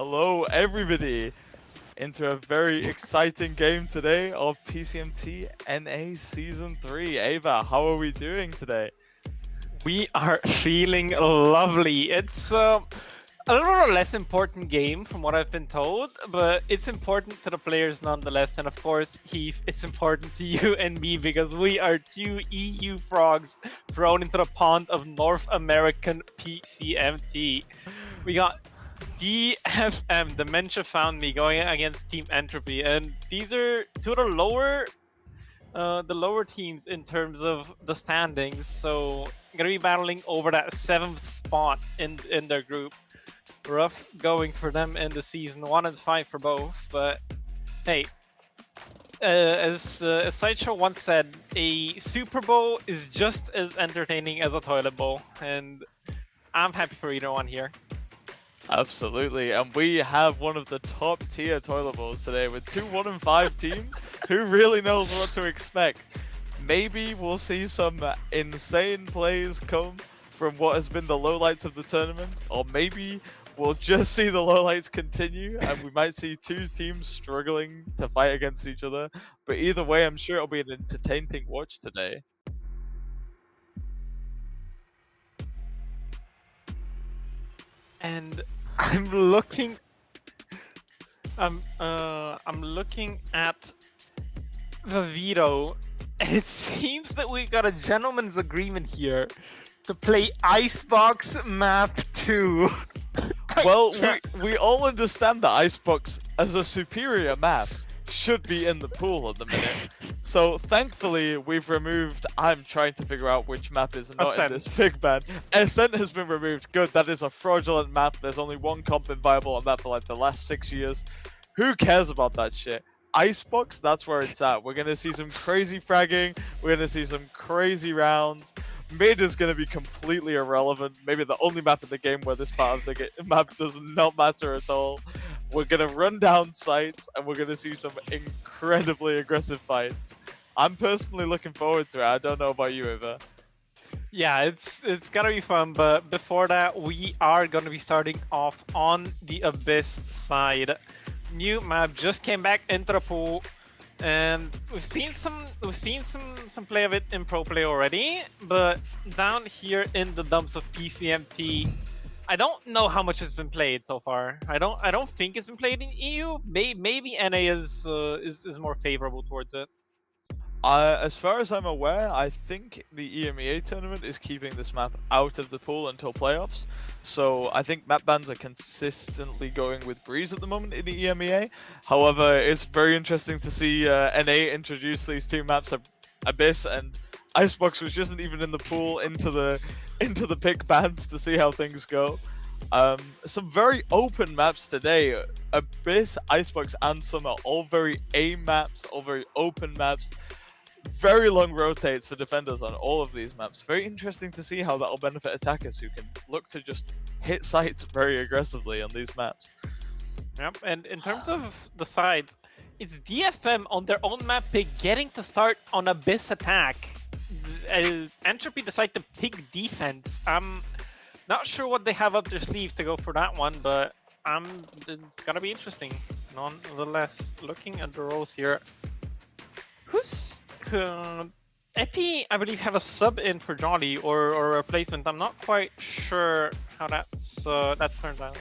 Hello, everybody, into a very exciting game today of PCMT NA Season 3. Ava, how are we doing today? We are feeling lovely. It's a little less important game from what I've been told, but it's important to the players nonetheless. And of course, it's important to you and me because we are two EU frogs thrown into the pond of North American PCMT. We got DFM, Dementia Found Me, going against Team Entropy, and these are two of the lower teams in terms of the standings, so gonna be battling over that 7th spot in their group. Rough going for them in the season, 1-5 for both, but hey, as Sideshow once said, a Super Bowl is just as entertaining as a toilet bowl, and I'm happy for either one here. Absolutely, and we have one of the top tier toilet bowls today with two 1-5 teams. Who really knows what to expect? Maybe we'll see some insane plays come from what has been the lowlights of the tournament, or maybe we'll just see the lowlights continue and we might see two teams struggling to fight against each other. But either way, I'm sure it'll be an entertaining watch today. And I'm looking at the veto, and it seems that we got a gentleman's agreement here to play Icebox Map 2. Well, we all understand that Icebox as a superior map should be in the pool at the minute. So thankfully we've removed, I'm trying to figure out which map is not in this big ban. Ascent has been removed. Good, that is a fraudulent map. There's only one comp been viable on that for like the last 6 years. Who cares about that shit? Icebox, that's where it's at. We're gonna see some crazy fragging. We're gonna see some crazy rounds. Mid is gonna be completely irrelevant. Maybe the only map in the game where this part of the map does not matter at all. We're gonna run down sites and we're gonna see some incredibly aggressive fights. I'm personally looking forward to it. I don't know about you, Eva. Yeah, it's gonna be fun, but before that, we are gonna be starting off on the Abyss side. New map just came back into the pool, and we've seen some play of it in pro play already, but down here in the dumps of PCMT, I don't know how much has been played so far. I don't think it's been played in EU. Maybe NA is more favorable towards it. As far as I'm aware, I think the EMEA tournament is keeping this map out of the pool until playoffs. So I think map bans are consistently going with Breeze at the moment in the EMEA. However, it's very interesting to see NA introduce these two maps, Abyss and Icebox, which isn't even in the pool, into the pick bans to see how things go. Some very open maps today. Abyss, Icebox, and Summer, all very aim maps, all very open maps. Very long rotates for defenders on all of these maps. Very interesting to see how that will benefit attackers who can look to just hit sites very aggressively on these maps. Yep, and in terms of the sides, it's DFM on their own map pick getting to start on Abyss attack. Entropy decide to pick defense. I'm not sure what they have up their sleeve to go for that one, but it's gonna be interesting. Nonetheless, looking at the roles here, who's Epi, I believe, have a sub in for Jolly or a replacement. I'm not quite sure how that turns out.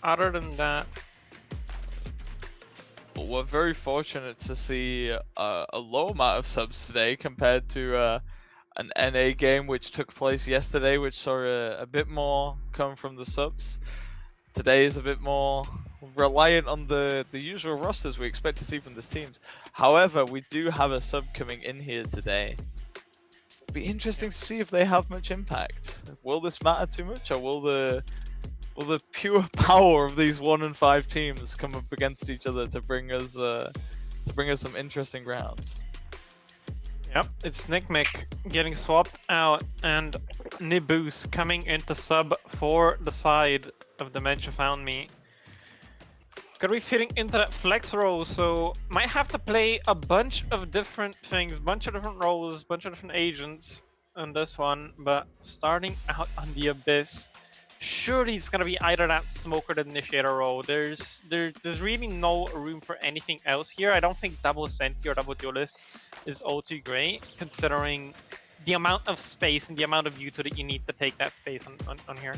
Other than that, we're very fortunate to see a low amount of subs today compared to an NA game which took place yesterday, which saw a bit more come from the subs. Today is a bit more reliant on the usual rosters we expect to see from these teams. However, we do have a sub coming in here today. It'll be interesting to see if they have much impact. Will this matter too much, or will the pure power of these 1-5 teams come up against each other to bring us some interesting rounds? Yep, it's Nick getting swapped out, and Nibus coming into sub for the side of Dementia Found Me. gonna be fitting into that flex role, so might have to play a bunch of different things, bunch of different roles, bunch of different agents on this one. But starting out on the Abyss, surely it's gonna be either that smoke or the initiator role. There's really no room for anything else here. I don't think double Senti or double Duelist is all too great, considering the amount of space and the amount of Yuto that you need to take that space on here.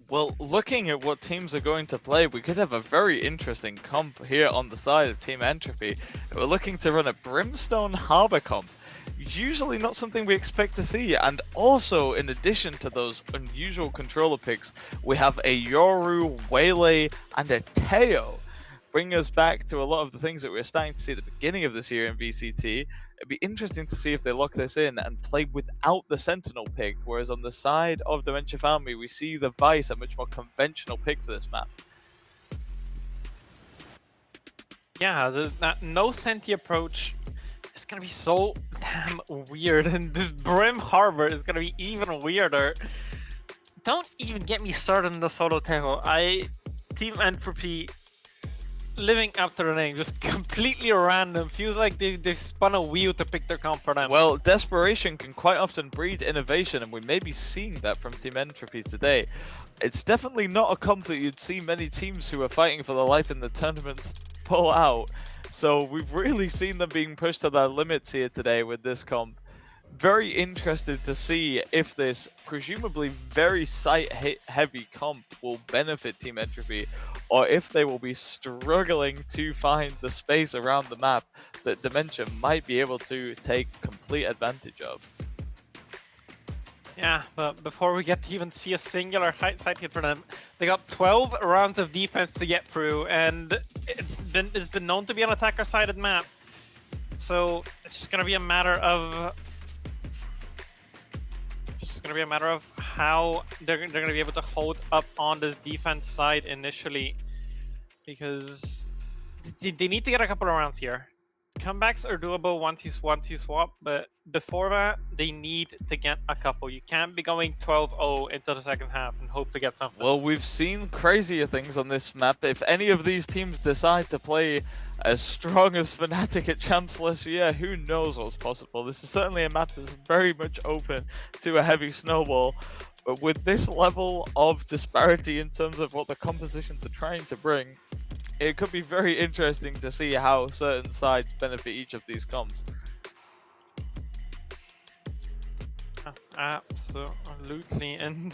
Well, looking at what teams are going to play, we could have a very interesting comp here on the side of Team Entropy. We're looking to run a Brimstone Harbor comp. Usually not something we expect to see, and also in addition to those unusual controller picks, we have a Yoru, Waylay, and a Teo. Bringing us back to a lot of the things that we were starting to see at the beginning of this year in VCT. It'd be interesting to see if they lock this in and play without the Sentinel pick, whereas on the side of Dementia Family, we see the Vice, a much more conventional pick for this map. Yeah, that no Senti approach is gonna be so damn weird, and this Brim Harbor is gonna be even weirder. Don't even get me started on the solo Teo. Team Entropy, living up to the name, just completely random. Feels like they spun a wheel to pick their comp for them. Well, desperation can quite often breed innovation, and we may be seeing that from Team Entropy today. It's definitely not a comp that you'd see many teams who are fighting for their life in the tournaments pull out. So we've really seen them being pushed to their limits here today with this comp. Very interested to see if this presumably very site-heavy comp will benefit Team Entropy, or if they will be struggling to find the space around the map that Dementia might be able to take complete advantage of. Yeah, but before we get to even see a singular site hit for them, they got 12 rounds of defense to get through, and it's been known to be an attacker-sided map. So it's just gonna be a matter of how they're going to be able to hold up on this defense side initially, because they need to get a couple of rounds here. Comebacks are doable once you swap, but before that, they need to get a couple. You can't be going 12-0 into the second half and hope to get something. Well, we've seen crazier things on this map. If any of these teams decide to play as strong as Fnatic at Chancellor's, yeah, who knows what's possible. This is certainly a map that's very much open to a heavy snowball. But with this level of disparity in terms of what the compositions are trying to bring, it could be very interesting to see how certain sides benefit each of these comps. Absolutely, and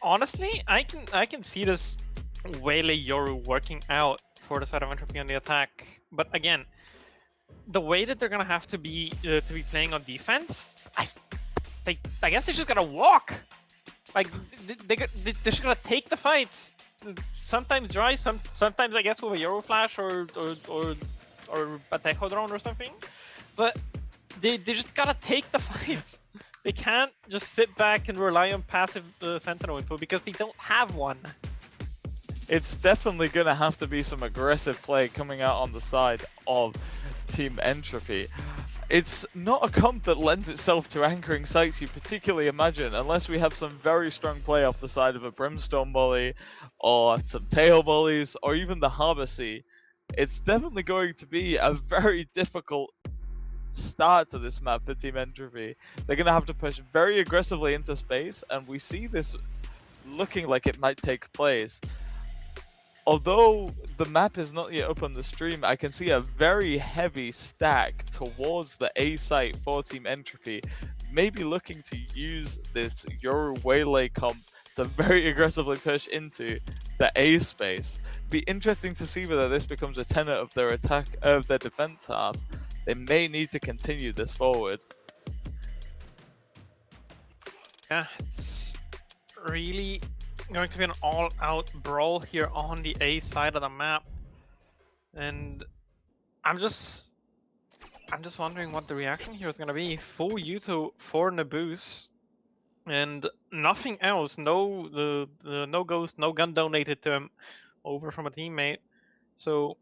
honestly, I can see this Waylay Yoru working out for the side of Entropy on the attack. But again, the way that they're gonna have to be playing on defense, I guess they're just gonna walk. Like they're just gonna take the fights. Sometimes dry, sometimes I guess with a Euro Flash or a Techo drone or something. But they just gotta take the fights. They can't just sit back and rely on passive Sentinel info because they don't have one. It's definitely going to have to be some aggressive play coming out on the side of Team Entropy. It's not a comp that lends itself to anchoring sites you particularly imagine, unless we have some very strong play off the side of a Brimstone Molly, or some Tail Mollies, or even the Harbor Sea. It's definitely going to be a very difficult start to this map for Team Entropy. They're going to have to push very aggressively into space, and we see this looking like it might take place. Although the map is not yet up on the stream, I can see a very heavy stack towards the A site for Team Entropy, maybe looking to use this Yoru Waylay comp to very aggressively push into the A space. Be interesting to see whether this becomes a tenet of their attack, of their defense half. They may need to continue this forward. Yeah, it's really going to be an all-out brawl here on the A side of the map, and I'm just wondering what the reaction here is going to be. Full Yuto for Nabuz, and nothing else. No ghost, no gun donated to him over from a teammate. So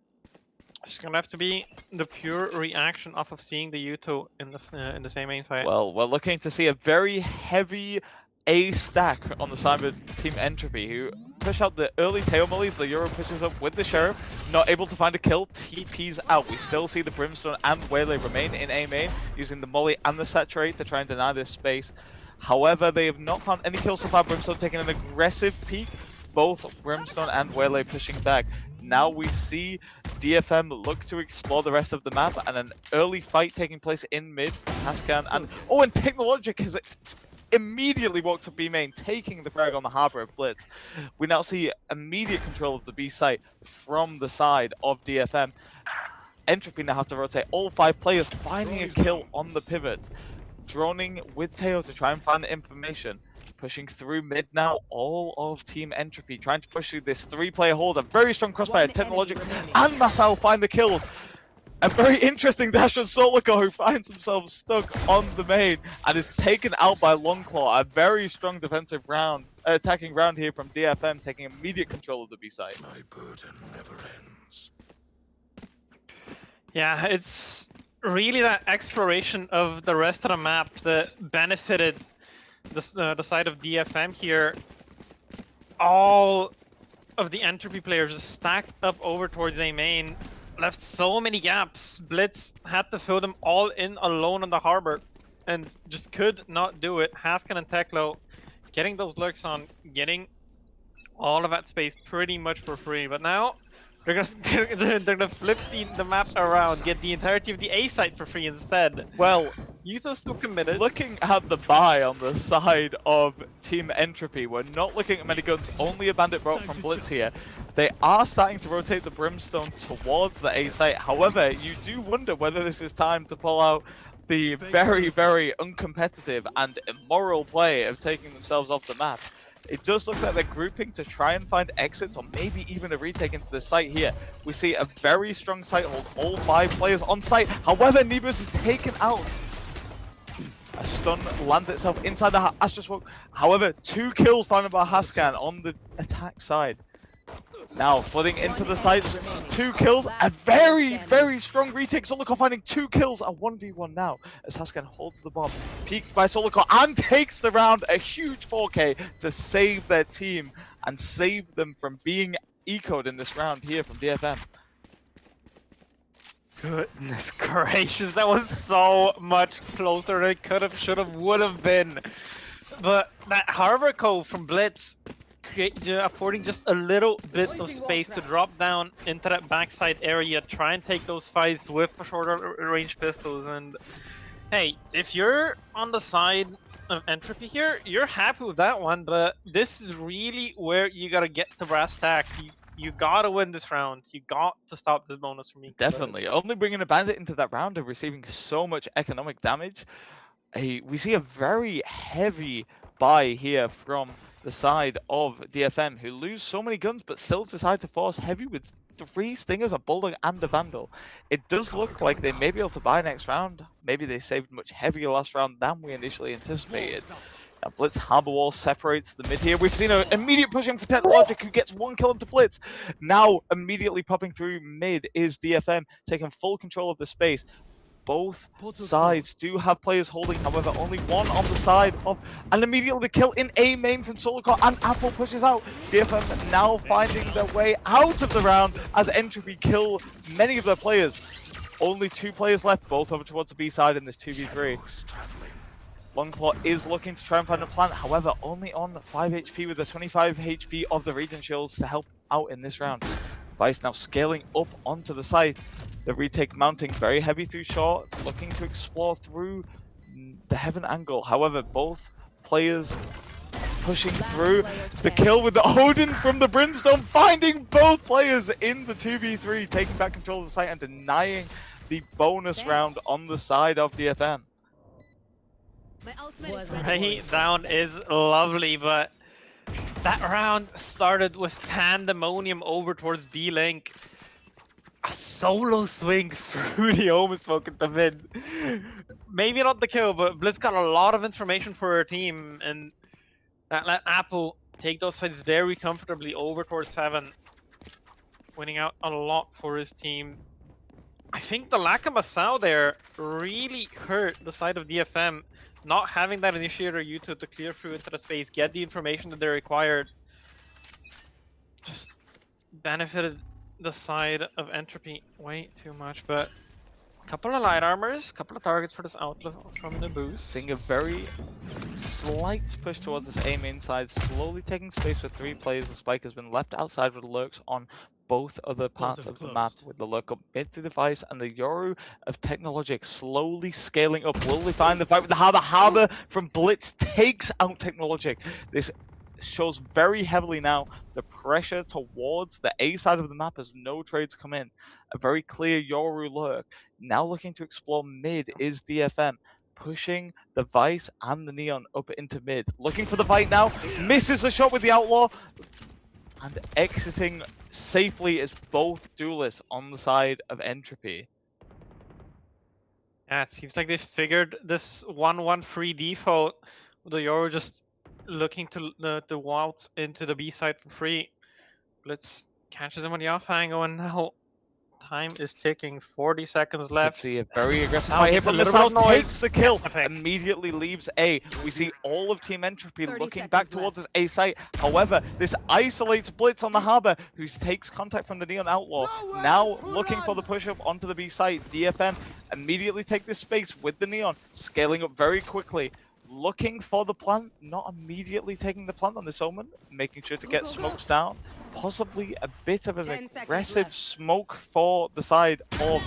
it's gonna have to be the pure reaction off of seeing the Yuto in the same main fight. Well, we're looking to see a very heavy A stack on the side of Team Entropy, who push out the early tail mollies. The Euro pushes up with the Sheriff, not able to find a kill. TP's out. We still see the Brimstone and Waylay remain in A main, using the molly and the saturate to try and deny this space. However, they have not found any kills so far. Brimstone taking an aggressive peek. Both Brimstone and Waylay pushing back. Now we see DFM look to explore the rest of the map, and an early fight taking place in mid from Haskan. And Technologic has immediately walked to B main, taking the frag on the Harbor of Blitz. We now see immediate control of the B site from the side of DFM. Entropy now have to rotate all 5 players, finding a kill on the pivot. Droning with Teo to try and find the information. Pushing through mid now, all of Team Entropy trying to push through this 3-player hold. A very strong crossfire. Technologic and Masao find the kills. A very interesting dash on Solico, who finds himself stuck on the main and is taken out by Longclaw. A very strong defensive round, attacking round here from DFM, taking immediate control of the B site. My burden never ends. Yeah, it's really that exploration of the rest of the map that benefited the side of DFM here. All of the Entropy players stacked up over towards A main, left so many gaps. Blitz had to fill them all in alone on the Harbor and just could not do it. Haskan and Teklo getting those lurks on, getting all of that space pretty much for free. But now they're gonna flip the map around, get the entirety of the A site for free instead. Well, Yuzo's still committed. looking at the buy on the side of Team Entropy, we're not looking at many guns, only a bandit brought from Blitz here. They are starting to rotate the Brimstone towards the A site. However, you do wonder whether this is time to pull out the very, very uncompetitive and immoral play of taking themselves off the map. It does look like they're grouping to try and find exits, or maybe even a retake into the site here. We see a very strong site hold, all 5 players on site. However, Nebus is taken out. A stun lands itself inside the Astra Smoke. However, 2 kills found by Haskan on the attack side. Now, flooding into the site, 2 kills, a very, very strong retake. Solico finding 2 kills, a 1v1 now, as Haskan holds the bomb. Peeked by Solico and takes the round, a huge 4K to save their team and save them from being ecoed in this round here from DFM. Goodness gracious, that was so much closer than it could have, should have, would have been. But that Harbor Cove from Blitz, affording just a little bit of space to drop down into that backside area, try and take those fights with the shorter range pistols. And hey, if you're on the side of Entropy here, you're happy with that one, but this is really where you gotta get to brass tacks. You gotta win this round. You got to stop this bonus from me. Definitely. Only bringing a bandit into that round and receiving so much economic damage. We see a very heavy buy here from the side of DFM, who lose so many guns but still decide to force heavy with 3 Stingers, a Bulldog and a Vandal. It does look like they may be able to buy next round. Maybe they saved much heavier last round than we initially anticipated. Now Blitz Harbor Wall separates the mid here. We've seen an immediate pushing for Technologic, who gets 1 kill into Blitz. Now immediately popping through mid is DFM, taking full control of the space. Both sides do have players holding, however, only one on the side of, and immediately the kill in A main from Solico, and Apple pushes out. DFM now finding their way out of the round as Entropy kill many of their players. Only 2 players left, both over towards the B side in this 2v3. Longclaw is looking to try and find a plant, however, only on 5 HP with the 25 HP of the Regen Shields to help out in this round. Vice now scaling up onto the side. The retake mounting very heavy through short, looking to explore through the heaven angle. However, both players pushing through. The kill with the Odin from the Brimstone, finding both players in the 2v3, taking back control of the site and denying the bonus round on the side of DFM. Right down is lovely, but that round started with pandemonium over towards B-Link. A solo swing through the Omen Smoke at the mid. Maybe not the kill, but Blitz got a lot of information for her team, and that let Apple take those fights very comfortably over towards 7, winning out a lot for his team. I think the lack of Masao there really hurt the side of DFM. Not having that initiator Yuto to clear through into the space, get the information that they required. just benefited the side of Entropy way too much, but a couple of light armors, couple of targets for this outlook from the boost. Seeing a very slight push towards this aim inside, slowly taking space for 3 players. The spike has been left outside with lurks on both other parts of the map, with the lurk up mid to the device and the Yoru of Technologic slowly scaling up. Will they find the fight with the Harbor? Harbor from Blitz takes out Technologic. This shows very heavily now the pressure towards the A side of the map as no trades come in. A very clear Yoru lurk. Now looking to explore mid is DFM, pushing the Vice and the Neon up into mid. Looking for the fight now, misses the shot with the Outlaw, and exiting safely as both duelists on the side of Entropy. Yeah, it seems like they figured this 1-1 free default. The Yoru just looking to the waltz into the B side for free. Blitz catches him on the off angle, and now time is ticking. 40 seconds left. Let's see a very aggressive Now fight here gets a from little Missile, bit of noise. takes the kill, Epic. immediately leaves A. We see all of Team Entropy 30 looking back seconds towards this A site. However, this isolates Blitz on the Harbor, who takes contact from the Neon Outlaw. Now looking for the push-up onto the B site. DFM immediately take this space with the Neon, scaling up very quickly. Looking for the plant, not immediately taking the plant on this Omen, making sure to get smokes down. Possibly a bit of an 10 seconds aggressive left. smoke for the side of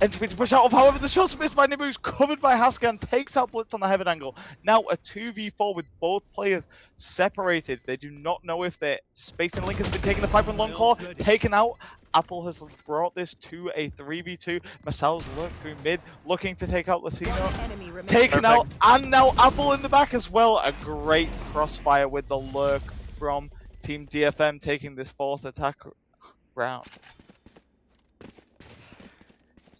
Entropy to push out of. However, the shot's missed by Nibu's, covered by Haskan, takes out Blitz on the heaven angle. Now a 2v4 with both players separated. They do not know if their space and link has been taken. The fight from Longclaw taken out. Apple has brought this to a 3v2. Masal's lurked through mid, looking to take out Latino. Enemy remaining. Taken out, and now Apple in the back as well. A great crossfire with the lurk from Team DFM, taking this 4th attack round.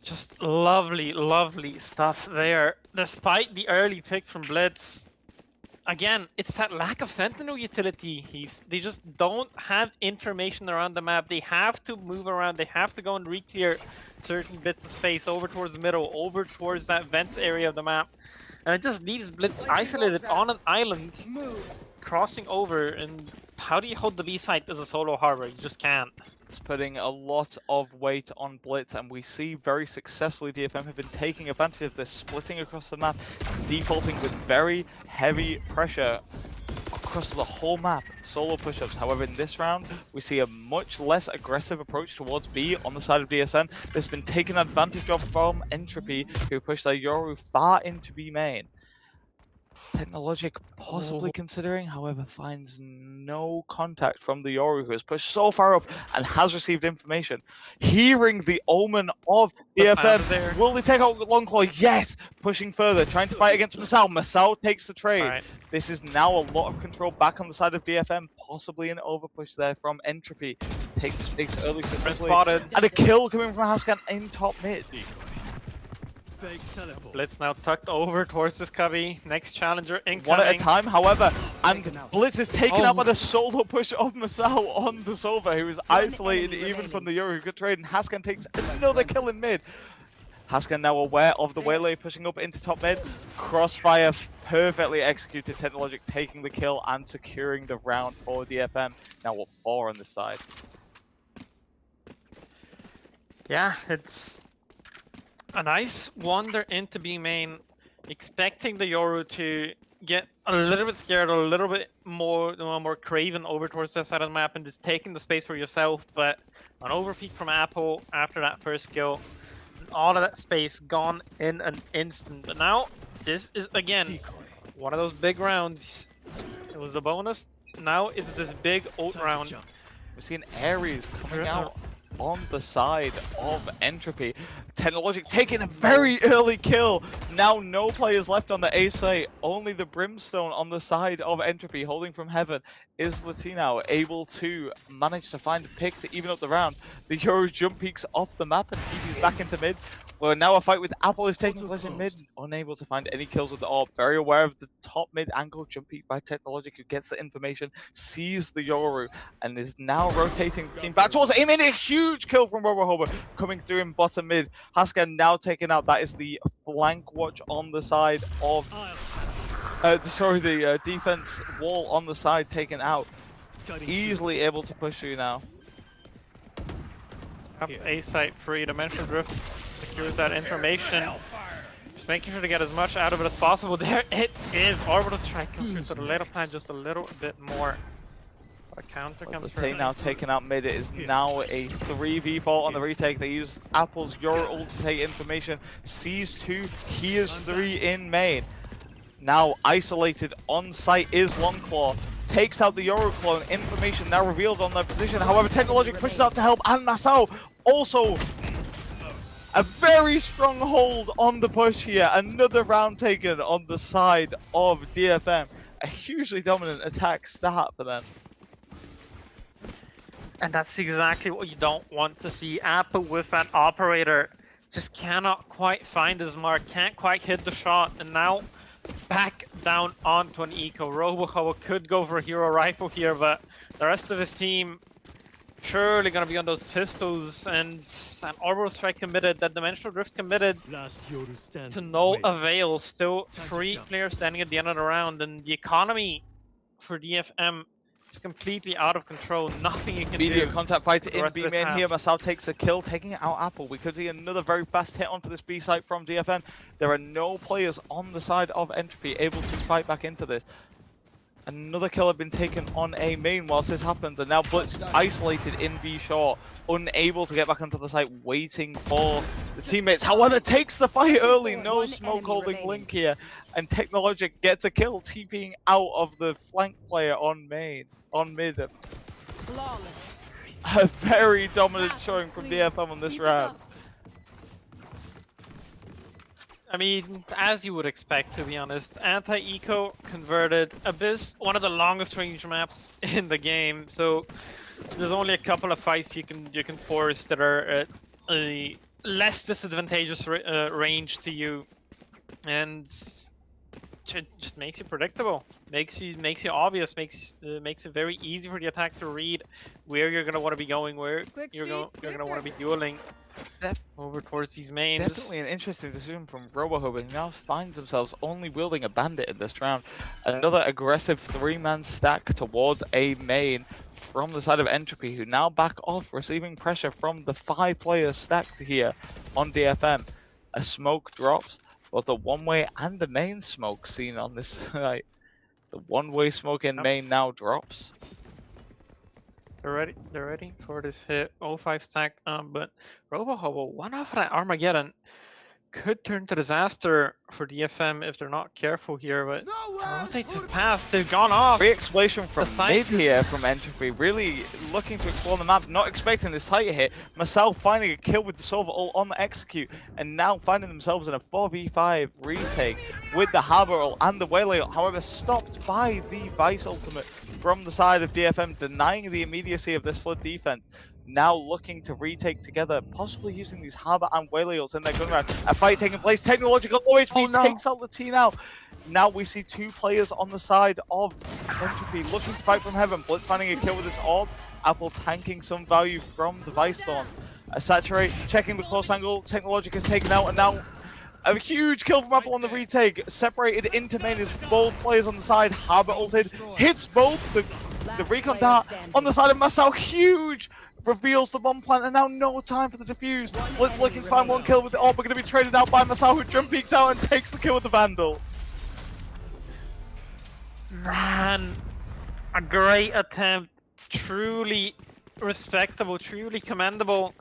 Just lovely, lovely stuff there. Despite the early pick from Blitz, again, it's that lack of Sentinel utility, Heath. They just don't have information around the map. They have to move around. They have to go and re-clear certain bits of space over towards the middle, over towards that vents area of the map. And it just leaves Blitz isolated on an island, crossing over. And how do you hold the B site as a solo harbor? You just can't. It's putting a lot of weight on Blitz, and we see very successfully DFM have been taking advantage of this, splitting across the map, defaulting with very heavy pressure across the whole map, solo push-ups. However, in this round, we see a much less aggressive approach towards B on the side of DSM. That's been taken advantage of from Entropy, who pushed their Yoru far into B main. Technologic possibly considering, however, finds no contact from the Yoru, who has pushed so far up and has received information. Hearing the omen of DFM, will they take out Longclaw? Yes! Pushing further, trying to fight against Masao. Masao takes the trade. Right. This is now a lot of control back on the side of DFM, possibly an overpush there from Entropy. Takes space early successfully. Spotted. And a kill coming from Haskan in top mid. Blitz now tucked over towards this cubby. Next challenger incoming. One at a time, however, and Blitz is taken Oh out by the solo push of Masao on the Sova, who is isolated even from the Yoru. Good trade, and Haskan takes another kill in mid. Haskan now aware of the waylay, pushing up into top mid. Crossfire perfectly executed. Technologic taking the kill and securing the round for DFM. Now what, 4 on this side. Yeah, it's a nice wander into B main, expecting the Yoru to get a little bit scared, a little bit more craven over towards that side of the map and just taking the space for yourself. But an overpeak from Apple after that first kill, and all of that space gone in an instant. But now this is again one of those big rounds. It was a bonus. Now it's this big ult round. We're seeing Ares coming out on the side of Entropy. Technologic taking a very early kill. Now no players left on the A site. Only the Brimstone on the side of Entropy, holding from heaven. Is Latino able to manage to find a pick to even up the round? The Yoru jump peaks off the map and TP's back into mid. Well, now a fight with Apple is taking place in mid. Unable to find any kills with the orb. Very aware of the top mid angle jump peak by Technologic, who gets the information, sees the Yoru, and is now rotating the team back towards him. In a huge kill from RoboHober coming through in bottom mid. Haskan now taken out. That is the flank watch on the side of the defense wall on the side taken out. easily able to push through now. Up A site free. Dimensional Drift secures that information. Just making sure to get as much out of it as possible. There it is. Orbital Strike comes through to the later plan just a little bit more. A counter comes The through. take now taken out mid. It is now a 3v4 on the retake. They use Apple's Euro ult to take information. Sees 2, hears 3 in main. Now isolated on site is Longclaw. Takes out the Euro clone. Information now revealed on their position. However, Technologic pushes out to help, and Masao also a very strong hold on the push here. Another round taken on the side of DFM. A hugely dominant attack start for them. And that's exactly what you don't want to see. Apple with that operator just cannot quite find his mark, can't quite hit the shot, and now back down onto an eco. Robohobo could go for a hero rifle here, but the rest of his team surely gonna be on those pistols, and an orbital strike committed, that dimensional drift committed to no avail. Still 3 players standing at the end of the round, and the economy for DFM is completely out of control. Nothing you can Immediate do. contact fighter the in rest B of this main here. half. Masao takes a kill, taking out Apple. We could see another very fast hit onto this B site from DFM. There are no players on the side of Entropy able to fight back into this. Another kill had been taken on A main whilst this happens, and now Blitz is isolated in B short, unable to get back onto the site, waiting for the teammates. However, takes the fight early, no smoke holding Link here, and Technologic gets a kill, TPing out of the flank player on mid. A very dominant showing from DFM on this round. I mean, as you would expect, to be honest. Anti-Eco converted Abyss, one of the longest range maps in the game, so there's only a couple of fights you can force that are at a less disadvantageous range to you, and just makes you predictable, makes you obvious, makes it very easy for the attack to read where you're gonna want to be going, where you're gonna want to be dueling over towards these mains. Definitely an interesting decision from Robohobo, who now finds themselves only wielding a bandit in this round. Another aggressive 3-man stack towards A main from the side of Entropy, who now back off, receiving pressure from the 5 players stacked here on DFM. A smoke drops, both the one-way and the main smoke seen on this site. The one-way smoke in main now drops. They're ready for this hit. 0-5 stack, but Robohobo, one off that Armageddon could turn to disaster for DFM if they're not careful here, but rotates it past, they've ggone off. Great explosion from The mid site- here from Entropy, really looking to explore the map, not expecting this tight hit. Masao finding a kill with the Silver ult on the execute, and now finding themselves in a 4v5 retake with the Harbor ult and the Whaley ult, however stopped by the Vice ultimate from the side of DFM, denying the immediacy of this flood defense. Now looking to retake together, possibly using these Harbor and Whaley ults in their gun round. A fight taking place, Technological low HP takes out the T now. Now we see 2 players on the side of Entropy looking to fight from heaven. Blitz finding a kill with his orb. Apple tanking some value from the Vice Thorn. Saturate, checking the close angle. Technologic is taken out, and now a huge kill from Apple on the retake. Separated into main is both players on the side. Harbor ulted, hits both. The recon dart on the side of Masao, huge! Reveals the bomb plant, and now no time for the defuse. Blitz looking to find 1 kill with the orb, but going to be traded out by Masao, who jump peeks out and takes the kill with the Vandal. Man, a great attempt, truly respectable, truly commendable,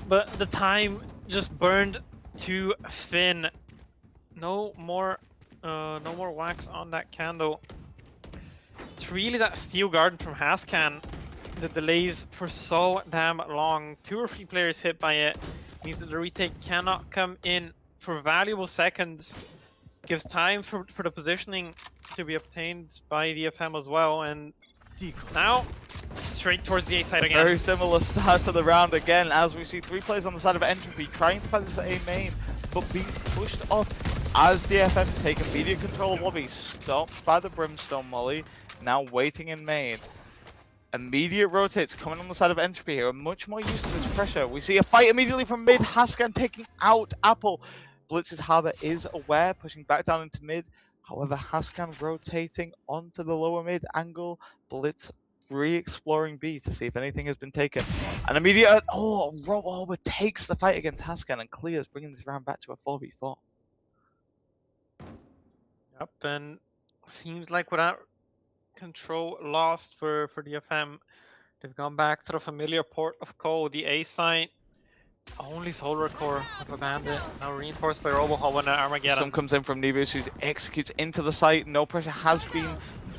but the time just burned too thin. No more wax on that candle. It's really that steel garden from Hascan that delays for so damn long. 2 or 3 players hit by it means that the retake cannot come in for valuable seconds. Gives time for the positioning to be obtained by DFM as well, and now straight towards the A side again. Very similar start to the round again, as we see 3 players on the side of Entropy trying to find this A main, but being pushed off as DFM take immediate control of lobby, stopped by the Brimstone Molly, now waiting in main. Immediate rotates coming on the side of Entropy here, are much more used to this pressure. We see a fight immediately from mid, Hascan taking out Apple. Blitz's Harbor is aware, pushing back down into mid. However, Hascan rotating onto the lower mid angle. Blitz re-exploring B to see if anything has been taken. An immediate... Oh, Robo takes the fight against Haskan and clears, bringing this round back to a 4v4. Yep, and seems like without control lost for DFM, they've gone back to the familiar port of Cole, the A site. Only Solar Core of a Bandit, now reinforced by Robohob and Armageddon. Some comes in from Nebus, who executes into the site. No pressure has been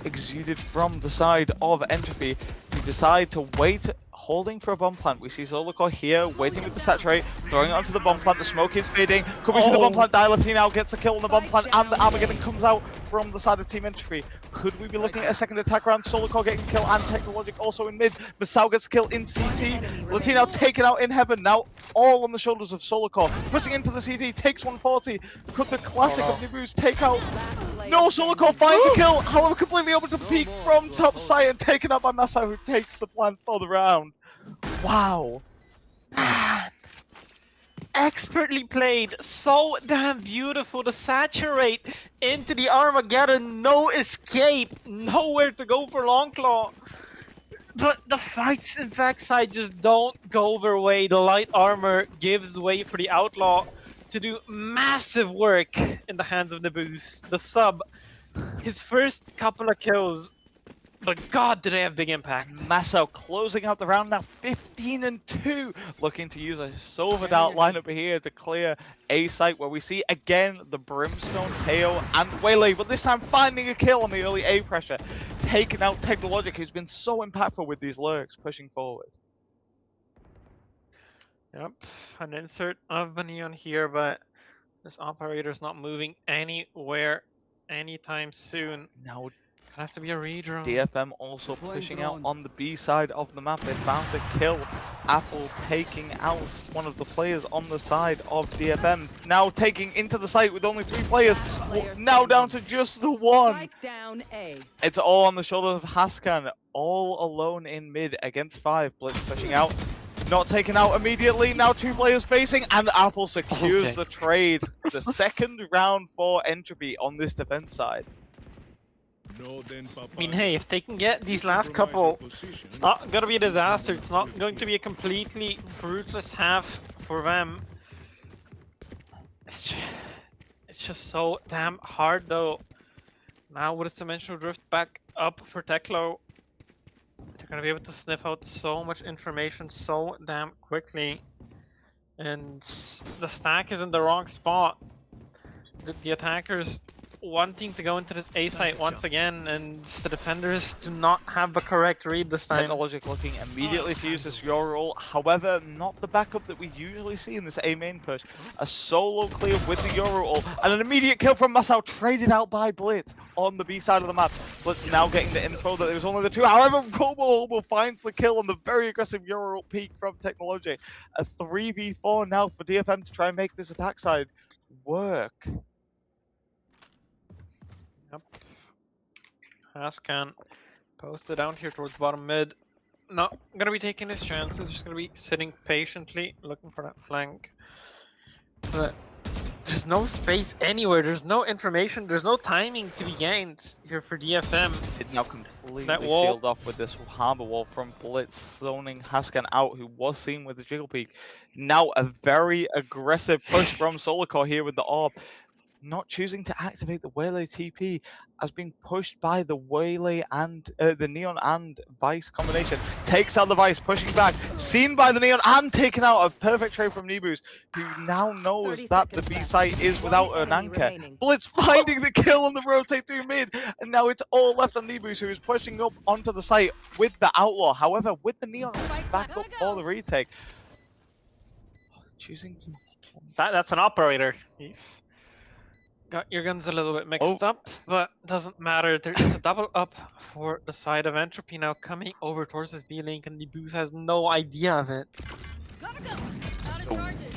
exuded from the side of Entropy. We decide to wait, holding for a bomb plant. We see Solar Core here, waiting with the saturate, throwing it onto the bomb plant. The smoke is fading. Could we see the bomb plant die? Let's see now, gets a kill on the bomb plant, and the Armageddon comes out from the side of Team Entropy. Could we be looking at a second attack round? Solar Core getting kill and Technologic also in mid. Masao gets kill in CT. Let's see now, taken out in heaven. Now all on the shoulders of Solar Core. Pushing into the CT, takes 140. Could the classic of Nebus take out? No, Solar Core finds a kill. However, completely open to peek from top side and taken out by Masao, who takes the plant for the round. Wow. Expertly played, so damn beautiful to saturate into the Armageddon, no escape, nowhere to go for Longclaw. But the fights in backside just don't go their way. The light armor gives way for the Outlaw to do massive work in the hands of the Boost. The sub, his first couple of kills, but God, do they have big impact. Masao closing out the round now, 15-2. Looking to use a sobered out lineup here to clear A site, where we see again the Brimstone, Teo, and Waylay, but this time finding a kill on the early A pressure. Taking out Technologic, who's been so impactful with these lurks, pushing forward. Yep, an insert of a Neon here, but this operator's not moving anywhere anytime soon. Now Has to be a redraw. DFM also pushing out on the B side of the map. They found a kill. Apple taking out one of the players on the side of DFM. Now taking into the site with only 3 players. Now down to just the 1. Down A. It's all on the shoulders of Haskan. All alone in mid against 5. Blitz pushing out. Not taken out immediately. Now 2 players facing, and Apple secures the trade. The second round for Entropy on this defense side. I mean, hey, if they can get these last couple, it's not gonna be a disaster. It's not going to be a completely fruitless half for them. It's just so damn hard, though. Now with a Dimensional Drift back up for Teklo, they're gonna be able to sniff out so much information so damn quickly. And the stack is in the wrong spot. The attackers wanting to go into this A site once again, and the defenders do not have the correct read this time. Technologic looking immediately to use this Your roll, however, not the backup that we usually see in this A main push. A solo clear with the Your roll, and an immediate kill from Masao, traded out by Blitz on the B side of the map. Blitz now getting the info that there was only the 2. However, Robo finds the kill on the very aggressive Your roll peak from Technology. A 3v4 now for DFM to try and make this attack side work. Yep. Haskan posted down here towards bottom mid. Not gonna be taking his chances, just gonna be sitting patiently, looking for that flank. But there's no space anywhere, there's no information, there's no timing to be gained here for DFM. It's now completely That wall. sealed off with this harbor wall from Blitz, zoning Haskan out, who was seen with the Jiggle Peak. Now a very aggressive push from Solar Core here with the orb. Not choosing to activate the Waylay TP has been pushed by the Waylay and the Neon and Vice combination. Takes out the Vice, pushing back, seen by the Neon and taken out. A perfect trade from Nebus, who now knows that the B site is without an anchor. Blitz finding the kill on the rotate through mid, and now it's all left on Nebus, who is pushing up onto the site with the Outlaw. However, with the Neon back up for the retake. Choosing to... That's an operator. Got your guns a little bit mixed up, but doesn't matter. There is a double up for the side of Entropy now coming over towards this B link, and the Boost has no idea of it.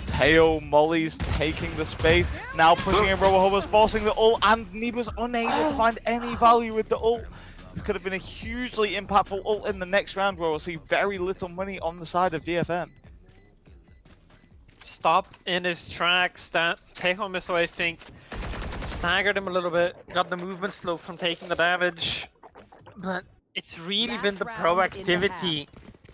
Teo Molly's taking the space, now pushing in Robohover's forcing the ult, and Neba's unable to find any value with the ult. This could have been a hugely impactful ult in the next round, where we'll see very little money on the side of DFM. Stopped in his tracks. That Teho missile, I think, staggered him a little bit, got the movement slope from taking the damage, but it's really Last been the round in the proactivity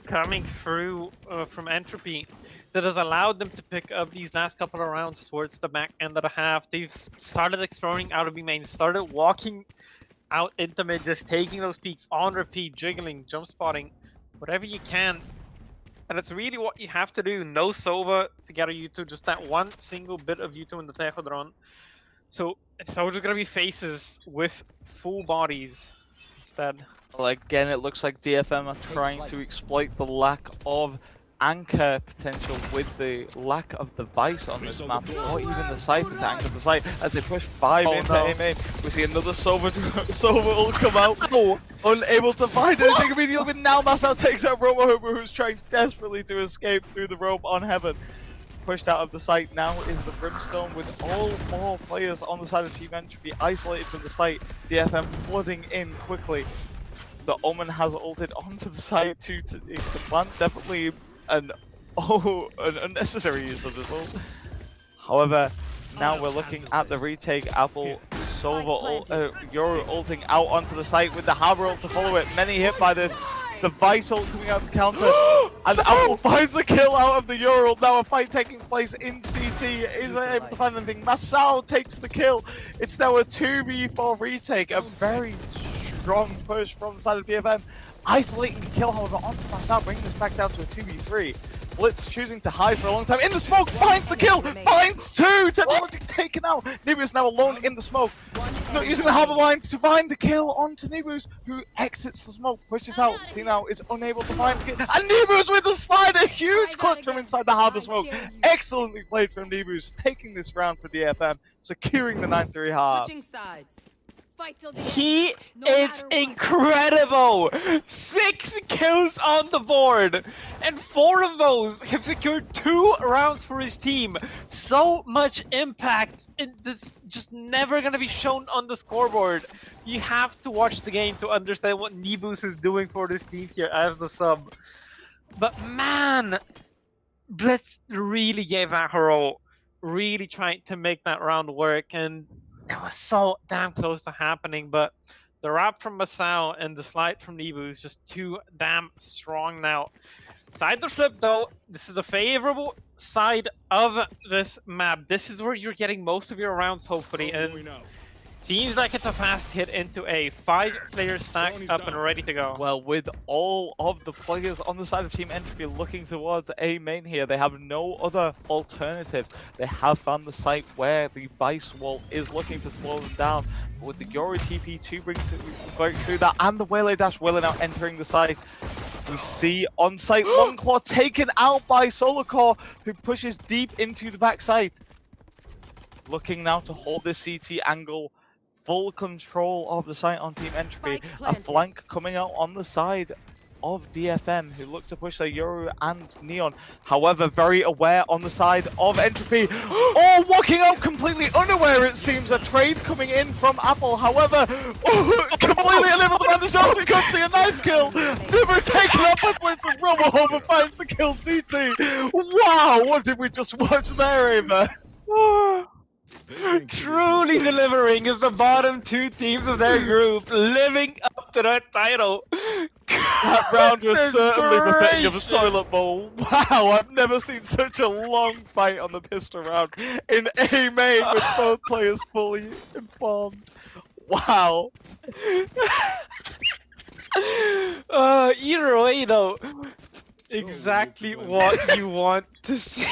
coming through from Entropy that has allowed them to pick up these last couple of rounds towards the back end of the half. They've started exploring out of B main, started walking out into mid, just taking those peaks on repeat, jiggling, jump spotting, whatever you can. And it's really what you have to do. No Sova to get a U2, just that one single bit of U2 in the Techodron. So it's all just gonna be faces with full bodies instead. Well, again, it looks like DFM are trying to exploit the lack of anchor potential with the lack of device on this map, or even the Cypher to anchor the site as they push 5 into A main. We see another Sova will come out, unable to find anything immediately, but now Masao takes out Robohobo, who's trying desperately to escape through the rope on Heaven. Pushed out of the site now is the Brimstone, with all 4 players on the side of Team Entropy isolated from the site. DFM flooding in quickly. The Omen has ulted onto the site to Plat. Definitely an unnecessary use of this ult. However, now we're looking at the retake. Apple, Sova, Yoru ulting out onto the site with the Harbor ult to follow it. Many hit by this. The Vice ult coming out to counter. And Apple finds the kill out of the Yoru ult. Now a fight taking place in CT. Isn't able to find anything. Masao takes the kill. It's now a 2v4 retake. A very strong push from the side of DFM. Isolating the kill, however, onto Masao, bringing this back down to a 2v3. Blitz choosing to hide for a long time. In the smoke, finds the kill, finds 2! Technology taken out. Nibu is now alone in the smoke. Not using the harbor line to find the kill onto Nibus, who exits the smoke, pushes out. See now is unable to find the kill. And Nibus with the slide, a huge clutch from inside the harbor smoke. Excellently played from Nibus, taking this round for DFM, securing the 9-3 half. Switching sides. He is incredible! 6 kills on the board! And 4 of those have secured 2 rounds for his team. So much impact, and it's just never gonna be shown on the scoreboard. You have to watch the game to understand what Nibus is doing for this team here as the sub. But man, Blitz really gave that her all. Really trying to make that round work, and it was so damn close to happening, but the wrap from Masao and the slide from Nibu is just too damn strong now. Side the flip though, this is a favorable side of this map. This is where you're getting most of your rounds hopefully, and seems like it's a fast hit into A. 5 players stacked up and ready to go. Well, with all of the players on the side of Team Entropy looking towards A main here, they have no other alternative. They have found the site where the Vice wall is looking to slow them down. But with the Yoru TP to break through that, and the Waylay Dash Willa now entering the site, we see on-site Longclaw taken out by Solarcore, who pushes deep into the backside. Looking now to hold this CT angle. Full control of the site on Team Entropy. A flank coming out on the side of DFM, who look to push their Yoru and Neon. However, very aware on the side of Entropy. Oh, walking out completely unaware, it seems. A trade coming in from Apple. However, completely unable to find the shot. We could see a knife kill. Never taken up by Blitz, and Robohomer finds the kill CT. Wow, what did we just watch there, Ava? Truly delivering as the bottom 2 teams of their group, living up to that title. That round was certainly befitting of a toilet bowl. Wow, I've never seen such a long fight on the pistol round in A main with both players fully informed. Wow. Either way though, exactly what you want to see.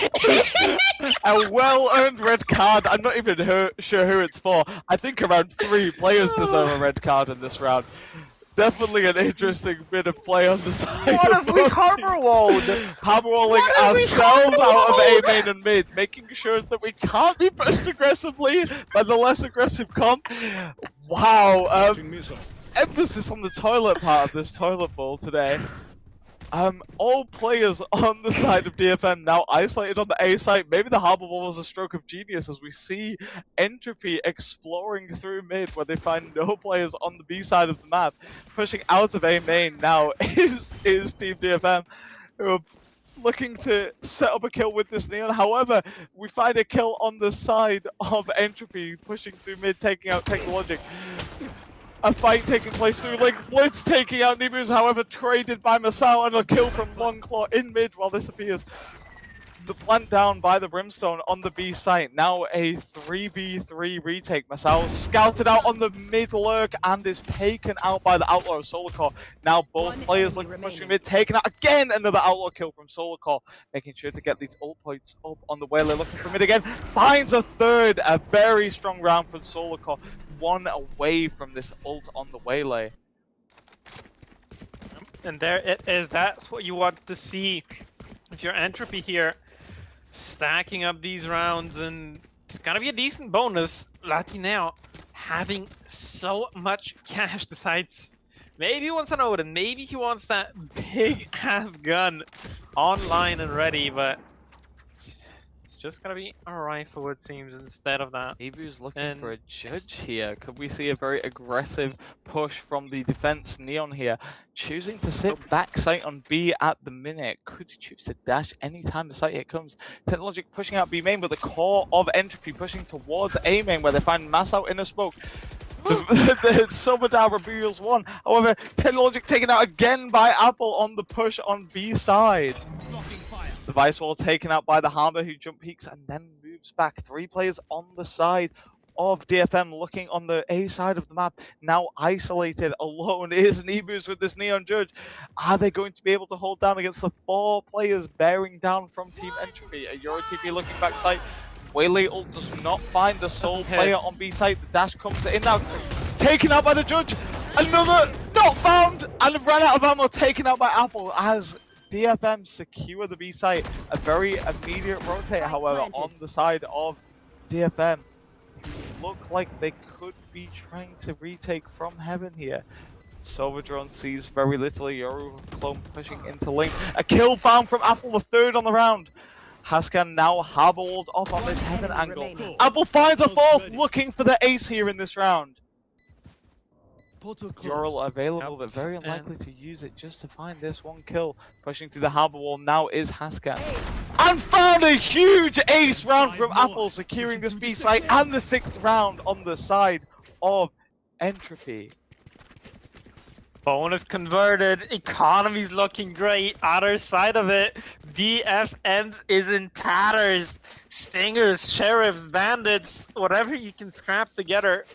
A well-earned red card. I'm not even sure who it's for. I think around 3 players deserve a red card in this round. Definitely an interesting bit of play on the side. What of if we both harbor-walled? Hammer-walling ourselves out of A main and mid, making sure that we can't be pushed aggressively by the less aggressive comp. Wow. Emphasis on the toilet part of this toilet bowl today. All players on the side of DFM now isolated on the A site. Maybe the Harbor Wall was a stroke of genius as we see Entropy exploring through mid where they find no players on the B side of the map. Pushing out of A main now is Team DFM, who are looking to set up a kill with this Neon. However, we find a kill on the side of Entropy, pushing through mid, taking out Technologic. a fight taking place through Link. Blitz taking out Nibus, however, traded by Masao, and a kill from Longclaw in mid while this appears. The plant down by the Brimstone on the B site. Now a 3v3 retake. Masao scouted out on the mid lurk and is taken out by the Outlaw of Solarcore. Now both players looking to push mid, taken out again. Another Outlaw kill from Solarcore, making sure to get these ult points up on the Waylay. Looking for mid again, finds a third. A very strong round from Solarcore. One away from this ult on the Waylay. And there it is. That's what you want to see. If you're Entropy here, stacking up these rounds, and it's gonna be a decent bonus. Latineo having so much cash decides maybe he wants an Odin, maybe he wants that big ass gun online and ready, but it's just gonna be a rifle it seems instead of that. Ebu's looking for a judge here. Could we see a very aggressive push from the defense Neon here? Choosing to sit back site on B at the minute. Could choose to dash anytime the site hit comes. Technologic pushing out B main, but the core of Entropy pushing towards A main where they find Mass out in a smoke. The Sobadar reveals one. However, Technologic taken out again by Apple on the push on B side. The Vice Wall taken out by the Harbor, who jump peaks and then moves back. 3 players on the side of DFM looking on the A side of the map. Now isolated alone is Nebus with this Neon Judge. Are they going to be able to hold down against the 4 players bearing down from Team Entropy? A Euro TP looking back side. Waylay ult does not find the sole player on B side. The dash comes in now. Taken out by the Judge. Another not found and ran out of ammo. Taken out by Apple as DFM secure the B site. A very immediate rotate, however, on the side of DFM. Look like they could be trying to retake from heaven here. Silverdrone sees very little. Yoru clone pushing into Link. A kill found from Apple, the 3rd on the round. Haskan now harballed off on this heaven angle. Apple finds a 4th, looking for the ace here in this round. Yoru available, but very unlikely to use it just to find this one kill. Pushing through the harbor wall now is Haskan. And found a huge ace round from Apple, securing this B site and the 6th round on the side of Entropy. Bonus converted, economy's looking great. Other side of it, DFM's is in tatters. Stingers, sheriffs, bandits, whatever you can scrap together.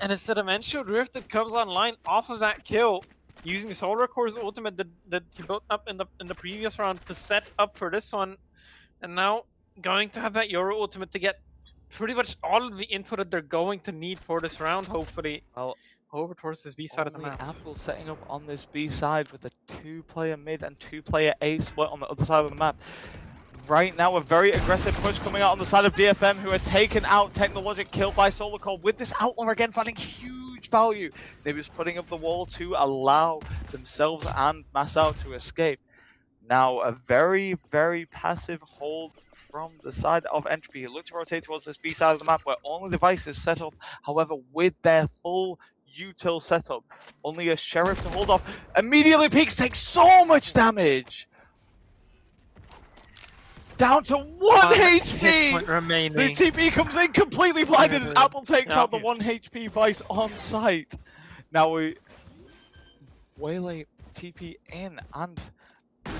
And it's the Dementia Drift that comes online off of that kill, using Solar Core's ultimate that he built up in the previous round to set up for this one, and now going to have that Euro ultimate to get pretty much all of the input that they're going to need for this round, hopefully. Well, over towards this B side of the map. Apple setting up on this B side with a 2-player mid and 2-player A split on the other side of the map. Right now, a very aggressive push coming out on the side of DFM, who are taken out. Technologic killed by Solarcore with this Outlaw again, finding huge value. They was putting up the wall to allow themselves and Masao to escape. Now, a very, very passive hold from the side of Entropy. Look to rotate towards this B side of the map where only device is set up. However, with their full util setup, only a Sheriff to hold off. Immediately peaks, takes so much damage. Down to 1 HP! Remaining. The TP comes in completely blinded and Apple takes out the 1 HP Vice on site. Now Waylay TP in and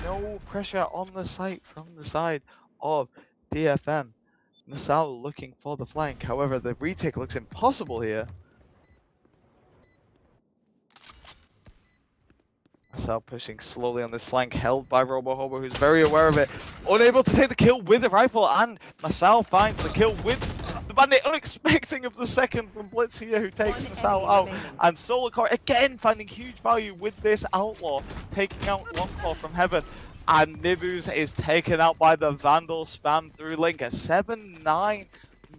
no pressure on the site from the side of DFM. Masao looking for the flank. However, the retake looks impossible here. Masao pushing slowly on this flank, held by RoboHobo, who's very aware of it. Unable to take the kill with the rifle, and Masao finds the kill with the bandit, unexpecting of the second from Blitz here, who takes Masao out. And Solarcore again finding huge value with this Outlaw, taking out Longclaw from heaven. And Nibus is taken out by the Vandal spam through Link. A 7-9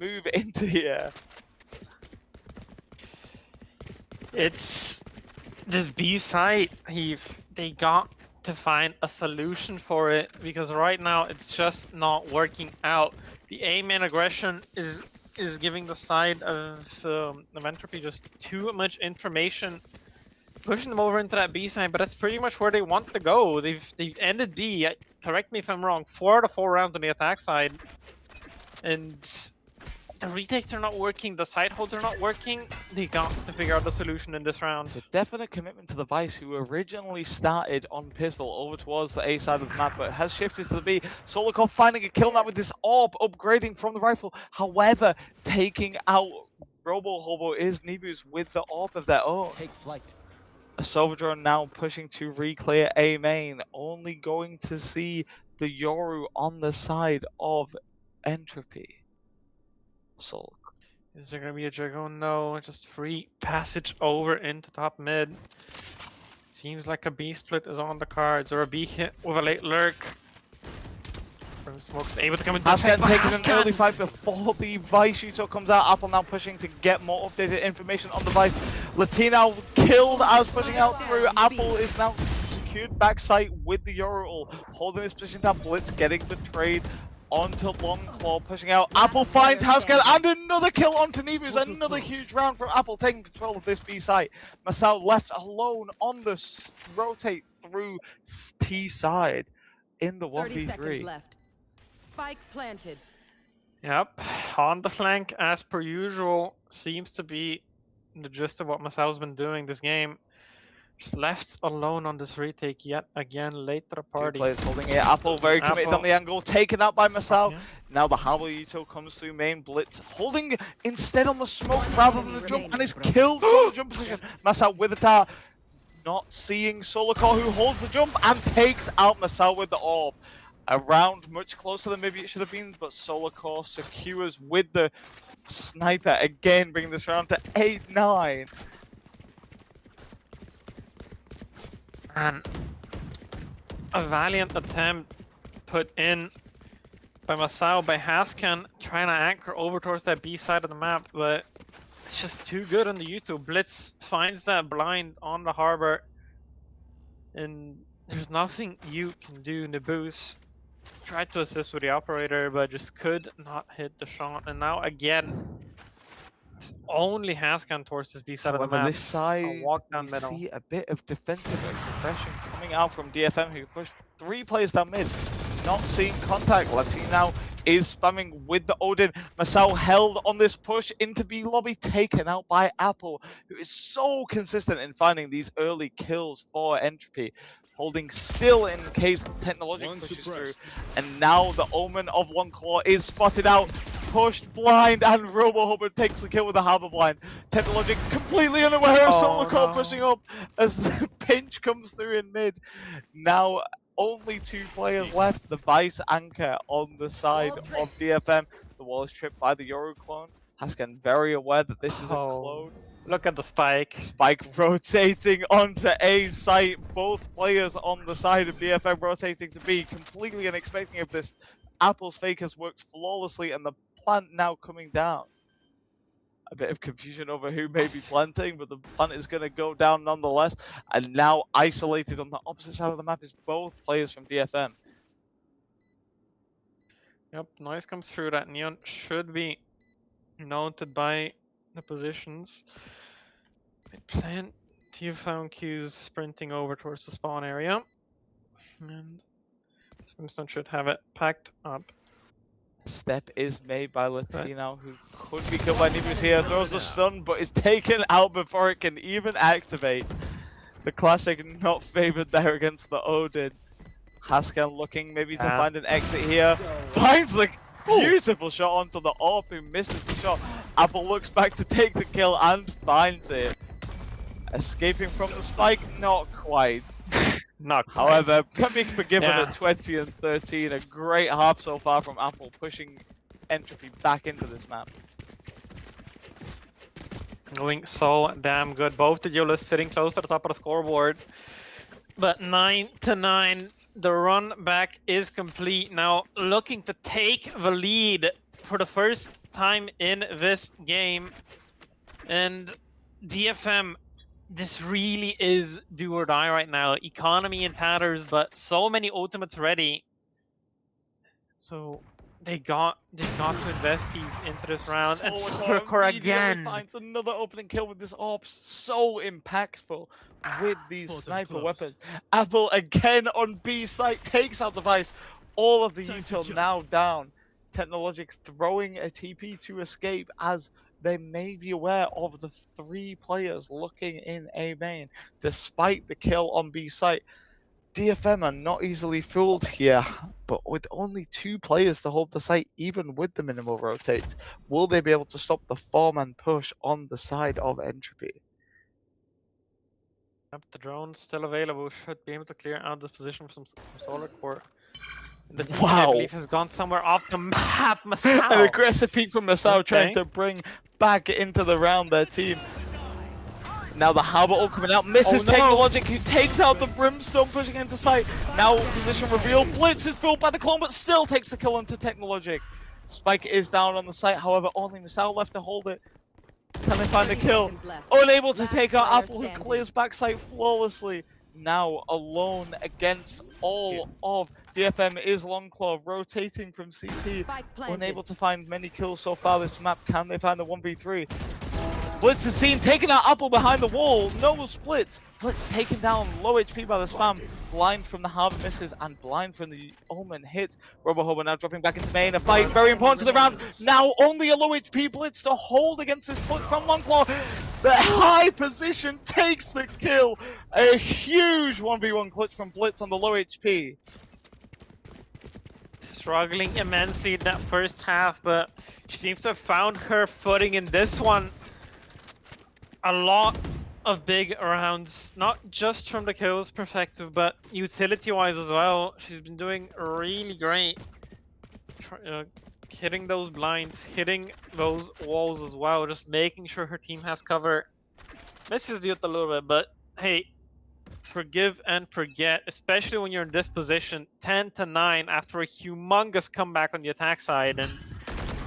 move into here. It's this B site. They got to find a solution for it, because right now it's just not working out. The A main aggression is giving the side of Entropy just too much information, pushing them over into that B side. But that's pretty much where they want to go. They've ended B. Correct me if I'm wrong. 4 out of 4 rounds on the attack side, and the retakes are not working, the side holds are not working. They got to figure out the solution in this round. It's a definite commitment to the Vice, who originally started on pistol over towards the A side of the map, but has shifted to the B. Solikov finding a kill now with this orb, upgrading from the rifle. However, taking out Robo Hobo is Nibus with the orb of their own. Take flight. A Silverdrone now pushing to re-clear A main, only going to see the Yoru on the side of Entropy. Sol. Is there gonna be a Dragon? No, just free passage over into top mid. Seems like a B split is on the cards, or a B hit with a late lurk. Smoke's able to come in. Haskan taking an early fight before the Vice shooter comes out. Apple now pushing to get more updated information on the Vice. Latino killed as pushing out through. Apple is now secured backside with the Yoru, holding his position down. Blitz getting the trade onto Longclaw, pushing out. Apple finds Haskan and another kill onto Nibus. Another huge round from Apple, taking control of this B site. Masao left alone on the rotate through T side in the 30 seconds 1v3. left. Spike planted. Yep, on the flank as per usual. Seems to be the gist of what Masao's been doing this game. Just left alone on this retake yet again late to the Two party. players holding it. Apple very committed Apple. on the angle, taken out by Masao. Yeah. Now the Habuito comes through main. Blitz holding instead on the smoke rather than the jump, and is killed from the jump position. Masao with the tower, not seeing Solikov, who holds the jump and takes out Masao with the orb. A round much closer than maybe it should have been, but Solikov secures with the sniper again, bringing this round to 8-9. And a valiant attempt put in by Masao, by Haskan, trying to anchor over towards that B side of the map, but it's just too good on the YouTube. Blitz finds that blind on the harbor, and there's nothing you can do. Nibus tried to assist with the operator, but just could not hit the shot. And now again, it's only Haskan towards this B side of the However, map. this side, walk down we middle. see a bit of defensive aggression coming out from DFM, who pushed 3 players down mid. Not seeing contact. Latino now is spamming with the Odin. Masao held on this push into B lobby, taken out by Apple, who is so consistent in finding these early kills for Entropy. Holding still in case Technologic pushes through. And now the Omen of Longclaw is spotted out, pushed blind, and Robo Hubbard takes the kill with the Harbor Blind. Technologic completely unaware of Solikov pushing up as the pinch comes through in mid. Now only 2 players left. The Vice anchor on the side of DFM. The wall is tripped by the Yoru clone. Haskan very aware that this is a clone. Look at the spike. Spike rotating onto A site. Both players on the side of DFM rotating to B. Completely unexpected of this. Apple's fake has worked flawlessly, and the plant now coming down. A bit of confusion over who may be planting, but the plant is going to go down nonetheless. And now isolated on the opposite side of the map is both players from DFM. Yep, noise comes through. That neon should be noted by the positions. Plenty of sound cues sprinting over towards the spawn area. And Swimstone should have it packed up. Step is made by Latino, who could be killed by Nibus here. Throws the stun, but is taken out before it can even activate. The classic not favored there against the Odin. Haskan looking maybe to find an exit here. Finds the beautiful shot onto the AWP, who misses the shot. Apple looks back to take the kill and finds it. Escaping from the spike, not quite. Not quite. However, can be forgiven Yeah. at 20 and 13. A great half so far from Apple, pushing Entropy back into this map. Going so damn good. Both the duelists sitting close to the top of the scoreboard. But 9-9, the run back is complete. Now looking to take the lead for the first time in this game. And DFM, this really is do or die right now. Economy in tatters, but so many ultimates ready. So they got to invest these into this round. And Solikov again finds another opening kill with this AWP. So impactful with these sniper weapons. Apple again on B site takes out the Vice. All of the util now down. Technologic throwing a TP to escape as they may be aware of the 3 players looking in A main, despite the kill on B site. DFM are not easily fooled here, but with only 2 players to hold the site, even with the minimal rotates, will they be able to stop the 4-man push on the side of Entropy? Yep, the drone's still available. Should be able to clear out this position from Solar Core. The team, I Wow. believe, has gone somewhere off the map. An Masao. aggressive peek from Masao trying Okay. to bring back into the round their team. Now the Harbor all coming out, misses Oh, no. Technologic, who takes out the Brimstone, pushing into sight. Now position reveal, Blitz is filled by the clone, but still takes the kill onto Technologic. Spike is down on the site, however, only Masao left to hold it. Can they find the 30 kill? seconds left. Unable to Last take out player Apple, who standing. clears backside flawlessly. Now alone against all of DFM is Longclaw, rotating from CT. Spike planted. Unable to find many kills so far this map. Can they find the 1v3? Blitz is seen taking out Apple behind the wall. No split. Blitz taken down, low HP by the spam. Blind from the Harbor misses and blind from the Omen hits. RoboHobo now dropping back into main. A fight very important to the round. Now only a low HP Blitz to hold against this punch from Longclaw. The high position takes the kill. A huge 1v1 clutch from Blitz on the low HP. Struggling immensely in that first half, but she seems to have found her footing in this one. A lot of big rounds, not just from the kills perspective, but utility-wise as well. She's been doing really great. Hitting those blinds, hitting those walls as well, just making sure her team has cover. Misses the ult a little bit, but hey, forgive and forget, especially when you're in this position, 10-9 after a humongous comeback on the attack side, and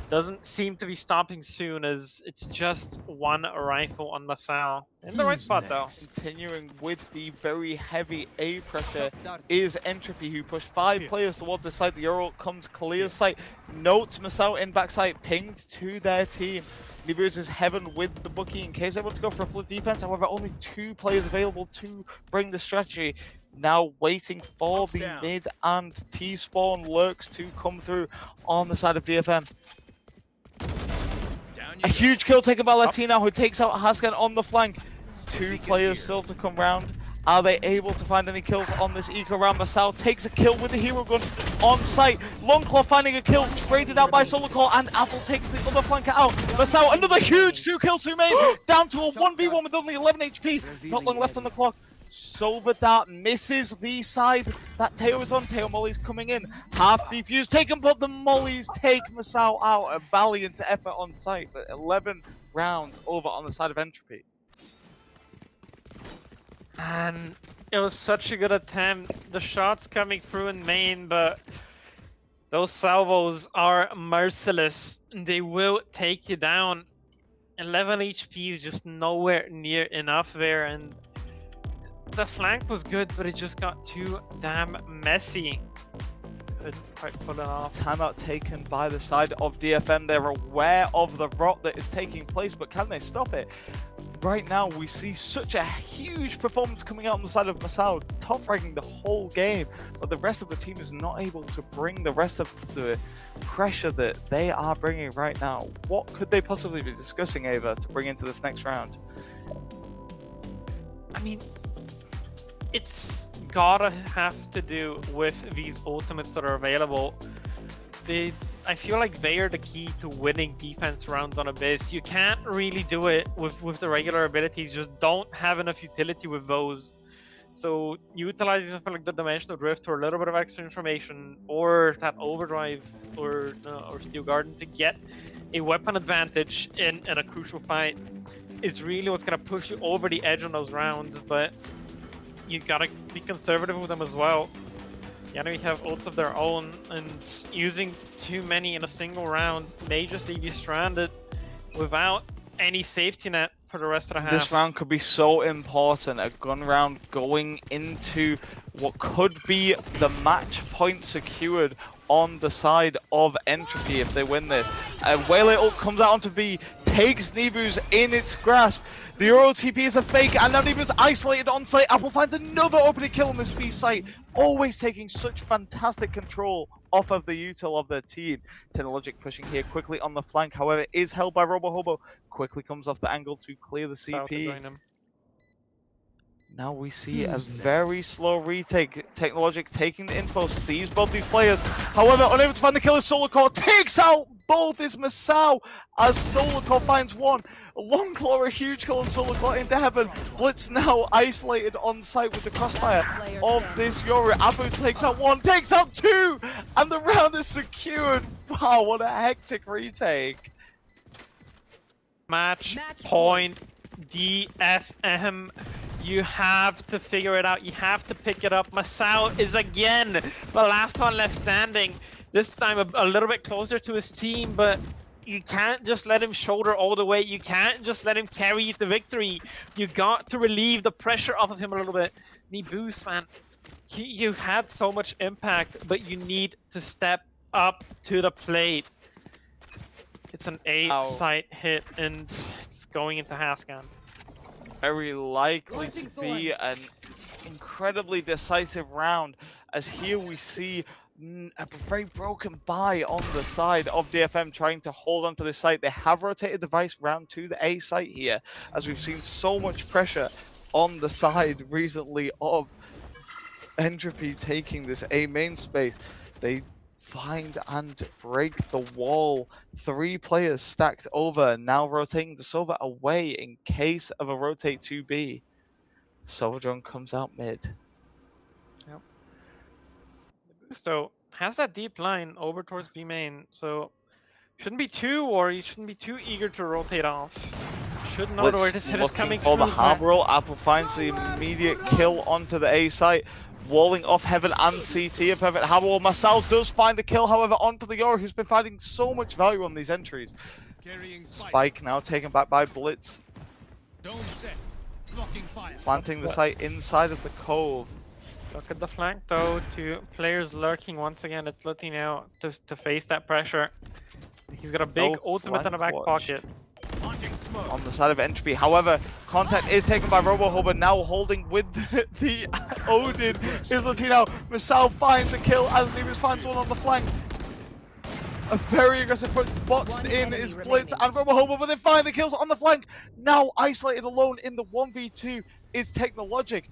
doesn't seem to be stopping soon as it's just one rifle on Masao. In the right spot though. Continuing with the very heavy A pressure is Entropy, who pushed 5 players towards the site. The Earl comes clear sight, notes Masao in backside, pinged to their team. Nibu is heaven with the bookie in case they want to go for a flip defense. However, only 2 players available to bring the strategy. Now waiting for the mid and T-spawn lurks to come through on the side of DFM. A huge kill taken by Latina, who takes out Haskan on the flank. 2 players still to come round. Are they able to find any kills on this eco round? Masao takes a kill with the hero gun on site. Longclaw finding a kill, traded out by Solarcore, and Apple takes the other flanker out. Masao, another huge 2 kills to main, down to a 1v1 with only 11 HP. Not long left on the clock. Silver Dart misses the side that Teo is on. Teo Molly's coming in. Half defuse taken, but the Mollies take Masao out. A valiant effort on site, but 11 rounds over on the side of Entropy. And it was such a good attempt. The shots coming through in main, but those salvos are merciless. They will take you down. 11 HP is just nowhere near enough there, and the flank was good, but it just got too damn messy. Couldn't quite pull it off. Timeout taken by the side of DFM. They're aware of the rot that is taking place, but can they stop it? Right now, we see such a huge performance coming out on the side of Masao, top-ranking the whole game, but the rest of the team is not able to bring the rest of the pressure that they are bringing right now. What could they possibly be discussing, Ava, to bring into this next round? I mean, it's gotta have to do with these ultimates that are available. I feel like they are the key to winning defense rounds on Abyss. You can't really do it with the regular abilities, just don't have enough utility with those. So utilizing something like the Dimensional Drift or a little bit of extra information, or that Overdrive or Steel Garden to get a weapon advantage in a crucial fight is really what's gonna push you over the edge on those rounds, but you gotta be conservative with them as well. The enemy have ults of their own, and using too many in a single round may just leave you stranded without any safety net for the rest of the half. This round could be so important. A gun round going into what could be the match point secured on the side of Entropy if they win this. Waylay ult comes out onto B, takes Nebu's in its grasp. The Euro TP is a fake, and now Nebu's isolated on site. Apple finds another opening kill on this B site, always taking such fantastic control off of the util of their team. Technologic pushing here quickly on the flank, however, is held by RoboHobo. Quickly comes off the angle to clear the South to CP. join him. Now we see a very slow retake. Technologic taking the info, sees both these players. However, unable to find the killer, Solarcore takes out both his Masao as Solarcore finds one. Long Claw, a huge kill on Solarcore into heaven. Blitz now isolated on site with the crossfire of this Yoru. Abu takes out one, takes out two, and the round is secured. Wow, what a hectic retake. Match point DFM. You have to figure it out. You have to pick it up. Masao is again the last one left standing. This time a little bit closer to his team, but you can't just let him shoulder all the way. You can't just let him carry the victory. You got to relieve the pressure off of him a little bit. Neboost, man, you've had so much impact, but you need to step up to the plate. It's an A-site hit, and it's going into Hascan. Very likely to be an incredibly decisive round, as here we see a very broken buy on the side of DFM trying to hold onto this site. They have rotated the Vice round to the A site here, as we've seen so much pressure on the side recently of Entropy taking this A main space. They find and break the wall. 3 players stacked over, now rotating the Sova away in case of a rotate 2B. Sovadron comes out mid. Yep. So has that deep line over towards B main, so shouldn't be too worried, shouldn't be too eager to rotate off. Should know where this hit is coming for through. the harbor roll. Apple finds the immediate kill onto the A site, walling off Heaven and CT. A perfect harbor roll. Masao does find the kill, however, onto the Yoru, who's been finding so much value on these entries. Spike now taken back by Blitz. Planting the site inside of the cove. Look at the flank though, 2 players lurking once again. It's looking now to face that pressure. He's got a big ultimate in the back pocket. On the side of Entropy, however, contact is taken by RoboHobo, now holding with the Odin is Latino. Masao finds a kill as Nemus finds one on the flank. A very aggressive push boxed in is Blitz and RoboHobo, but they find the kills on the flank. Now isolated alone in the 1v2 is Technologic.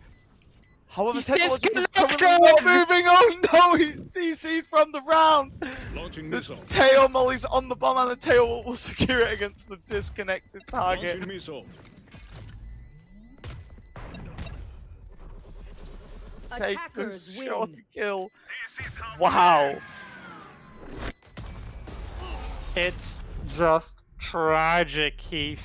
However, Technologic is currently not moving. Oh no, he's DC'd from the round. The tail molly's on the bomb, and the tail will secure it against the disconnected target. Take the shorty kill. Wow. It's just tragic, Keith.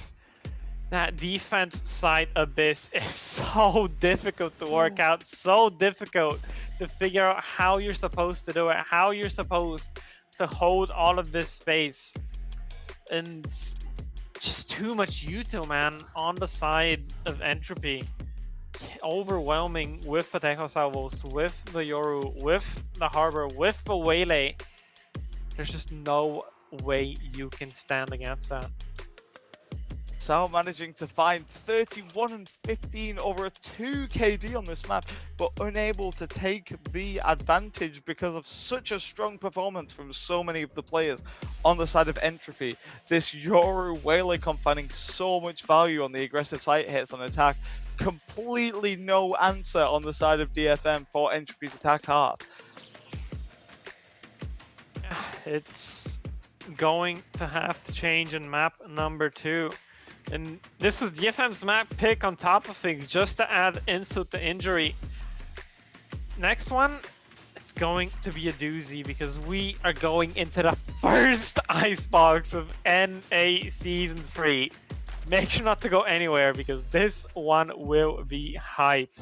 That defense side abyss is so difficult to work out, so difficult to figure out how you're supposed to do it, how you're supposed to hold all of this space. And just too much util, man, on the side of Entropy. Overwhelming with the Tejo Salvos, with the Yoru, with the Harbor, with the Waylay. There's just no way you can stand against that. Sao managing to find 31 and 15 over a 2 KD on this map, but unable to take the advantage because of such a strong performance from so many of the players on the side of Entropy. This Yoru Waylay comp finding so much value on the aggressive site hits on attack. Completely no answer on the side of DFM for Entropy's attack half. It's going to have to change in map number 2. And this was DFM's map pick on top of things, just to add insult to injury. Next one, it's going to be a doozy, because we are going into the first icebox of NA Season 3. Make sure not to go anywhere, because this one will be hype.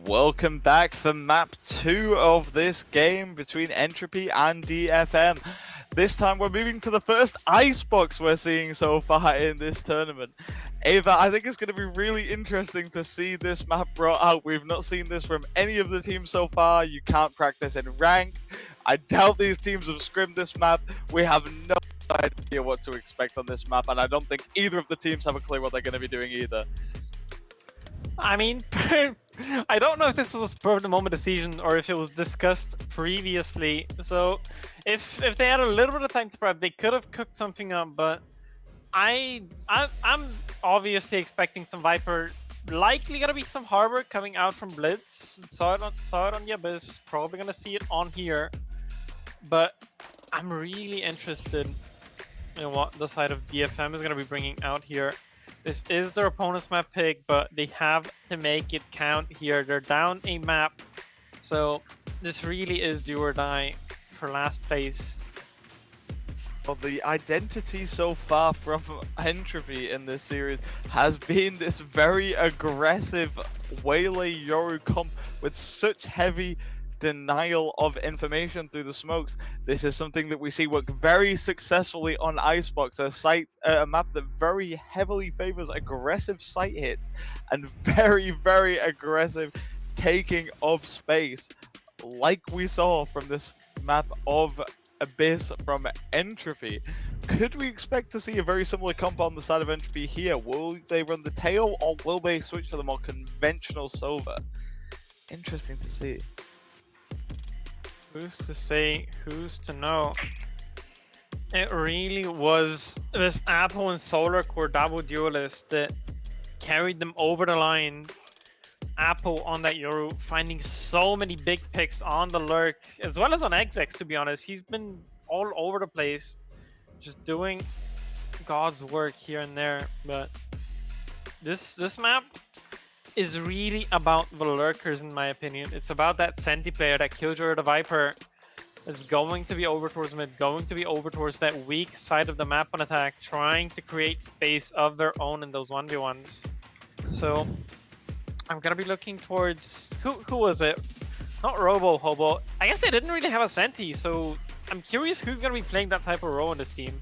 Welcome back for map 2 of this game between Entropy and DFM. This time we're moving to the first icebox we're seeing so far in this tournament. Ava, I think it's going to be really interesting to see this map brought out. We've not seen this from any of the teams so far. You can't practice in ranked. I doubt these teams have scrimmed this map. We have no idea what to expect on this map, and I don't think either of the teams have a clue what they're going to be doing either. I mean, I don't know if this was a spur of the moment decision or if it was discussed previously. So, if they had a little bit of time to prep, they could have cooked something up. But I'm obviously expecting some Viper. Likely gonna be some Harbor coming out from Blitz. Saw it on the Abyss. Probably gonna see it on here. But I'm really interested in what the side of DFM is gonna be bringing out here. This is their opponent's map pick, but they have to make it count here. They're down a map, so this really is do or die for last place. Well, the identity so far from Entropy in this series has been this very aggressive Waylay Yoru comp with such heavy denial of information through the smokes. This is something that we see work very successfully on Icebox, a map that very heavily favors aggressive site hits and very, very aggressive taking of space, like we saw from this map of Abyss from Entropy. Could we expect to see a very similar comp on the side of Entropy here? Will they run the tail, or will they switch to the more conventional Sova? Interesting to see. Who's to say, who's to know? It really was this Apple and Solar Core double duelist that carried them over the line. Apple on that Yoru, finding so many big picks on the lurk, as well as on XX, to be honest. He's been all over the place, just doing God's work here and there. But this map is really about the lurkers, in my opinion. It's about that Senti player, that Killjoy or the Viper is going to be over towards mid, going to be over towards that weak side of the map on attack, trying to create space of their own in those 1v1s. So I'm gonna be looking towards who was it? Not Robo Hobo. I guess they didn't really have a Senti, so I'm curious who's gonna be playing that type of role in this team.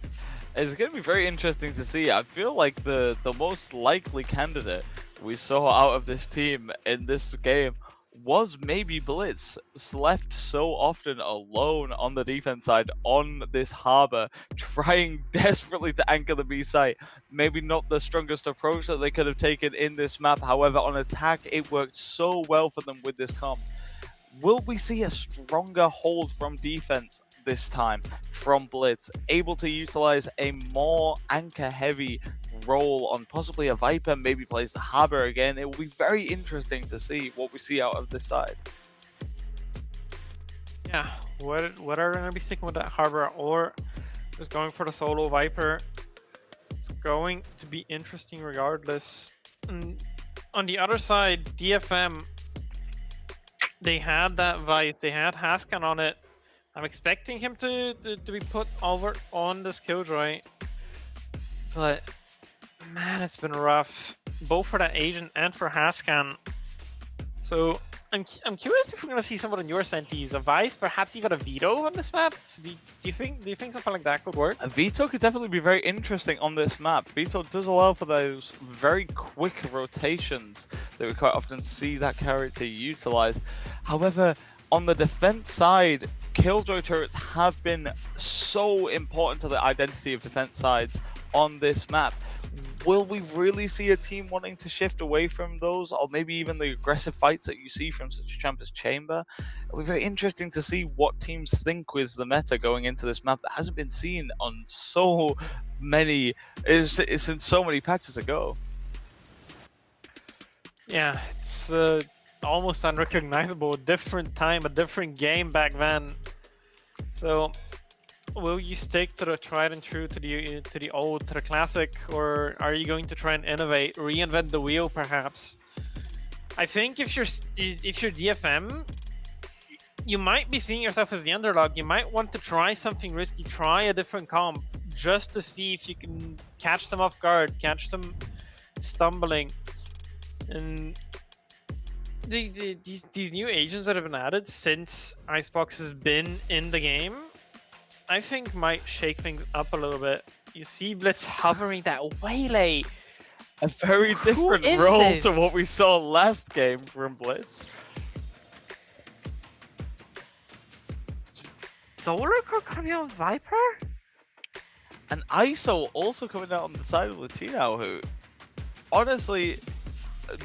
It's going to be very interesting to see. I feel like the most likely candidate we saw out of this team in this game was maybe Blitz, left so often alone on the defense side on this harbor, trying desperately to anchor the B site. Maybe not the strongest approach that they could have taken in this map. However, on attack, it worked so well for them with this comp. Will we see a stronger hold from defense this time from Blitz, able to utilize a more anchor-heavy role on possibly a Viper, maybe plays the Harbor again? It will be very interesting to see what we see out of this side. Yeah, whether they're going to be sticking with that Harbor or just going for the solo Viper, it's going to be interesting regardless. And on the other side, DFM, they had that Vice, they had Haskan on it. I'm expecting him to be put over on this Killjoy, but man, it's been rough, both for that agent and for Haskan. So I'm curious if we're gonna see some of the newer Sentis, a Vice, perhaps even a Veto on this map. Do you think something like that could work? A Veto could definitely be very interesting on this map. Veto does allow for those very quick rotations that we quite often see that character utilize. However, on the defense side, Killjoy turrets have been so important to the identity of defense sides on this map. Will we really see a team wanting to shift away from those, or maybe even the aggressive fights that you see from such a champ as Chamber? It'll be very interesting to see what teams think was the meta going into this map that hasn't been seen on so many, since so many patches ago. Yeah, it's almost unrecognizable. A different time, a different game back then. So, will you stick to the tried and true, to the old, to the classic, or are you going to try and innovate, reinvent the wheel, perhaps? I think if you're DFM, you might be seeing yourself as the underdog. You might want to try something risky, try a different comp, just to see if you can catch them off guard, catch them stumbling. And these new agents that have been added since Icebox has been in the game, I think might shake things up a little bit. You see Blitz hovering that waylay. A very Who different is role this? to what we saw last game from Blitz. Solar Core coming out Viper? And ISO also coming out on the side of Latino, who, honestly,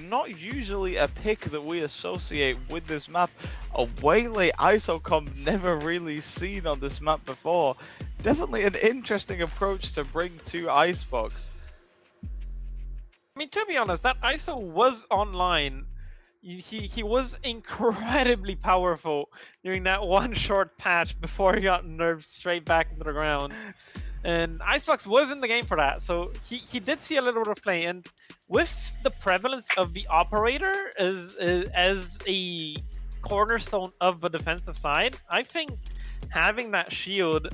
not usually a pick that we associate with this map. A waylay ISO comp never really seen on this map before. Definitely an interesting approach to bring to Icebox. I mean, to be honest, that ISO was online. He was incredibly powerful during that one short patch before he got nerfed straight back into the ground. And Icebox was in the game for that, so he did see a little bit of play. And with the prevalence of the operator as a cornerstone of the defensive side, I think having that shield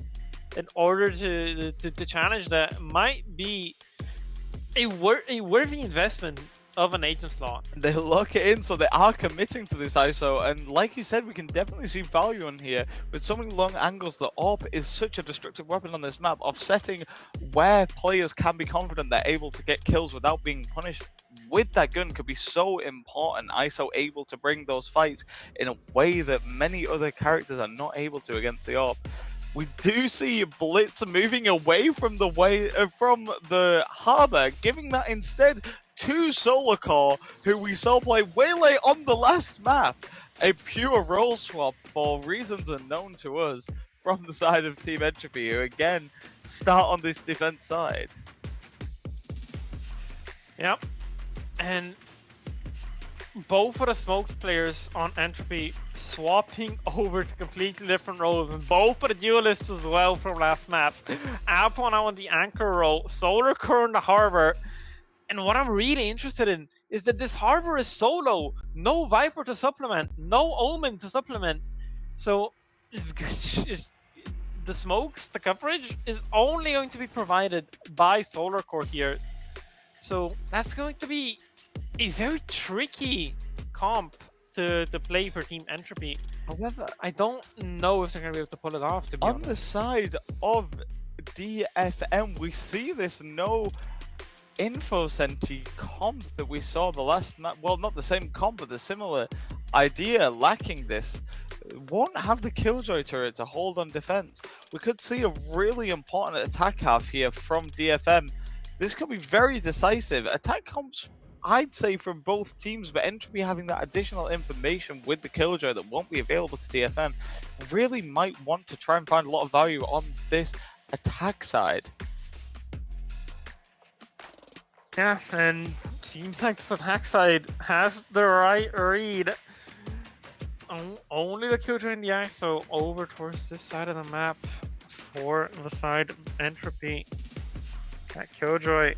in order to challenge that might be a worthy investment of an agent slot. They lock it in, so they are committing to this ISO, and like you said, we can definitely see value in here. With so many long angles, the AWP is such a destructive weapon on this map, offsetting where players can be confident they're able to get kills without being punished. With that gun could be so important. ISO able to bring those fights in a way that many other characters are not able to against the AWP. We do see Blitz moving away from the harbor, giving that instead to Solar Core, who we saw play Waylay on the last map. A pure role swap for reasons unknown to us from the side of Team Entropy, who again start on this defense side. Yep, and both of the smokes players on Entropy swapping over to completely different roles, and both of the duelists as well from last map. Alpha now on the anchor role, Solar Core in the harbor. And what I'm really interested in is that this harbor is solo, no Viper to supplement, no Omen to supplement. So it's good. The smokes, the coverage is only going to be provided by Solar Core here. So that's going to be a very tricky comp to play for Team Entropy. However, I don't know if they're going to be able to pull it off, to be on honest. the side of DFM, we see this no InfoSenti comp that we saw the last map. Well, not the same comp, but the similar idea lacking this. Won't have the Killjoy turret to hold on defense. We could see a really important attack half here from DFM. This could be very decisive. Attack comps, I'd say, from both teams, but Entropy having that additional information with the Killjoy that won't be available to DFM really might want to try and find a lot of value on this attack side. Yeah, and seems like the attack side has the right read. Only the Killjoy in the ISO over towards this side of the map for the side of Entropy. That Killjoy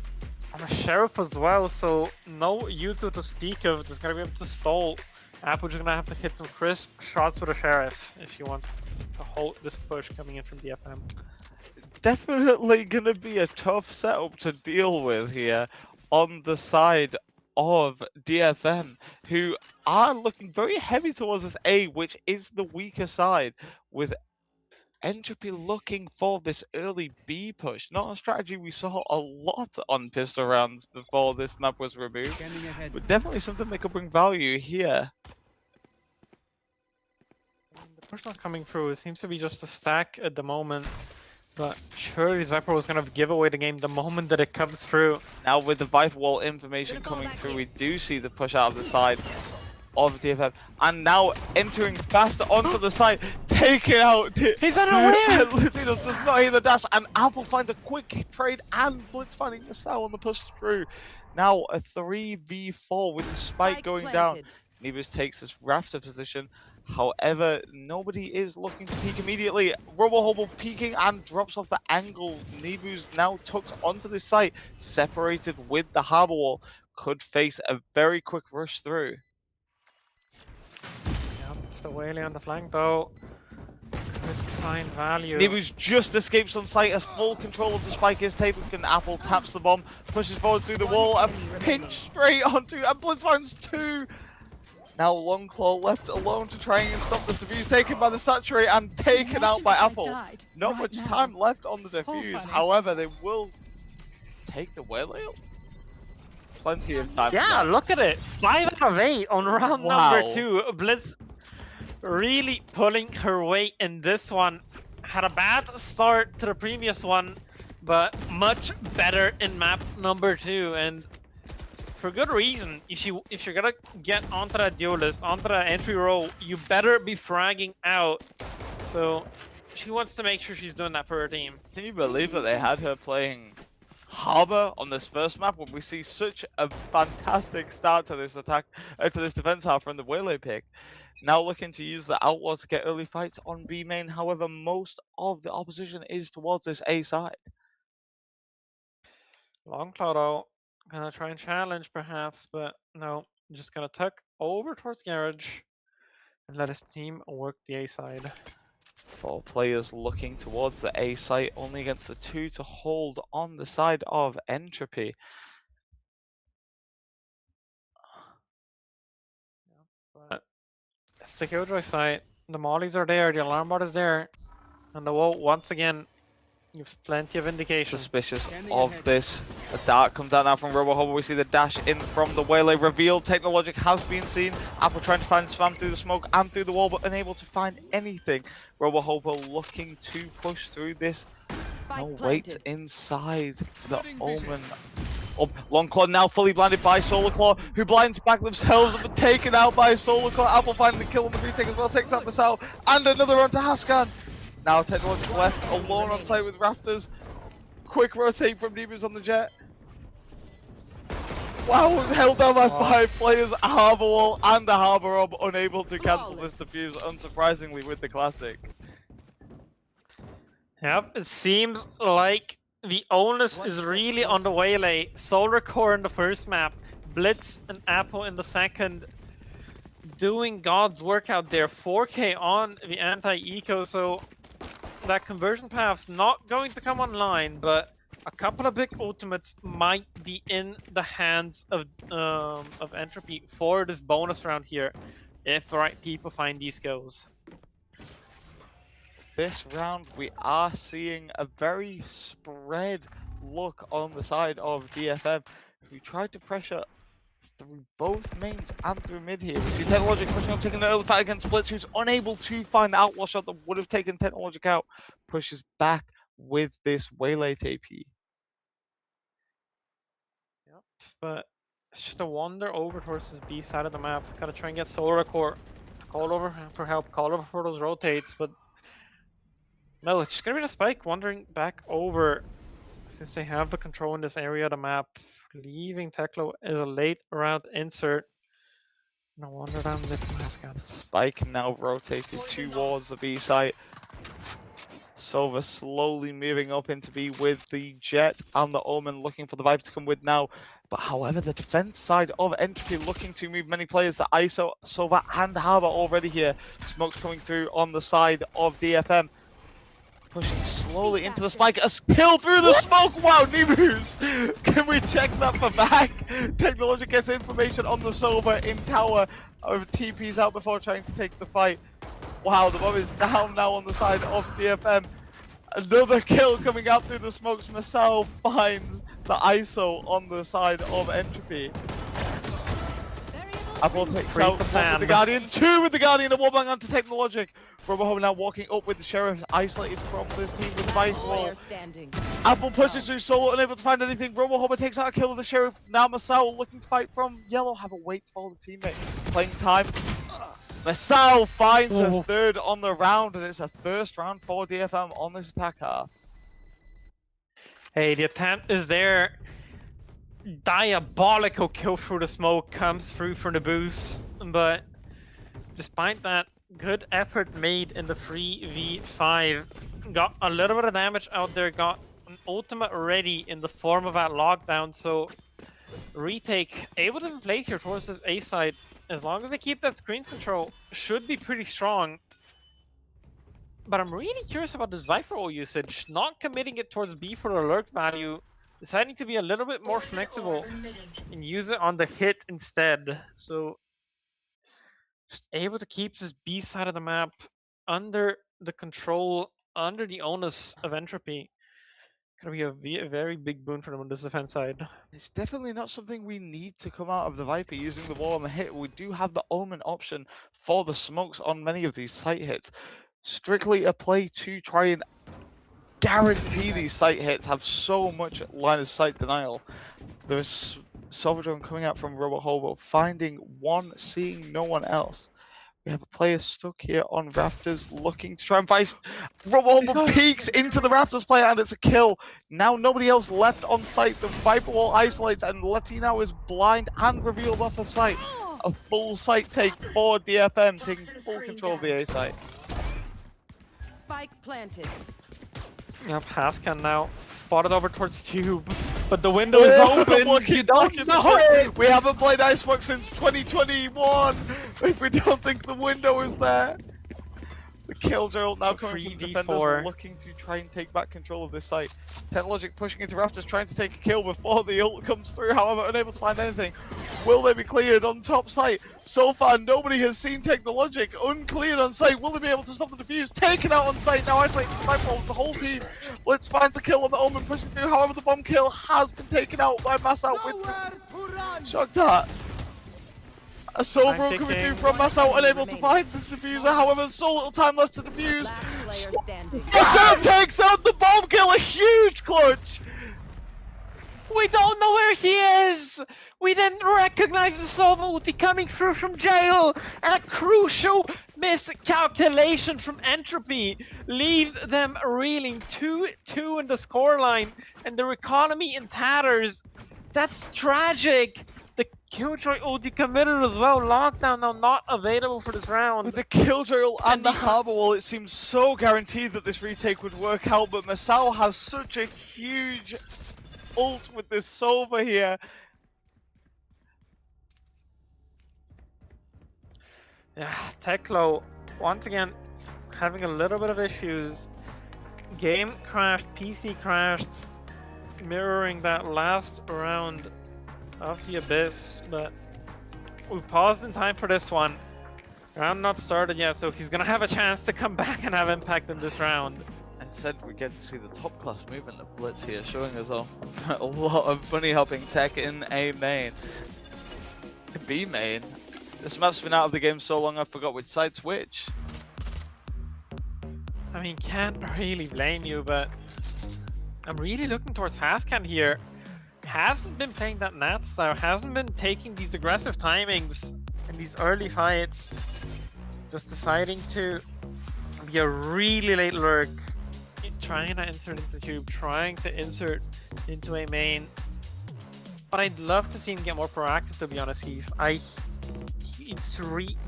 on a Sheriff as well, so no U2 to speak of. There's gonna be able to stall. Apple's gonna have to hit some crisp shots with a Sheriff if you want to hold this push coming in from DFM. Definitely gonna be a tough setup to deal with here on the side of DFM, who are looking very heavy towards this A, which is the weaker side, with Entropy looking for this early B push. Not a strategy we saw a lot on pistol rounds before this map was removed, but definitely something that could bring value here. The push not coming through. It seems to be just a stack at the moment. But surely Viper was going to give away the game the moment that it comes through. Now with the Viper Wall information coming through, we do see the push out of the side of DFM. And now entering faster onto the side, taking out... He's unaware! Lucinos does not hear the dash, and Apple finds a quick trade, and Blitz finding the cell on the push through. Now a 3v4 with the spike going down. Nevis takes this rafter position. However, nobody is looking to peek immediately. RoboHobo peeking and drops off the angle. Nebu's now tucked onto the site, separated with the harbor wall. Could face a very quick rush through. Yep, the Whaley on the flank though. Could find value. Nebu's just escaped on site, has full control of the spike is taken. Apple taps the bomb, pushes forward through the wall, and pinch straight onto, and Blitz finds two. Now Longclaw left alone to try and stop the defuse, taken by the Saturate and taken out by Apple. Not much time left on the defuse, however, they will take the Waylay up. Plenty of time. Yeah, look at it. 5 out of 8 on round number 2. Blitz really pulling her weight in this one. Had a bad start to the previous one, but much better in map number 2, and for good reason. If you're gonna get onto that duelist, onto that entry row, you better be fragging out. So she wants to make sure she's doing that for her team. Can you believe that they had her playing Harbor on this first map when we see such a fantastic start to this attack, to this defense half from the Waylay pick? Now looking to use the Outlaw to get early fights on B main, however most of the opposition is towards this A side. Longclaw though, gonna try and challenge perhaps, but no, just gonna tuck over towards Garage and let his team work the A side. 4 players looking towards the A site, only against the 2 to hold on the side of Entropy. But it's the Killjoy site. The mollies are there, the alarm bot is there, and the wall once again gives plenty of indication. Suspicious of this. A dart comes out now from RoboHobo. We see the dash in from the Waylay. Revealed Technologic has been seen. Apple trying to find spam through the smoke and through the wall, but unable to find anything. RoboHobo looking to push through this. No, wait inside the Omen. Oh, Longclaw now fully blinded by Solarclaw, who blinds back themselves but taken out by Solarclaw. Apple finding the kill on the retake as well, takes out Masao, and another on to Haskan. Now Technologic left alone on site with Rafters. Quick rotate from Nebus on the jet. Wow, held down by 5 players, a Harbour Wall and a Harbour Orb, unable to cancel this defuse, unsurprisingly, with the Classic. Yep, it seems like the onus is really on the Waylay. Solar Core in the first map, Blitz and Apple in the second. Doing God's work out there, 4K on the anti-eco, so that conversion path's not going to come online, but a couple of big ultimates might be in the hands of Entropy for this bonus round here, if the right people find these skills. This round we are seeing a very spread look on the side of DFM, who tried to pressure through both mains and through mid here. We see Technologic pushing up, taking an early fight against Blitz, who's unable to find the outlaw shot that would have taken Technologic out. Pushes back with this Waylay TP. Yep, but it's just a wander over towards this B side of the map. Gotta try and get Solar Core to call over for help, call over for those rotates, but no, it's just gonna be the Spike wandering back over since they have the control in this area of the map. Leaving Teklo is a late round insert. No wonder down mid from Haskan. Spike now rotated towards the B site. Sova slowly moving up into B with the Jet and the Omen, looking for the Vibe to come with now. But however, the defense side of Entropy looking to move many players. The ISO, Sova and Harbour already here. Smoke's coming through on the side of DFM. Pushing slowly into the Spike, a kill through the smoke! Wow, Nebus! Can we check that for back? Technology gets information on the Sova in tower. TP's out before trying to take the fight. Wow, the bomb is down now on the side of DFM. Another kill coming out through the smokes. Masao finds the ISO on the side of Entropy. Apple takes out one with the Guardian, 2 with the Guardian, and one bang onto Technologic. RoboHobo now walking up with the Sheriff, isolated from the team with the Vice Wall. Apple pushes through solo, unable to find anything. RoboHobo takes out a kill of the Sheriff. Now Masao looking to fight from Yellow. Have a wait for the teammate. Playing time. Masao finds a third on the round, and it's a first round for DFM on this attack half. Hey, the attempt is there. Diabolical kill through the smoke comes through from the boost, but despite that, good effort made in the 3v5. Got a little bit of damage out there, got an ultimate ready in the form of that lockdown, so retake able to play here towards this A side. As long as they keep that screen control, should be pretty strong. But I'm really curious about this Viper ult usage, not committing it towards B for the alert value, deciding to be a little bit more flexible and use it on the hit instead. So just able to keep this B side of the map under the control, under the onus of Entropy. Gonna be a very big boon for them on this defense side. It's definitely not something we need to come out of the Viper using the wall on the hit. We do have the Omen option for the smokes on many of these site hits. Strictly a play to try and guarantee these site hits, have so much line of sight denial. There's Silverdrone coming out from Robot Hobo, finding one, seeing no one else. We have a player stuck here on Rafters looking to try and fight. Robot Hobo peeks into the Rafters player and it's a kill. Now nobody else left on site. The Viper wall isolates and Latino is blind and revealed off of site. A full site take for DFM, taking full control of the A site. Spike planted. Yep, Haskan now spotted over towards Tube, but the window is open. You don't know it. We haven't played Icebox since 2021. If we don't think the window is there. The Killjoy now coming from the defenders, looking to try and take back control of this site. Technologic pushing into Rafters, trying to take a kill before the ult comes through, however, unable to find anything. Will they be cleared on top site? So far, nobody has seen Technologic. Uncleared on site. Will they be able to stop the defuse? Taken out on site. Now isolating the whole team. Blitz finds a kill on the Omen, pushing through. However, the bomb kill has been taken out by Massout with Shock Dart. A Sobro coming through from Massout, unable to find the diffuser. However, so little time left to defuse. Last player standing. Massout takes out the bomb kill. A huge clutch. We don't know where he is! We didn't recognize the Sova ulti coming through from jail! And a crucial miscalculation from Entropy leaves them reeling 2-2 in the scoreline and their economy in tatters. That's tragic! The Killjoy ulti committed as well. Lockdown now not available for this round. With the Killjoy and the Harbor Wall, it seems so guaranteed that this retake would work out, but Masao has such a huge ult with this Sova here. Yeah, Teklo, once again, having a little bit of issues. Game crashed, PC crashed, mirroring that last round of the Abyss, but we paused in time for this one. Round not started yet, so he's gonna have a chance to come back and have impact in this round. Instead, we get to see the top class movement of Blitz here, showing us off a lot of bunny hopping tech in A main. B main. This map's been out of the game so long I forgot which side's which. I mean, can't really blame you, but I'm really looking towards Haskan here. Hasn't been playing that Nat style, hasn't been taking these aggressive timings in these early fights. Just deciding to be a really late lurk, trying to insert into Tube, trying to insert into a main. But I'd love to see him get more proactive, to be honest, Heath.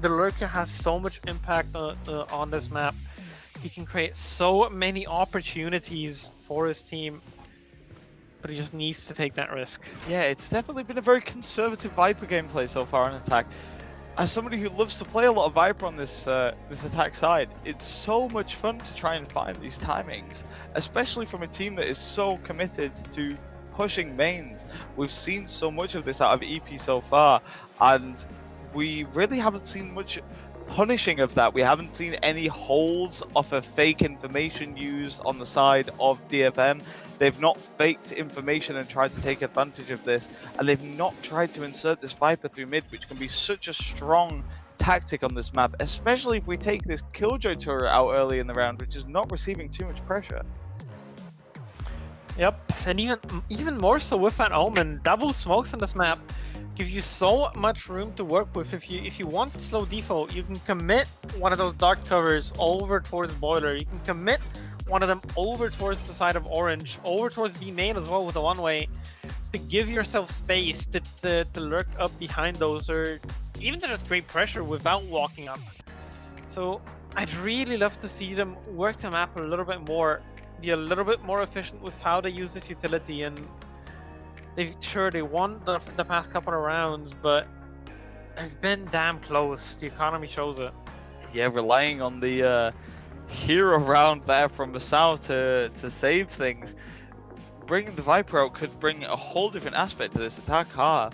The lurker has so much impact on this map. He can create so many opportunities for his team, but he just needs to take that risk. Yeah, it's definitely been a very conservative Viper gameplay so far on attack. As somebody who loves to play a lot of Viper on this this attack side, it's so much fun to try and find these timings, especially from a team that is so committed to pushing mains. We've seen so much of this out of EP so far, and we really haven't seen much punishing of that. We haven't seen any holds off of fake information used on the side of DFM. They've not faked information and tried to take advantage of this, and they've not tried to insert this Viper through mid, which can be such a strong tactic on this map, especially if we take this Killjoy turret out early in the round, which is not receiving too much pressure. Yep, and even more so with that Omen. Double smokes on this map gives you so much room to work with. If you want slow default, you can commit one of those dark covers over towards Boiler. You can commit one of them over towards the side of Orange, over towards B main as well with a one-way, to give yourself space to lurk up behind those, or even to just create pressure without walking up. So I'd really love to see them work the map a little bit more, be a little bit more efficient with how they use this utility. And they won the past couple of rounds, but they've been damn close. The economy shows it. Yeah, relying on the hero round there from Masao to save things. Bringing the Viper out could bring a whole different aspect to this attack half.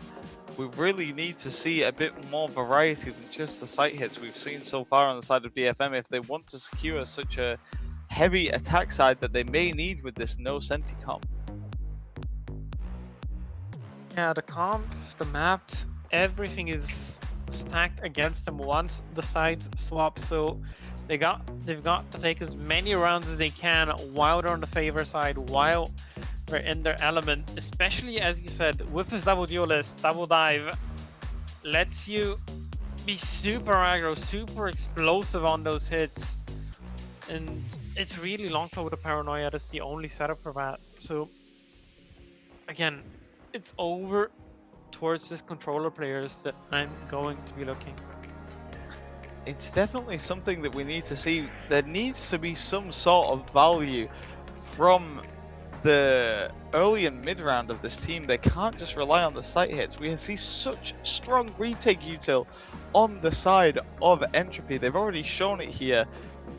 we really need to see a bit more variety than just the site hits we've seen so far on the side of DFM if they want to secure such a heavy attack side that they may need with this no senti comp. Yeah, the comp, the map, everything is stacked against them once the sides swap. So they've got to take as many rounds as they can while they're on the favor side, while they're in their element. Especially as you said, with this double duelist, double dive lets you be super aggro, super explosive on those hits, and it's really long throw with a paranoia. That's the only setup for that. So again, it's over towards this controller players that I'm going to be looking. It's definitely something that we need to see. There needs to be some sort of value from the early and mid round of this team. They can't just rely on the site hits. We see such strong retake util on the side of Entropy. They've already shown it here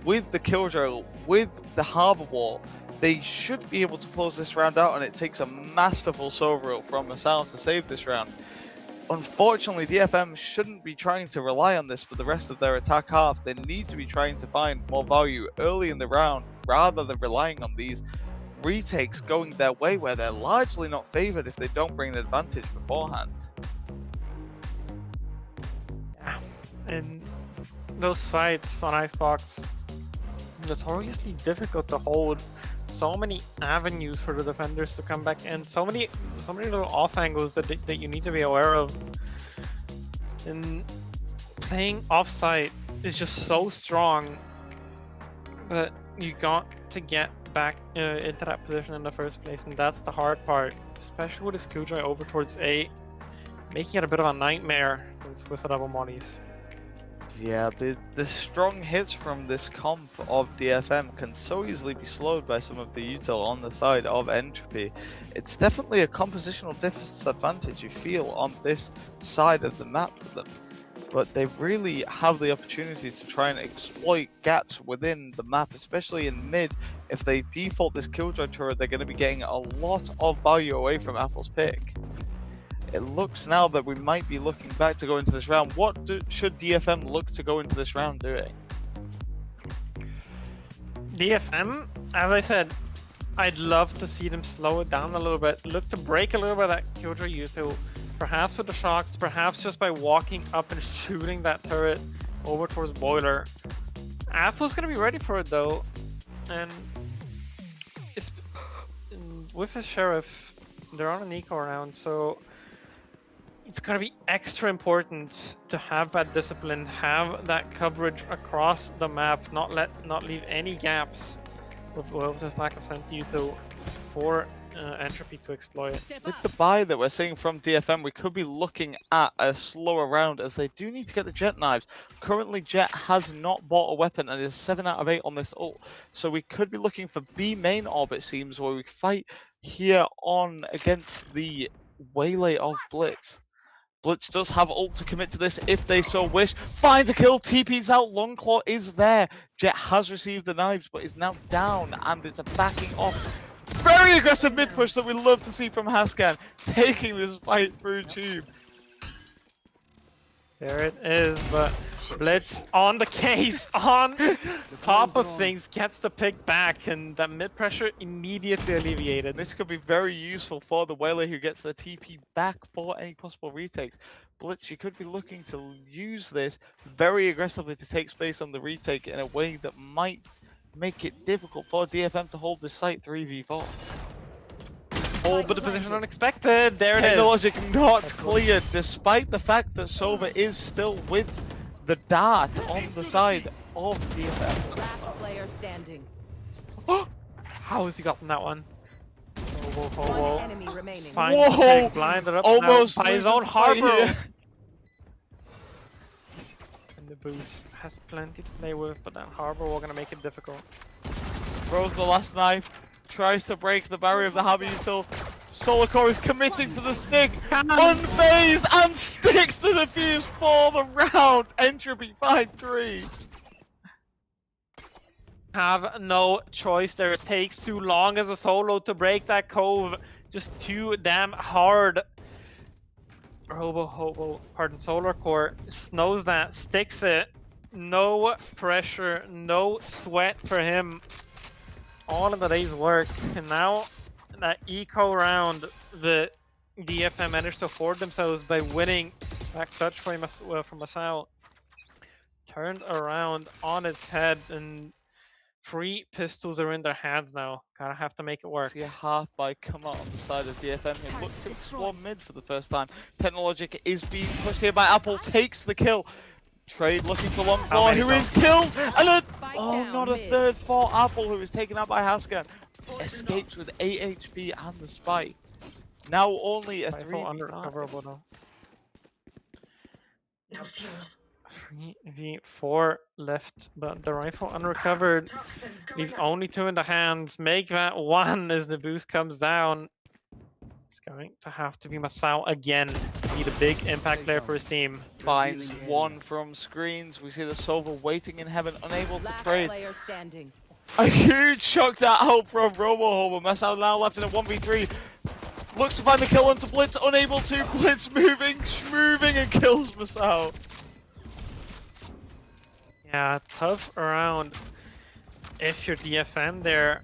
with the Killjoy, with the Harbor Wall. They should be able to close this round out, and it takes a masterful solo from themselves to save this round. Unfortunately, DFM shouldn't be trying to rely on this for the rest of their attack half. They need to be trying to find more value early in the round rather than relying on these retakes going their way where they're largely not favored if they don't bring an advantage beforehand. Yeah, and those sites on Icebox, notoriously difficult to hold. So many avenues for the defenders to come back in. So many little off angles that you need to be aware of. And playing offsite is just so strong, but you got to get back into that position in the first place, and that's the hard part. Especially with his Killjoy over towards A, making it a bit of a nightmare with the double mollies. Yeah, the strong hits from this comp of DFM can so easily be slowed by some of the util on the side of Entropy. It's definitely a compositional disadvantage you feel on this side of the map for them. But they really have the opportunity to try and exploit gaps within the map, especially in mid. If they default this Killjoy turret, they're going to be getting a lot of value away from Apple's pick. It looks now that we might be looking back to go into this round. What should DFM look to go into this round doing? DFM, as I said, I'd love to see them slow it down a little bit. Look to break a little bit of that Killjoy util, perhaps with the shocks, perhaps just by walking up and shooting that turret over towards Boiler. Apple's gonna be ready for it though, and with his Sheriff, they're on an eco round, so it's gonna be extra important to have that discipline, have that coverage across the map, not leave any gaps with this lack of sense util for Entropy to exploit. With the buy that we're seeing from DFM, we could be looking at a slower round as they do need to get the Jet knives. Currently, Jet has not bought a weapon and is 7 out of 8 on this ult. So we could be looking for B main orb, it seems, where we fight here on against the Waylay of Blitz. Blitz does have ult to commit to this if they so wish. Finds a kill, TP's out, Longclaw is there. Jet has received the knives but is now down and it's a backing off. Very aggressive mid push that we love to see from Haskan, taking this fight through Tube. There it is, but Blitz on the case, on top of things, gets the pick back, and that mid pressure immediately alleviated. This could be very useful for the Waylay who gets the TP back for any possible retakes. Blitz, you could be looking to use this very aggressively to take space on the retake in a way that might make it difficult for DFM to hold this site 3v4. Oh, but the position unexpected. There it is. Technologic not cleared, despite the fact that Sova is still with the dart on the side of DFM. Last player standing. How has he gotten that one? One enemy remaining. Fine, Whoa! blinded up Almost now by his loses own the fight harbor. here. And the boost has plenty to play with, but that harbor we're gonna make it difficult. Throws the last knife, tries to break the barrier of the Harbor util. Solarcore is committing to the stick, unfazed, and sticks the defuse for the round. Entropy 5-3. Have no choice there. It takes too long as a solo to break that cove. Just too damn hard. Solar Core knows that, sticks it. No pressure, no sweat for him. All of the day's work, and now that eco round, the DFM managed to afford themselves by winning back touch from Masao. Turned around on its head, and 3 pistols are in their hands now. Gotta have to make it work. See a half by come out on the side of DFM who look to explore mid for the first time. Technologic is being pushed here by Apple, takes the kill. Trade looking for Longclaw, who is killed, and not a third for Apple, who is taken out by Haskan. Escapes with 8 HP and the spike. Now only a 3 unrecoverable though. No fuel. 3v4 left, but the rifle unrecovered. Leaves only 2 in the hands. Make that 1 as the boost comes down. It's going to have to be Masao again to be the big impact player for his team. Finds 1 from screens. We see the Sova waiting in heaven, unable to trade. A huge shock to out from RoboHobo. Masao now left in a 1v3. Looks to find the kill onto Blitz, unable to. Blitz moving and kills Masao. Yeah, tough around if you're DFM there.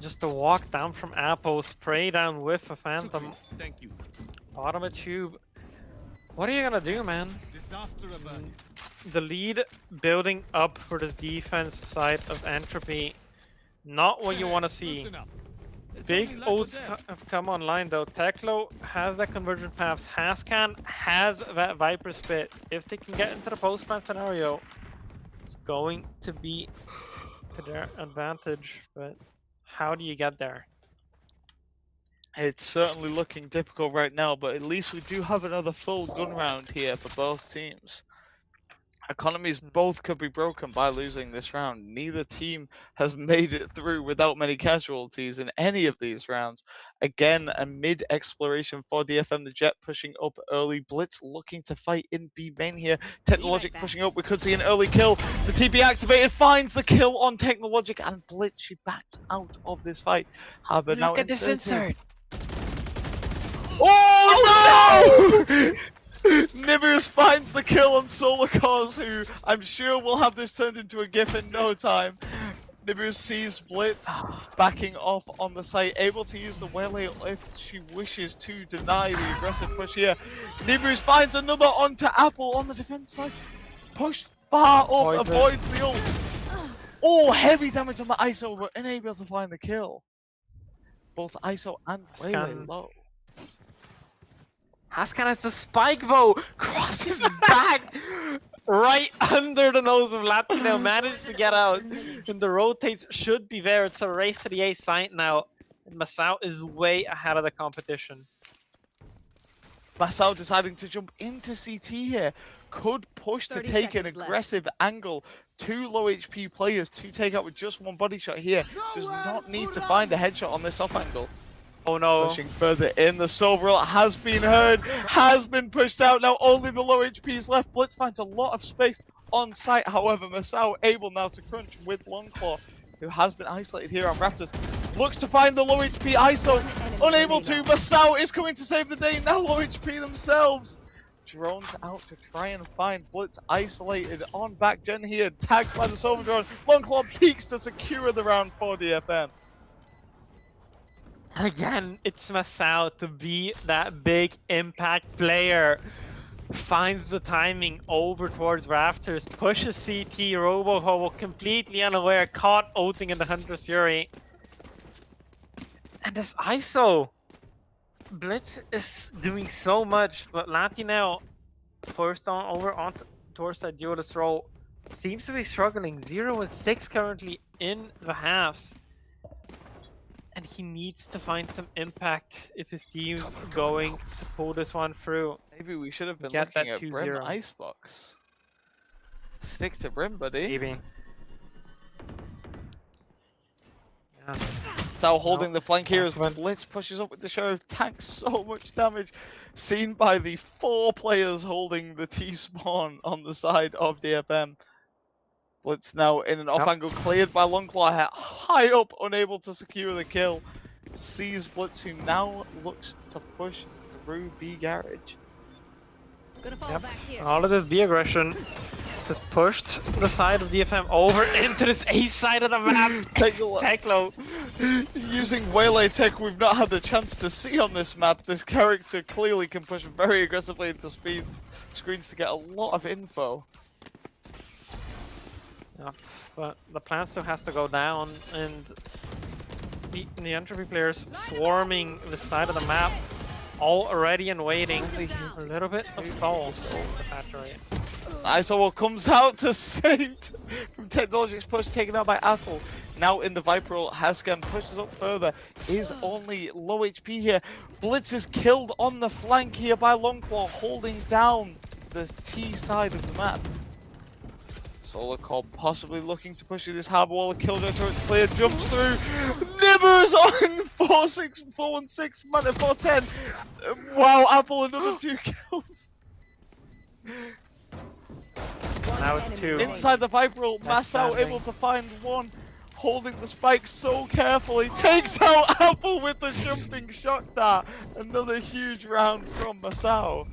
Just to walk down from Apple, spray down with a Phantom. Thank you. Bottom of tube. What are you gonna do, man? Disaster averted. The lead building up for the defense side of Entropy. Not what you want to see. Listen up. It's Big only left ults for them. have come online though. Teklo has that conversion paths. Haskan has that Viper spit. If they can get into the post-plant scenario, it's going to be to their advantage. But how do you get there? It's certainly looking difficult right now, but at least we do have another full gun round here for both teams. Economies both could be broken by losing this round. Neither team has made it through without many casualties in any of these rounds. Again, a mid-exploration for DFM. The Jet pushing up early. Blitz looking to fight in B main here. Technologic pushing up. We could see an early kill. The TP activated finds the kill on Technologic, and Blitz, she backed out of this fight. Haber now inserted. Oh no! Nibus finds the kill on Solar Cause, who I'm sure will have this turned into a gif in no time. Nibus sees Blitz backing off on the site, able to use the Waylay if she wishes to deny the aggressive push here. Nibus finds another onto Apple on the defense side. Push far up, avoids the ult. Oh, heavy damage on the ISO, but unable to find the kill. Both ISO and Waylay low. Haskan has the spike though, crosses back right under the nose of Latino, managed to get out, and the rotates should be there. It's a race to the A site now, and Masao is way ahead of the competition. Masao deciding to jump into CT here, could push to take an aggressive angle. 2 low HP players to take out with just 1 body shot here. Does not need to find a headshot on this off angle. Oh no. Pushing further in, the Sovereign has been heard, has been pushed out, now only the low HP is left. Blitz finds a lot of space on site, however, Masao able now to crunch with Longclaw, who has been isolated here on Rafters. Looks to find the low HP ISO, unable to, Masao is coming to save the day, now low HP themselves. Drones out to try and find Blitz isolated on back gen here, tagged by the Sovereign drone. Longclaw peeks to secure the round for DFM. Again, it's Masao to be that big impact player. Finds the timing over towards Rafters, pushes CT, RoboHobo completely unaware, caught ulting in the Hunter's Fury. And this ISO! Blitz is doing so much, but Latino forced on over on towards that duelist role. Seems to be struggling. 0-6 currently in the half. And he needs to find some impact if his team's going to pull this one through. Maybe we should have been Get looking that at Brim 2-0. Icebox. Stick to Brim, buddy. Maybe. Yeah. Sao holding the flank here as That's when- Blitz pushes up with the Sheriff, tanks so much damage. Seen by the 4 players holding the T-spawn on the side of DFM. Blitz now in an off angle, cleared by Longclaw, high up, unable to secure the kill. Sees Blitz, who now looks to push through B garage. Gonna fall Yep. back here. All of this B aggression just pushed the side of DFM over into this A side of the map. Take a look. Teklo. Using waylay tech we've not had the chance to see on this map, this character clearly can push very aggressively into screens to get a lot of info. Yep. But the plant still has to go down, and the Entropy players swarming the side of the map, all ready and waiting. A little bit of stall to saturate. ISO comes out to save from Technologic's push, taken out by Apple. Now in the Viper ult, Hascan pushes up further, is only low HP here. Blitz is killed on the flank here by Longclaw, holding down the T side of the map. Solar Core possibly looking to push through this harbor wall. A Killjoy turret's clear, jumps through. Nibbers on 4-6, 4-1-6, man at 4-10. Wow, Apple another 2 kills. Now it's 2. Inside the Viper ult, Masao standing. able to find one. Holding the spike so carefully. Takes out Apple with the jumping shock dart. Another huge round from Masao.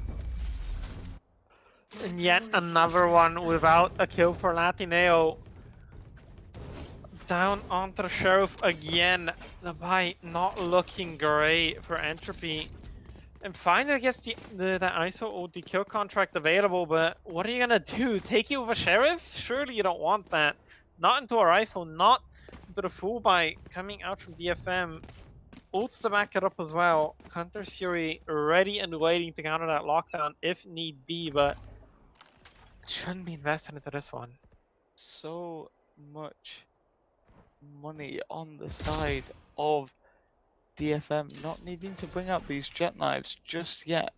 And yet another one without a kill for Latineo. Down onto the Sheriff again. The buy not looking great for Entropy. And finally gets the ISO OD kill contract available, but what are you gonna do? Take it with a Sheriff? Surely you don't want that. Not into a rifle, not into the full buy coming out from DFM. Ults to back it up as well. Hunter's Fury ready and waiting to counter that lockdown if need be, but shouldn't be invested into this one. So much money on the side of DFM, not needing to bring out these jet knives just yet.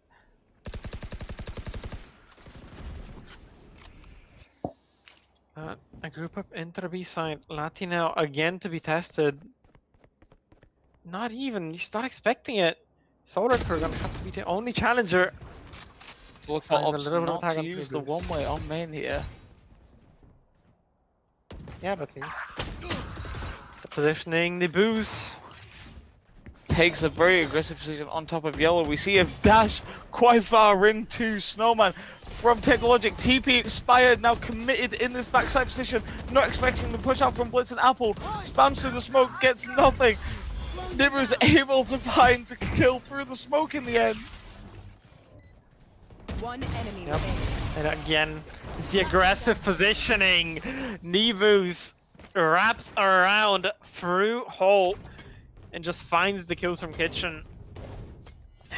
A group up into the B side. Latino again to be tested. Not even. You start expecting it. Solar Crew gonna have to be the only challenger. Look for Finds a Ops little bit of not tag to on use the Tribbles. one way on main here. Yeah, but at least the positioning, the boost. Takes a very aggressive position on top of yellow. We see a dash quite far into Snowman from Technologic. TP expired, now committed in this backside position. Not expecting the push out from Blitz and Apple. Spams through the smoke, gets nothing. Nibber's able to find the kill through the smoke in the end. One enemy Yep. remaining. And again, the aggressive positioning. Nibus wraps around through hole and just finds the kills from Kitchen.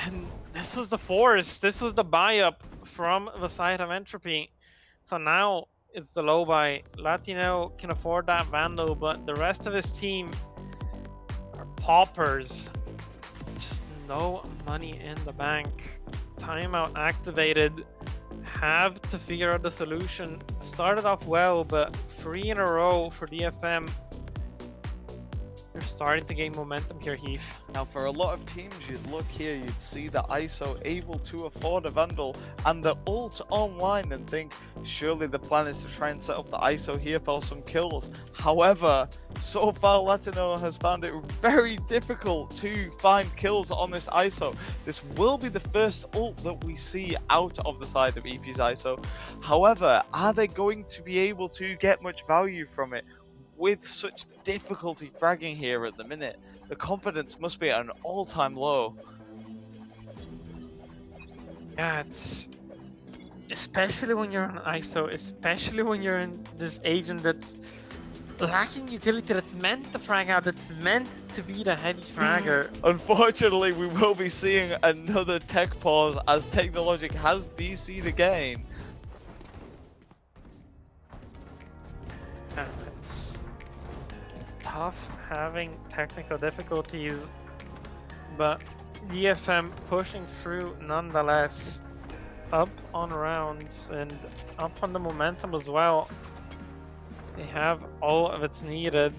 And this was the force. This was the buy up from the side of Entropy. So now it's the low buy. Latino can afford that Vandal, but the rest of his team are paupers. Just no money in the bank. Timeout activated. Have to figure out the solution. Started off well, but 3 in a row for DFM. They're starting to gain momentum here, Heath. Now for a lot of teams, you'd look here, you'd see the ISO able to afford a Vandal and the ult online and think surely the plan is to try and set up the ISO here for some kills. However, so far Latino has found it very difficult to find kills on this ISO. This will be the first ult that we see out of the side of EP's ISO. However, are they going to be able to get much value from it? With such difficulty fragging here at the minute, the confidence must be at an all-time low. Yeah, it's especially when you're on ISO, especially when you're in this agent that's lacking utility, that's meant to frag out, that's meant to be the heavy fragger. Unfortunately, we will be seeing another tech pause as Technologic has DC'd again. Yeah, it's tough having technical difficulties, but DFM pushing through nonetheless, up on rounds and up on the momentum as well. They have all of it's needed.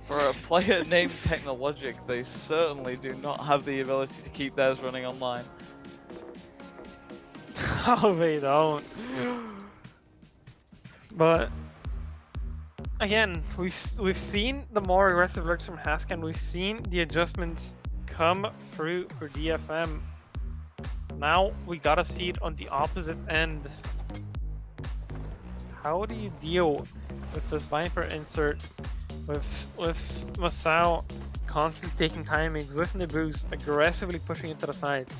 For a player named Technologic, they certainly do not have the ability to keep theirs running online. Oh, they don't. But again, we've seen the more aggressive looks from Hascan. We've seen the adjustments come through for DFM. now we gotta see it on the opposite end. How do you deal with this Viper insert, with Masao constantly taking timings, with Nibus aggressively pushing into the sides?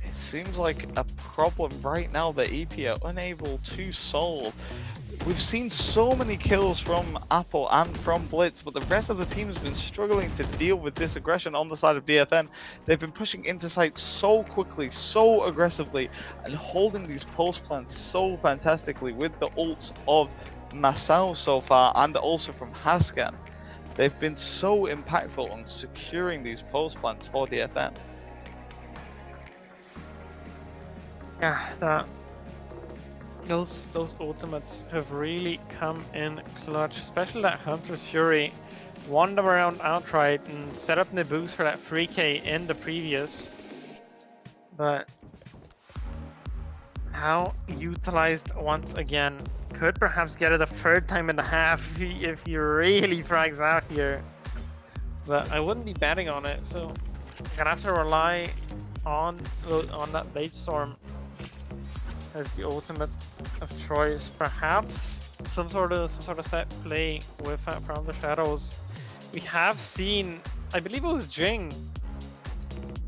It seems like a problem right now that EP are unable to solve. We've seen so many kills from Apple and from Blitz, but the rest of the team has been struggling to deal with this aggression on the side of DFM. They've been pushing into site so quickly, so aggressively, and holding these pulse plants so fantastically with the ults of Masao so far, and also from Haskan. They've been so impactful on securing these pulse plants for DFM. Yeah, those ultimates have really come in clutch, especially that Hunter's Fury. Won them around outright and set up Nibus for that 3k in the previous. But now utilized once again. Could perhaps get it a third time in the half if he really frags out here. But I wouldn't be betting on it, so I'm gonna have to rely on that bait storm as the ultimate of choice. Perhaps some sort of set play with From the Shadows. We have seen, I believe it was Jing,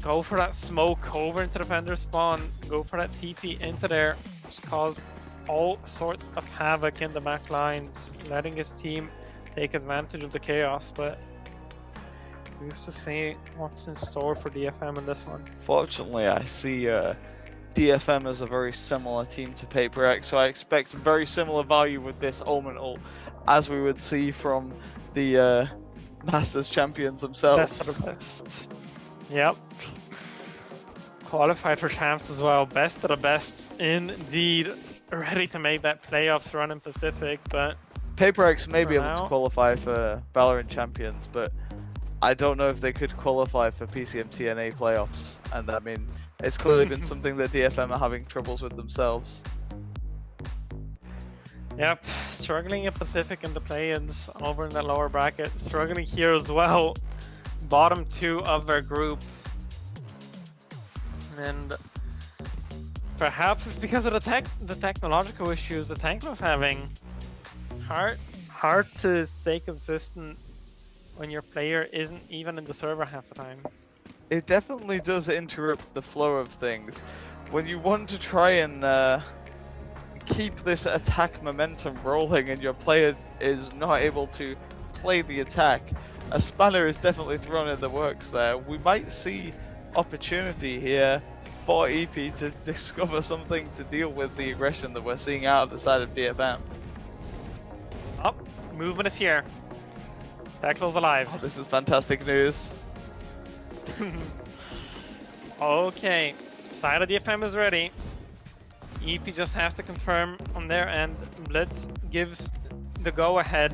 go for that smoke over into the Fender spawn, go for that TP into there, just cause all sorts of havoc in the back lines, letting his team take advantage of the chaos. But who's to say what's in store for DFM in this one? Fortunately, I see DFM as a very similar team to Paper X, so I expect very similar value with this Omen ult as we would see from the Masters champions themselves. Best of the best. Yep. Qualified for champs as well. Best of the best indeed. Ready to make that playoffs run in Pacific, but Paper X may be able to now, qualify for Valorant champions, but I don't know if they could qualify for PCMT NA playoffs. And I mean, it's clearly been something that DFM are having troubles with themselves. Yep, struggling in Pacific in the play-ins over in the lower bracket. Struggling here as well. Bottom two of their group. And perhaps it's because of the technological issues the tank was having. Hard to stay consistent when your player isn't even in the server half the time. It definitely does interrupt the flow of things. When you want to try and keep this attack momentum rolling and your player is not able to play the attack, a spanner is definitely thrown in the works there. We might see opportunity here for EP to discover something to deal with the aggression that we're seeing out of the side of DFM. Oh, movement is here. Tackle's alive. Oh, this is fantastic news. Okay, side of DFM is ready. EP just have to confirm on their end. Blitz gives the go-ahead,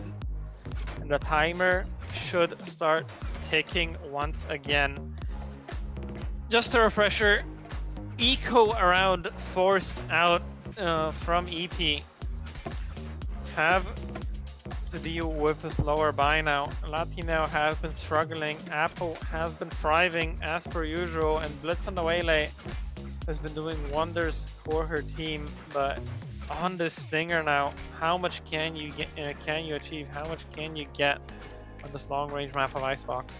and the timer should start ticking once again. Just a refresher, eco around forced out from EP. Have to deal with this lower buy now. Latino has been struggling, Apple has been thriving as per usual, and Blitz on the Waylay has been doing wonders for her team. But on this stinger now, how much can you get? Can you achieve? How much can you get on this long range map of Icebox?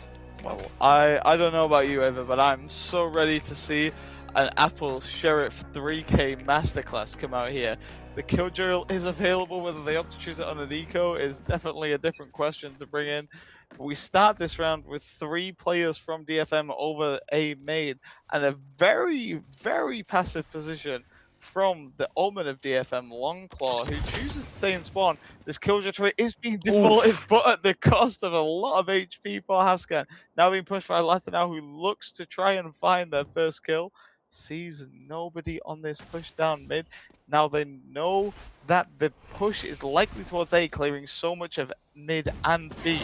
Well, I don't know about you, Eva, but I'm so ready to see an Apple Sheriff 3K Masterclass come out here. The Killjoy is available, whether they opt to choose it on an eco is definitely a different question to bring in. We start this round with 3 players from DFM over a main, and a very, very passive position from the Omen of DFM, Longclaw, who chooses to stay in spawn. This Killjoy trait is being defaulted, but at the cost of a lot of HP for Haskan. Now being pushed by Latinau, who looks to try and find their first kill. Sees nobody on this push down mid. Now they know that the push is likely towards A, clearing so much of mid and B.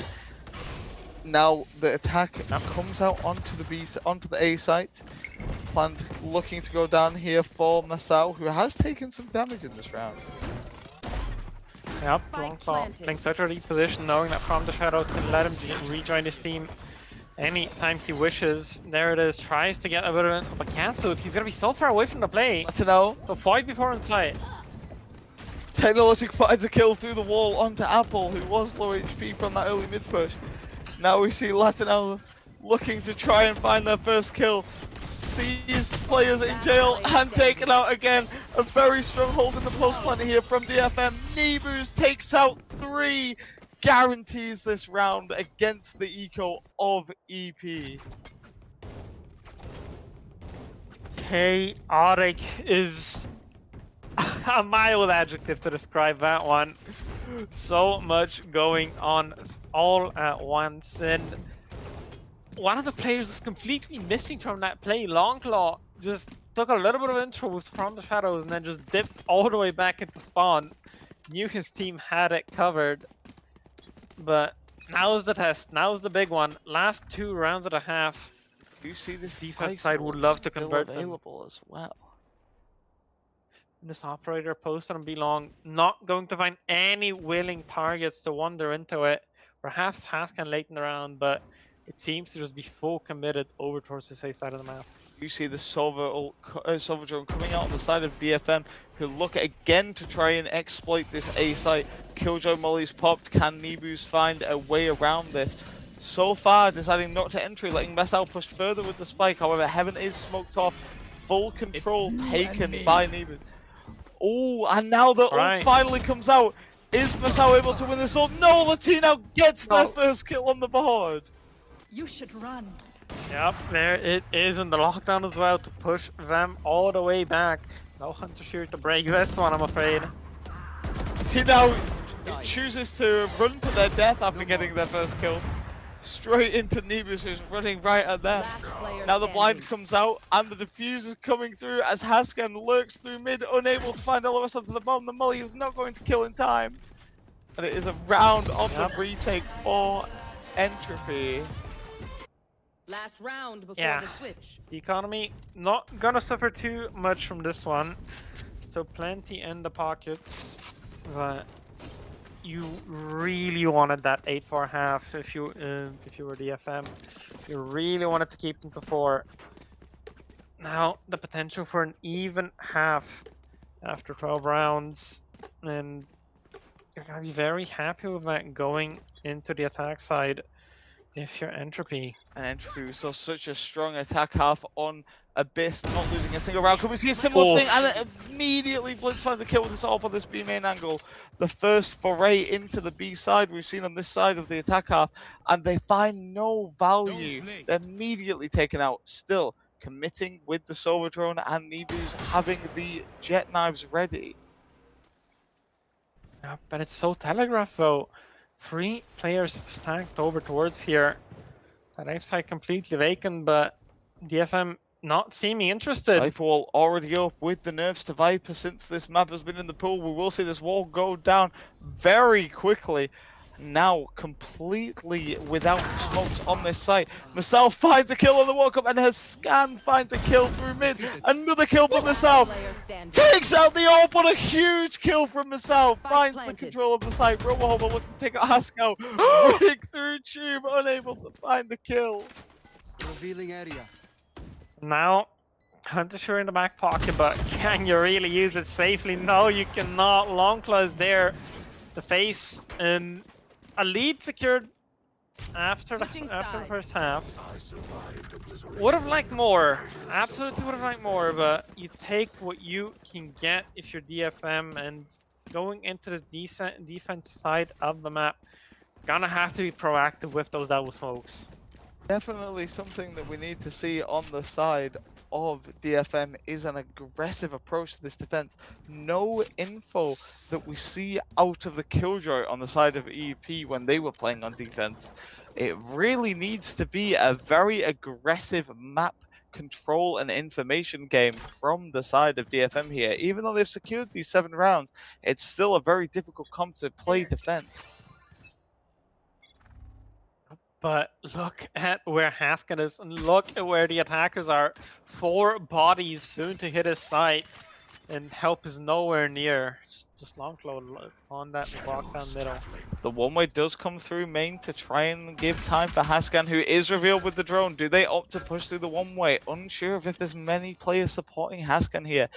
Now the attack comes out onto the B, onto the A site. Plant looking to go down here for Masao, who has taken some damage in this round. Yep, Longclaw playing such a deep position, knowing that From the Shadows can let him rejoin his team. anytime he wishes. There it is. Tries to get a bit of info, but can't suit. He's gonna be so far away from the play. Latino. So fight before on sight. Technologic finds a kill through the wall onto Apple, who was low HP from that early mid push. Now we see Latino looking to try and find their first kill. Sees players in jail and taken out again. A very strong hold in the post plant here from DFM. Nebus takes out 3, guarantees this round against the eco of EP. Chaotic is a mild adjective to describe that one. So much going on all at once, and one of the players is completely missing from that play. Longclaw just took a little bit of intro from the shadows and then just dipped all the way back into spawn. Knew his team had it covered, but now's the test. Now's the big one. Last 2 rounds and a half. You see this Defense side would love to convert them. available as well. This operator posted on B long, not going to find any willing targets to wander into it. Perhaps Haskan late in the round, but it seems to just be full committed over towards the safe side of the map. You see the Silver drone coming out on the side of DFM, who look again to try and exploit this A site. Killjoy Molly's popped. Can Nebus find a way around this? So far, deciding not to entry, letting Messal push further with the spike. However, Heaven is smoked off. Full control taken by Nebus. Oh, and now the ult finally comes out. Is Messal able to win this ult? No, Latino gets their first kill on the board. You should run. Yep, there it is in the lockdown as well to push them all the way back. No Hunter here to break this one, I'm afraid. He now chooses to run to their death after getting their first kill. Straight into Nebus, who's running right at them. Now the blind comes out and the diffuse is coming through as Haskan lurks through mid, unable to find LOS onto the bomb. The Molly is not going to kill in time. And it is a round of the retake for Entropy. Last round before the switch. The economy not gonna suffer too much from this one. So plenty in the pockets, but you really wanted that 8-4 half if you were DFM. You really wanted to keep them to 4. Now the potential for an even half after 12 rounds, and you're gonna be very happy with that going into the attack side if you're Entropy. And Entropy saw such a strong attack half on Abyss, not losing a single round. Can we see a similar thing? And it immediately Blitz finds a kill with this AWP on this B main angle. The first foray into the B side we've seen on this side of the attack half, and they find no value. They're immediately taken out. Still committing with the Silver drone and Nebus having the jet knives ready. Yeah, but it's so telegraphed though. 3 players stacked over towards here. The right side completely vacant, but DFM not seeming interested. Viper wall already up with the nerfs to Viper since this map has been in the pool. We will see this wall go down very quickly. Now completely without smokes on this site. Messal finds a kill on the walk up and Haskan finds a kill through mid. Another kill from Messal. Takes out the AWP, but a huge kill from Messal. Finds the control of the site. Robohover looking to take out Haskan. Running through tube, unable to find the kill. Revealing area. Now, Hunter sure in the back pocket, but can you really use it safely? No, you cannot. Longclaw is there to face, and a lead secured after the first half. Would have liked more. Absolutely would have liked more, but you take what you can get if you're DFM, and going into this defense side of the map, it's gonna have to be proactive with those double smokes. Definitely something that we need to see on the side of DFM is an aggressive approach to this defense. No info that we see out of the Killjoy on the side of EP when they were playing on defense. It really needs to be a very aggressive map control and information game from the side of DFM here. Even though they've secured these 7 rounds, it's still a very difficult comp to play defense. But look at where Haskan is, and look at where the attackers are. 4 bodies soon to hit his site. and help is nowhere near. Just long claw on that block down middle. The one-way does come through main to try and give time for Haskan, who is revealed with the drone. Do they opt to push through the one-way? Unsure of if there's many players supporting Haskan here.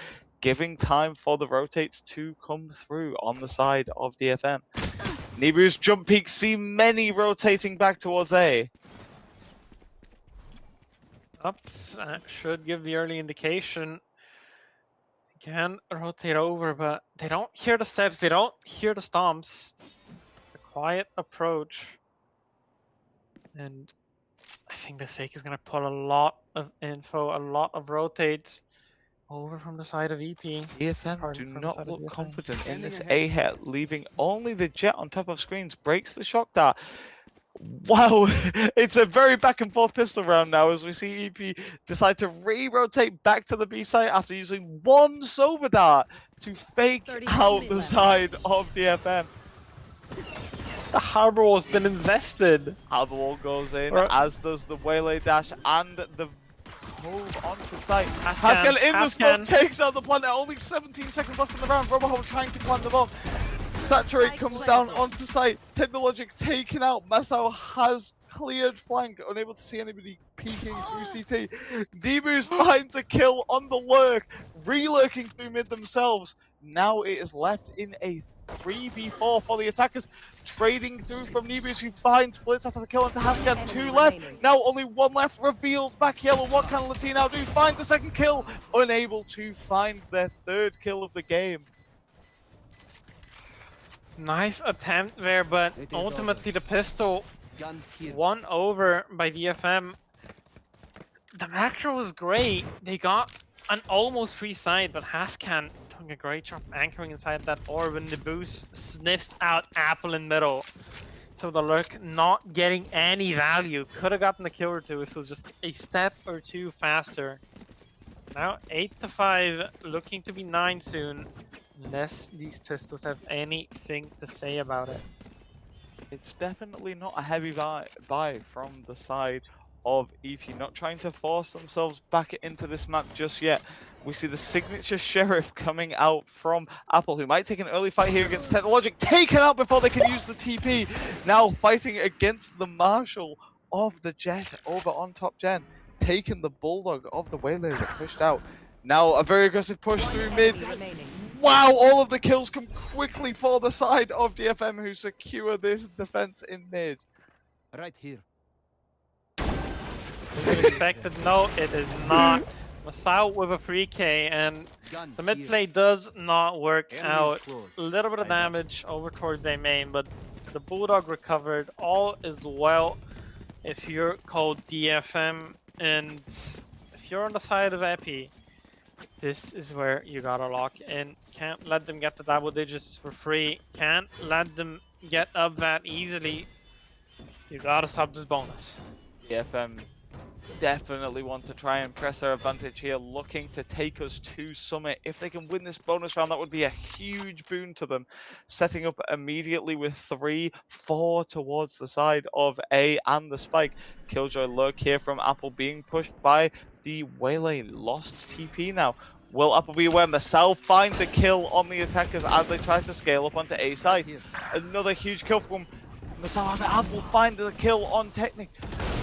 Giving time for the rotates to come through on the side of DFM. Nibu's jump peak see many rotating back towards A. Up, that should give the early indication. Can rotate over, but they don't hear the steps, they don't hear the stomps. A quiet approach. And I think the Sake is gonna pull a lot of info, a lot of rotates over from the side of EP. DFM do from the not side of look DFM. confident in this Standing A hit, leaving only the jet on top of screens. Breaks the shock dart. Wow, it's a very back and forth pistol round now as we see EP decide to re-rotate back to the B site after using one Sober Dart to fake 30 out seconds the left. side of DFM. The harbor wall's been invested. Harbor wall goes in, Right. as does the waylay dash and the cove onto site. Haskan, Haskan in the smoke Haskan. takes out the plant. Only 17 seconds left in the round. Robohole trying to plant the bomb. Saturate comes down onto site. Technologic taken out. Masao has cleared flank, unable to see anybody peeking through CT. Debu's finds a kill on the lurk, re-lurking through mid themselves. Now it is left in a 3v4 for the attackers, trading through from Nebus, who finds splits after the kill into Haskan. 2 left, now only 1 left, revealed back yellow. What can Latino do? Finds a second kill, unable to find their 3rd kill of the game. Nice attempt there, but It is ultimately the pistol Gun here. won over by DFM. The macro was great. They got an almost free side, but Haskan doing a great job anchoring inside that orb, and the boost sniffs out Apple in middle. So the lurk not getting any value. Could have gotten a kill or two if it was just a step or two faster. Now 8-5, looking to be 9 soon. Unless these pistols have anything to say about it. It's definitely not a heavy buy from the side of EP, not trying to force themselves back into this map just yet. We see the signature sheriff coming out from Apple, who might take an early fight here against Technologic, taken out before they can use the TP. Now fighting against the Marshal of the Jet over on top gen, taking the Bulldog of the Waylay that pushed out. Now a very aggressive push through mid. Remaining. Wow, all of the kills come quickly for the side of DFM, who secure this defense in mid. Right here. Is it expected? No, it is not. Masao with a 3k, and Gun the mid here. play does not work Enemies out. close. A little bit of Eyes up. damage over towards their main, but the Bulldog recovered. All is well if you're called DFM, and if you're on the side of Epi, this is where you gotta lock in. Can't let them get the double digits for free. Can't let them get up that easily. You gotta stop this bonus. DFM definitely want to try and press their advantage here, looking to take us to Summit. If they can win this bonus round, that would be a huge boon to them. Setting up immediately with 3-4 towards the side of A and the Spike. Killjoy lurk here from Apple being pushed by the Waylay. Lost TP now. Will Apple be aware? Masao finds a kill on the attackers as they try to scale up onto A side. Here. Another huge kill from Masao. Apple find the kill on Technic.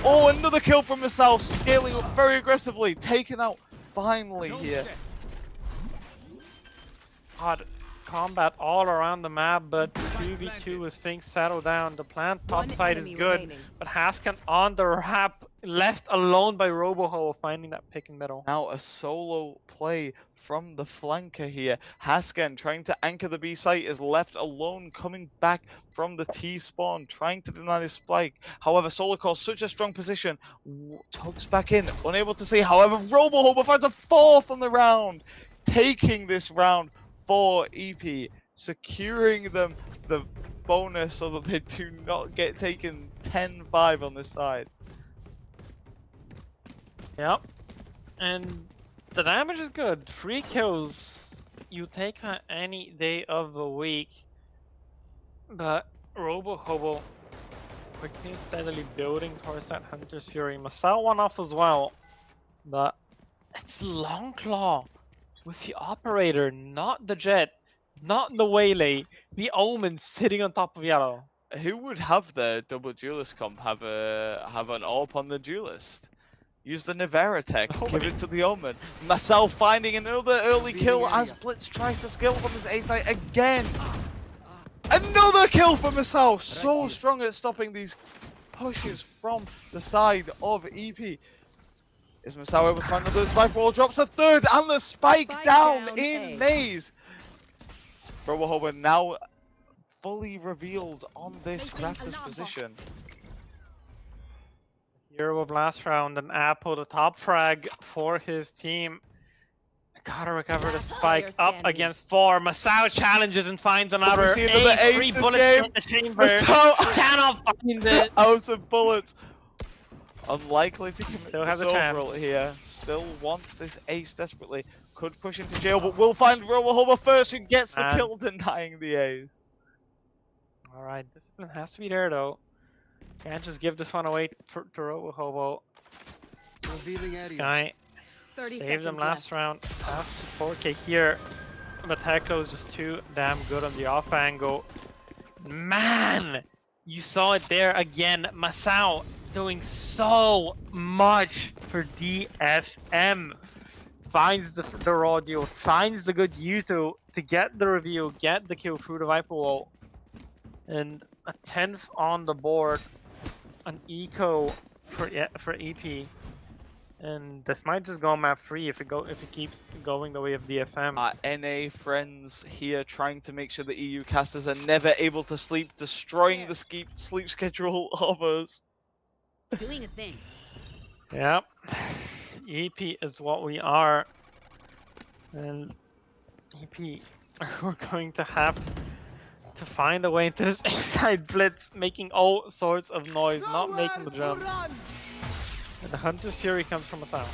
Oh, another kill from Masao, scaling up very aggressively, taken out finally here. God, combat all around the map, but 2v2 as things settle down. The plant top One side is enemy good, remaining. but Haskan on the wrap, left alone by Roboho, finding that pick in middle. Now a solo play from the flanker here. Haskan trying to anchor the B site is left alone, coming back from the T spawn, trying to deny this spike. However, Solo calls such a strong position, tugs back in, unable to see. However, Robohober finds a 4th on the round, taking this round for EP, securing them the bonus so that they do not get taken 10-5 on this side. Yep. And the damage is good. 3 kills. You take that any day of the week. But Robohobo quickly and steadily building towards that Hunter's Fury. Masao one off as well. But it's Long Claw. with the operator, not the jet, not the waylay, the omen sitting on top of yellow. Who would have the double duelist comp have an AWP on the duelist? Use the Nivera tech, give Nobody. it to the Omen. Marcel finding another early kill Revealing as area. Blitz tries to scale from his A site again. Another kill for Marcel, so here. strong at stopping these pushes from the side of EP. Is Marcel able to find another spike wall? Drops a third and the spike Spike down down in A. Maze. Robohober now fully revealed on this Placing Raptors alarm position. Hero of last round, and Apple the top frag for his team. Gotta recover the Last spike player up standing. against 4. Masao challenges and finds another see another ace. ace 3 this bullets game. in the chamber. Masao Cannot find it. out of bullets. Unlikely to commit Still the has a overall chance. here. Still wants this ace desperately. Could push into jail, but will find Robohober first, who gets the And- kill, denying the ace. Alright, discipline has to be there though. Can't just give this one away to Robo Hobo. Revealing This area. guy 30 saved them seconds last left. round. Has to 4k here. But Heclo is just too damn good on the off angle. Man! You saw it there again. Masao doing so much for DFM. Finds the raw deals, finds the good Yuto to get the reveal, get the kill through the Viper wall. And a 10th on the board. An eco for EP. And this might just go map 3 if it keeps going the way of DFM. Our NA friends here trying to make sure the EU casters are never able to sleep, destroying the sleep schedule of us. Doing a thing. Yep. EP is what we are. And EP, we're going to have to find a way into this inside blitz, making all sorts of noise, not making the jump. And the Hunter's Fury comes from a south.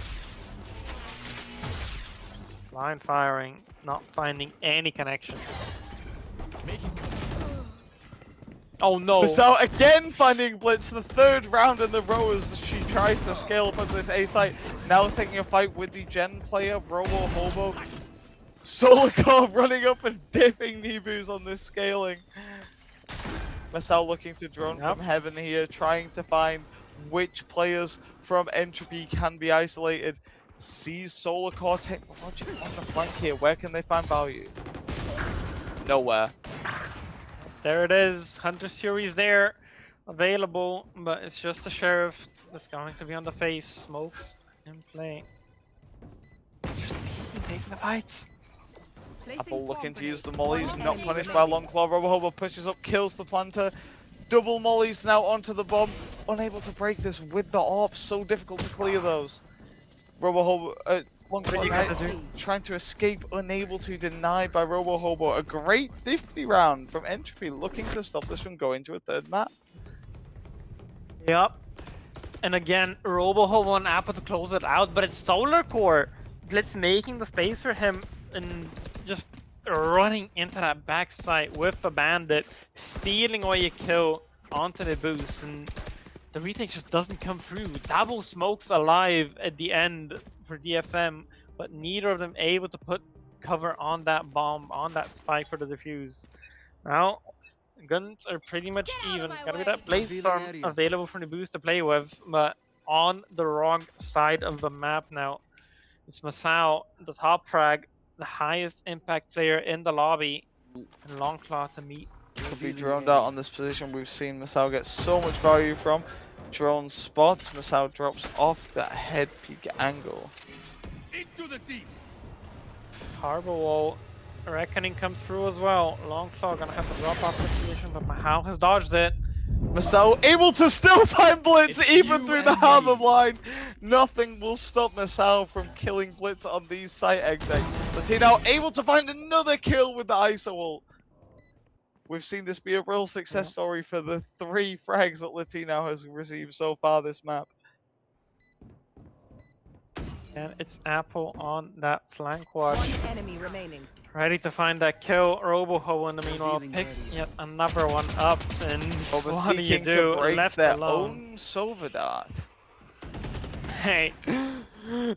Blind firing, not finding any connection. Oh no! So again finding Blitz, the third round in the row as she tries to scale up onto this A site. Now taking a fight with the Gen player, Robo Hobo. Solarcore running up and dipping Nibus on this scaling. Marcel looking to drone from heaven here, trying to find which players from Entropy can be isolated. Sees Solarcore technology on the flank here. Where can they find value? Nowhere. There it is. Hunter's Fury is there, available, but it's just a sheriff that's going to be on the face. Smokes in play. Just taking the fights. Apple looking to use the mollies, not punished by Longclaw. Robohobo pushes up, kills the planter. Double mollies now onto the bomb. Unable to break this with the AWP. So difficult to clear those. Robohobo, Longclaw trying to escape, unable to, denied by Robohobo. A great 50 round from Entropy, looking to stop this from going to a third map. Yep. And again, Robohobo and Apple to close it out, but it's Solarcore. Blitz making the space for him and just running into that backside with the bandit, stealing away a kill onto the boost, and the retake just doesn't come through. Double smokes alive at the end for DFM, but neither of them able to put cover on that bomb, on that spike for the defuse. Now, guns are pretty much even. Gotta be that Blade Storm available for the boost to play with, but on the wrong side of the map now. It's Masao, the top frag, the highest impact player in the lobby, and Longclaw to meet. Could be droned out on this position. We've seen Masao get so much value from drone spots. Masao drops off that head peak angle. Into the deep. Harbor wall reckoning comes through as well. Longclaw gonna have to drop off this position, but Mahao has dodged it. Masao able to still find Blitz It's even you through and the harbor me. line. Nothing will stop Masao from killing Blitz on these site exits. Latino able to find another kill with the ISO ult. We've seen this be a real success story for the 3 frags that Latino has received so far this map. And it's Apple on that flank watch, One enemy remaining. ready to find that kill. Roboho in the meanwhile Revealing picks area. yet another one up, and Over what do you seeking do? to break Left their alone. own Silver Dart. Hey,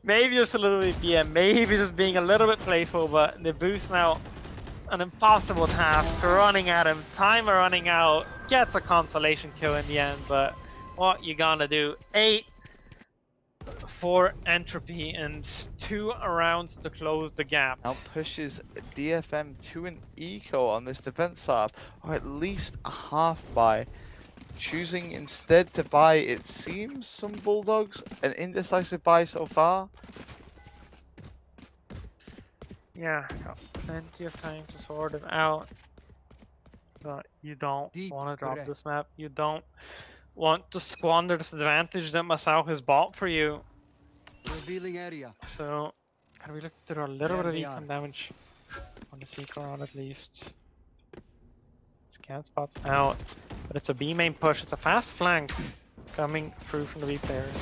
Maybe just a little bit BM, maybe just being a little bit playful, but the boost now, an impossible task, running at him, timer running out, gets a consolation kill in the end, but what you gonna do? 8 for Entropy and 2 rounds to close the gap. Now pushes DFM to an eco on this defense half, or at least a half buy. Choosing instead to buy, it seems, some Bulldogs. An indecisive buy so far. Yeah, got plenty of time to sort it out. But you don't Deep want to drop breath. this map. You don't want to squander this advantage that Masao has bought for you. Revealing area. So, can we look to do a little There bit of they econ are. damage on the Seeker on at least? Scan spots out, but it's a B main push. It's a fast flank coming through from the B players.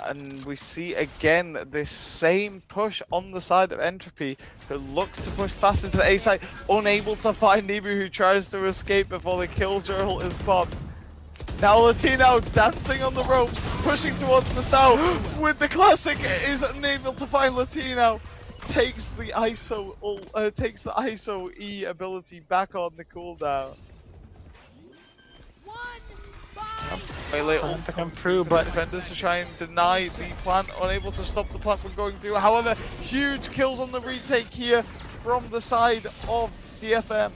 And we see again this same push on the side of Entropy, who looks to push fast into the A side, unable to find Nibu, who tries to escape before the killjoy is popped. Now Latino dancing on the ropes, pushing towards Masao with the classic, is unable to find Latino. Takes the ISO E ability back on the cooldown. Melee ult To come through, but defenders to try and deny the plant, unable to stop the plant from going through. However, huge kills on the retake here from the side of DFM.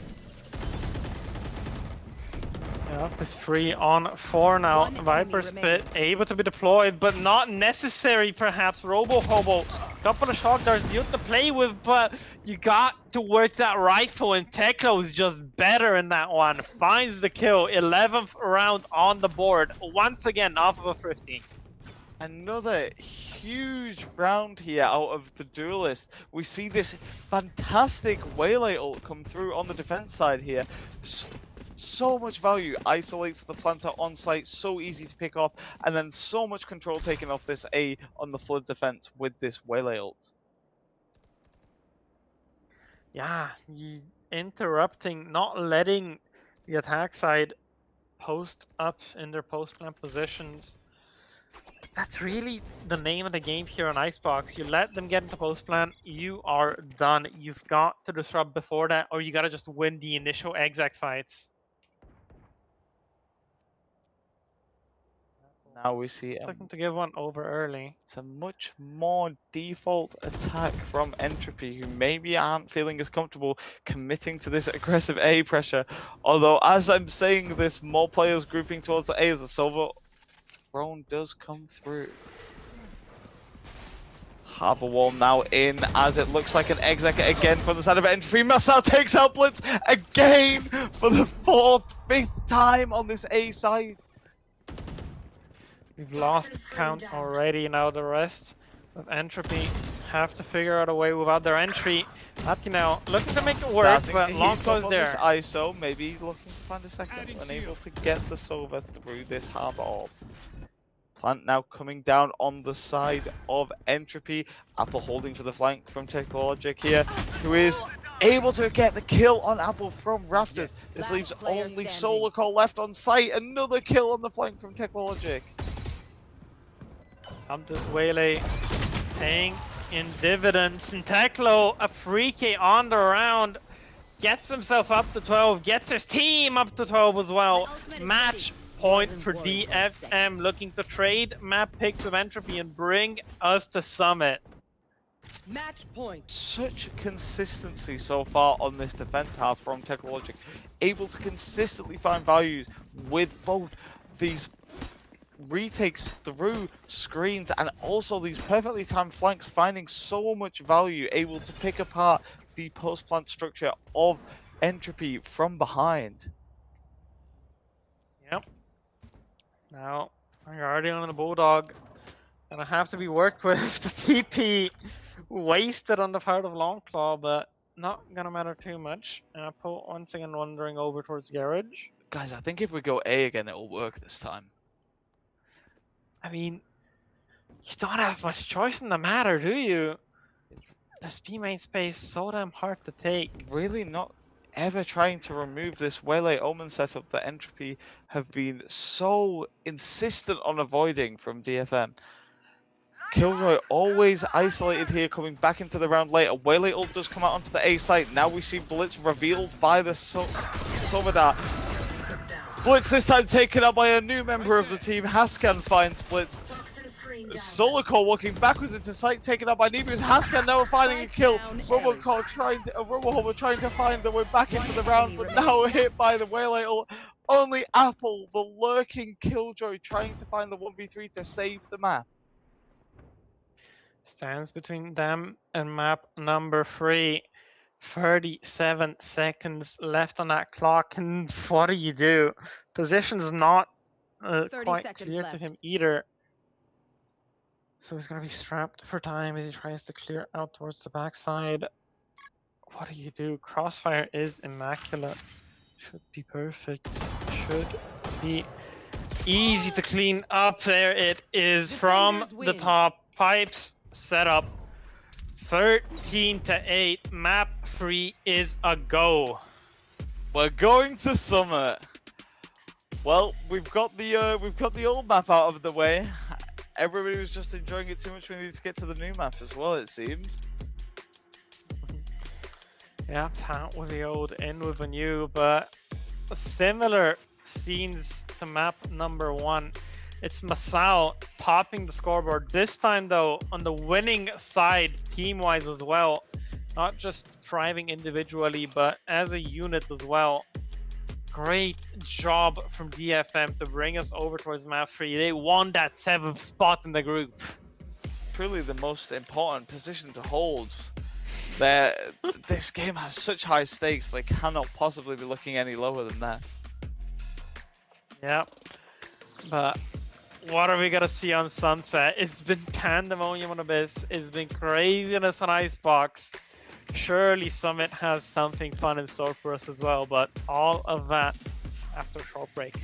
yeah, it's 3 on 4 now. One enemy Viper remaining. Spit able to be deployed, but not necessary perhaps. Robo Hobo, couple of shock darts you have to play with, but you got to work that rifle, and Teklo is just better in that one. Finds the kill, 11th round on the board, once again off of a 15. Another huge round here out of the duelist. We see this fantastic Waylay ult come through on the defense side here. So much value, isolates the planter on site, so easy to pick off, and then so much control taken off this A on the flood defense with this Waylay ult. Yeah, interrupting, not letting the attack side post up in their post plant positions. That's really the name of the game here on Icebox. You let them get into post plant, you are done. You've got to disrupt before that, or you gotta just win the initial exec fights. Now we see Looking to give one over early. it's a much more default attack from Entropy, who maybe aren't feeling as comfortable committing to this aggressive A pressure. Although, as I'm saying this, more players grouping towards the A as the silver throne does come through. Harbor wall now in, as it looks like an exec again from the side of Entropy. Masao takes out Blitz again for the 4th, 5th time on this A side. We've lost count already. Now the rest of Entropy have to figure out a way without their entry. Latinel looking to make it work, Starting but to long heat close up on there. this ISO, maybe looking to find a second, unable to get the Sova through this harbor orb. Plant now coming down on the side of Entropy. Apple holding for the flank from Technologic here, who is able to get the kill on Apple from Rafters. This Last leaves player only standing. Solar Call left on site. Another kill on the flank from Technologic. This Waylay paying in dividends, and Teklo, a free K on the round, gets himself up to 12, gets his team up to 12 as well. Match point for DFM, looking to trade map picks with Entropy and bring us to Summit. Match point. Such consistency so far on this defense half from Technologic, able to consistently find values with both these retakes through screens and also these perfectly timed flanks, finding so much value, able to pick apart the post plant structure of Entropy from behind. Yep. Now, Guardian and the Bulldog gonna have to be worked with. The TP wasted on the part of Longclaw, but not gonna matter too much. And Apple once again wandering over towards Garage. Guys, I think if we go A again, it'll work this time. I mean, you don't have much choice in the matter, do you? This B main space so damn hard to take. Really not ever trying to remove this Waylay Omen setup that Entropy have been so insistent on avoiding from DFM. Killjoy always isolated here, coming back into the round later. Waylay ult does come out onto the A site. Now we see Blitz revealed by the Somadar. Blitz this time taken up by a new member of the team. Haskan finds Blitz. Solarcore walking backwards into sight, taken up by Nebius. Haskan now finding a kill. Robocall trying to find their way back into the round, but now hit by the Waylay ult. Only Apple, the lurking Killjoy, trying to find the 1v3 to save the map. Stands between them and map number 3. 37 seconds left on that clock, and what do? Position's not quite clear to him either. So he's gonna be strapped for time as he tries to clear out towards the backside. What do? Crossfire is immaculate. Should be perfect. Should be easy to clean up. There it is from the top. Pipes set up. 13-8. Map 3 is a go. We're going to Summit. Well, we've got the old map out of the way. Everybody was just enjoying it too much. We need to get to the new map as well, it seems. Yeah, out with the old, in with the new, but similar scenes to map number 1. It's Masao topping the scoreboard. This time though, on the winning side, team-wise as well. Not just thriving individually, but as a unit as well. Great job from DFM to bring us over towards map 3. They won that 7th spot in the group. Truly the most important position to hold. This game has such high stakes, they cannot possibly be looking any lower than that. Yeah, but what are we gonna see on Sunset? It's been pandemonium on Abyss, it's been craziness on Icebox. Surely Summit has something fun in store for us as well, but all of that after a short break.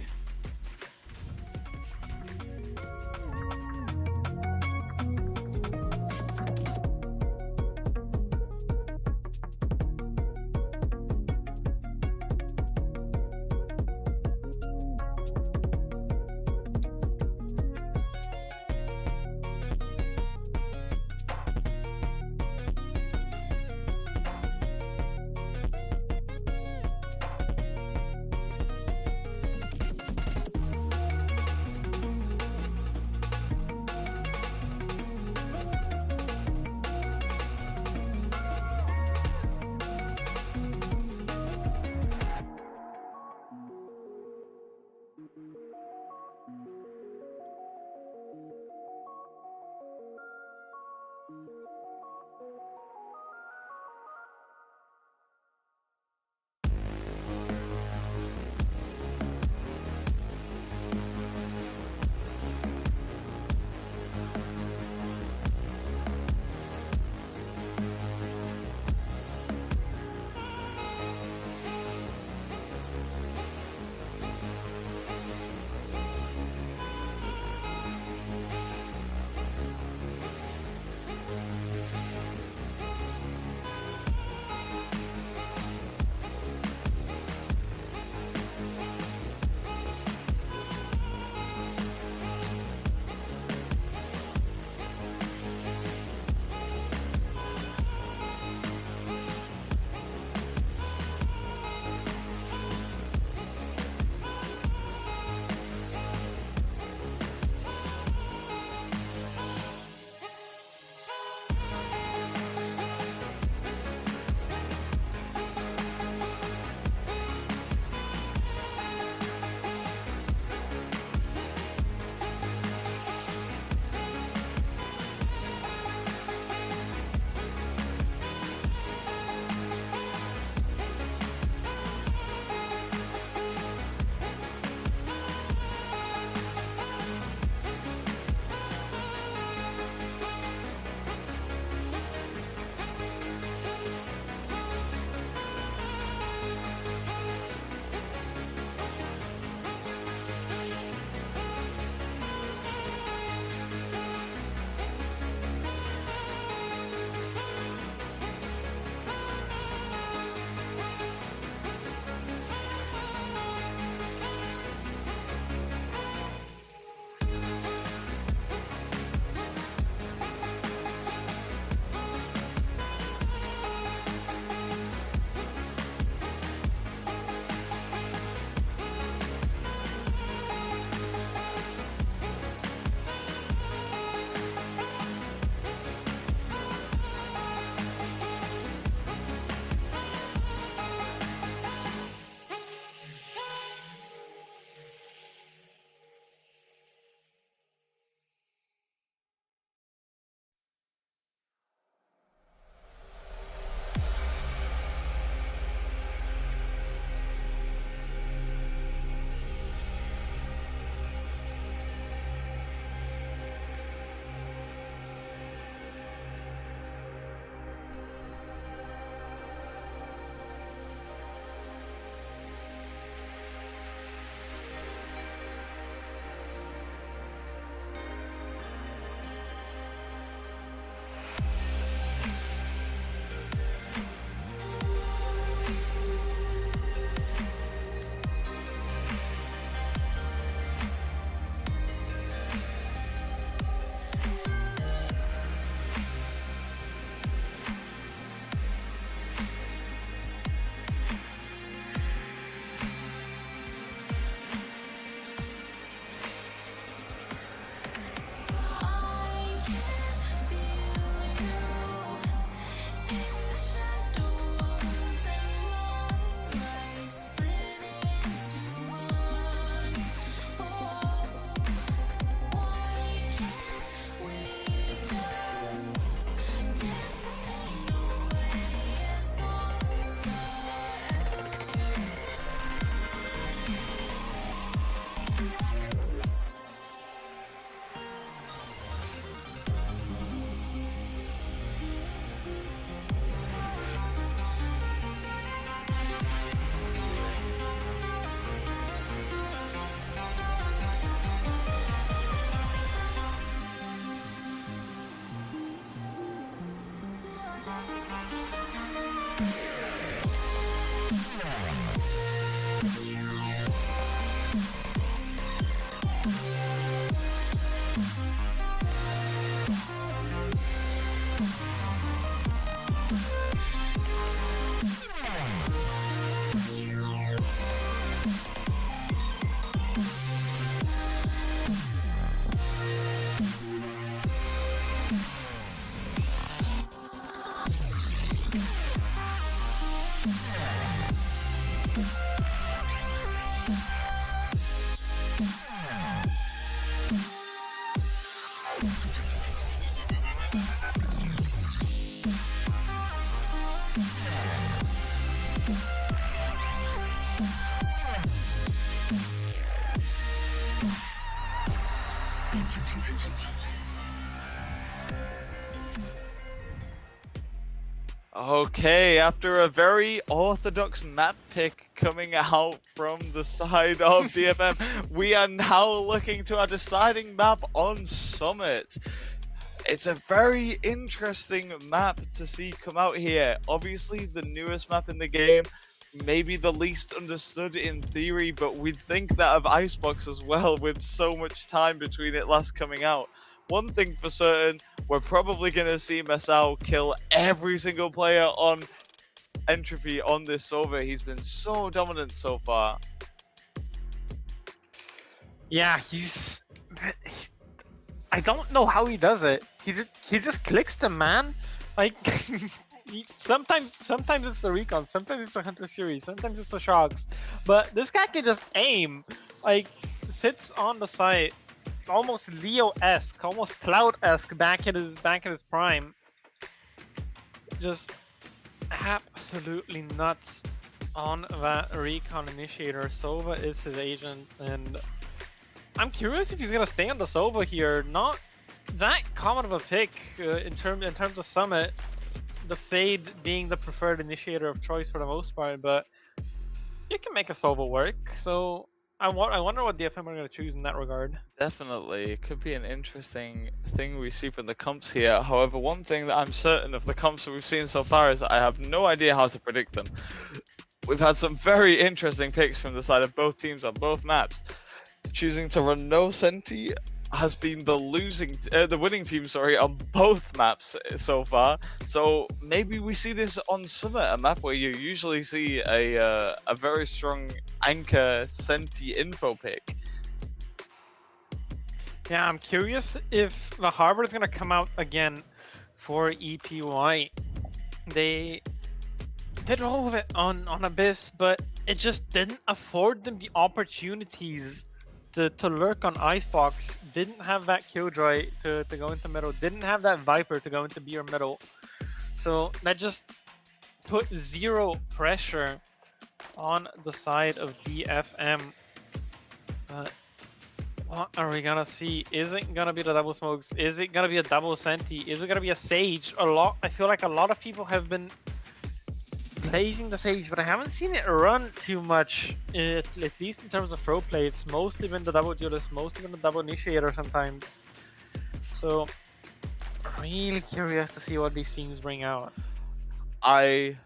Okay, after a very orthodox map pick coming out from the side of DFM, we are now looking to our deciding map on Summit. It's a very interesting map to see come out here. Obviously, the newest map in the game, maybe the least understood in theory, but we'd think that of Icebox as well, with so much time between it last coming out. One thing for certain, we're probably going to see Masao kill every single player on Entropy on this server. He's been so dominant so far. Yeah, I don't know how he does it. He just clicks the man. Like sometimes it's the recon, sometimes it's a Hunter series, sometimes it's the shocks. But this guy can just aim. Like sits on the site, almost Leo-esque, almost Cloud-esque back at his prime. Just absolutely nuts on that recon initiator. Sova is his agent, and I'm curious if he's gonna stay on the Sova here. Not that common of a pick in terms of Summit. The Fade being the preferred initiator of choice for the most part, but you can make a Sova work. So I wonder what DFM are gonna choose in that regard. Definitely, it could be an interesting thing we see from the comps here. However, one thing that I'm certain of the comps that we've seen so far is that I have no idea how to predict them. We've had some very interesting picks from the side of both teams on both maps. Choosing to run no Senti has been the winning team, sorry, on both maps so far. So maybe we see this on Summit, a map where you usually see a very strong anchor Senti info pick. Yeah, I'm curious if the Harbor is gonna come out again for EPY. They did all of it on Abyss, but it just didn't afford them the opportunities to lurk on Icebox. Didn't have that Killjoy to go into middle, didn't have that Viper to go into B or middle. So that just put zero pressure on the side of DFM. But what are we gonna see? Is it gonna be the double smokes? Is it gonna be a double Senti? Is it gonna be a Sage? I feel like a lot of people have been blazing the Sage, but I haven't seen it run too much, at least in terms of throw play. It's mostly been the double duelist, mostly been the double initiator sometimes. So, really curious to see what these teams bring out. I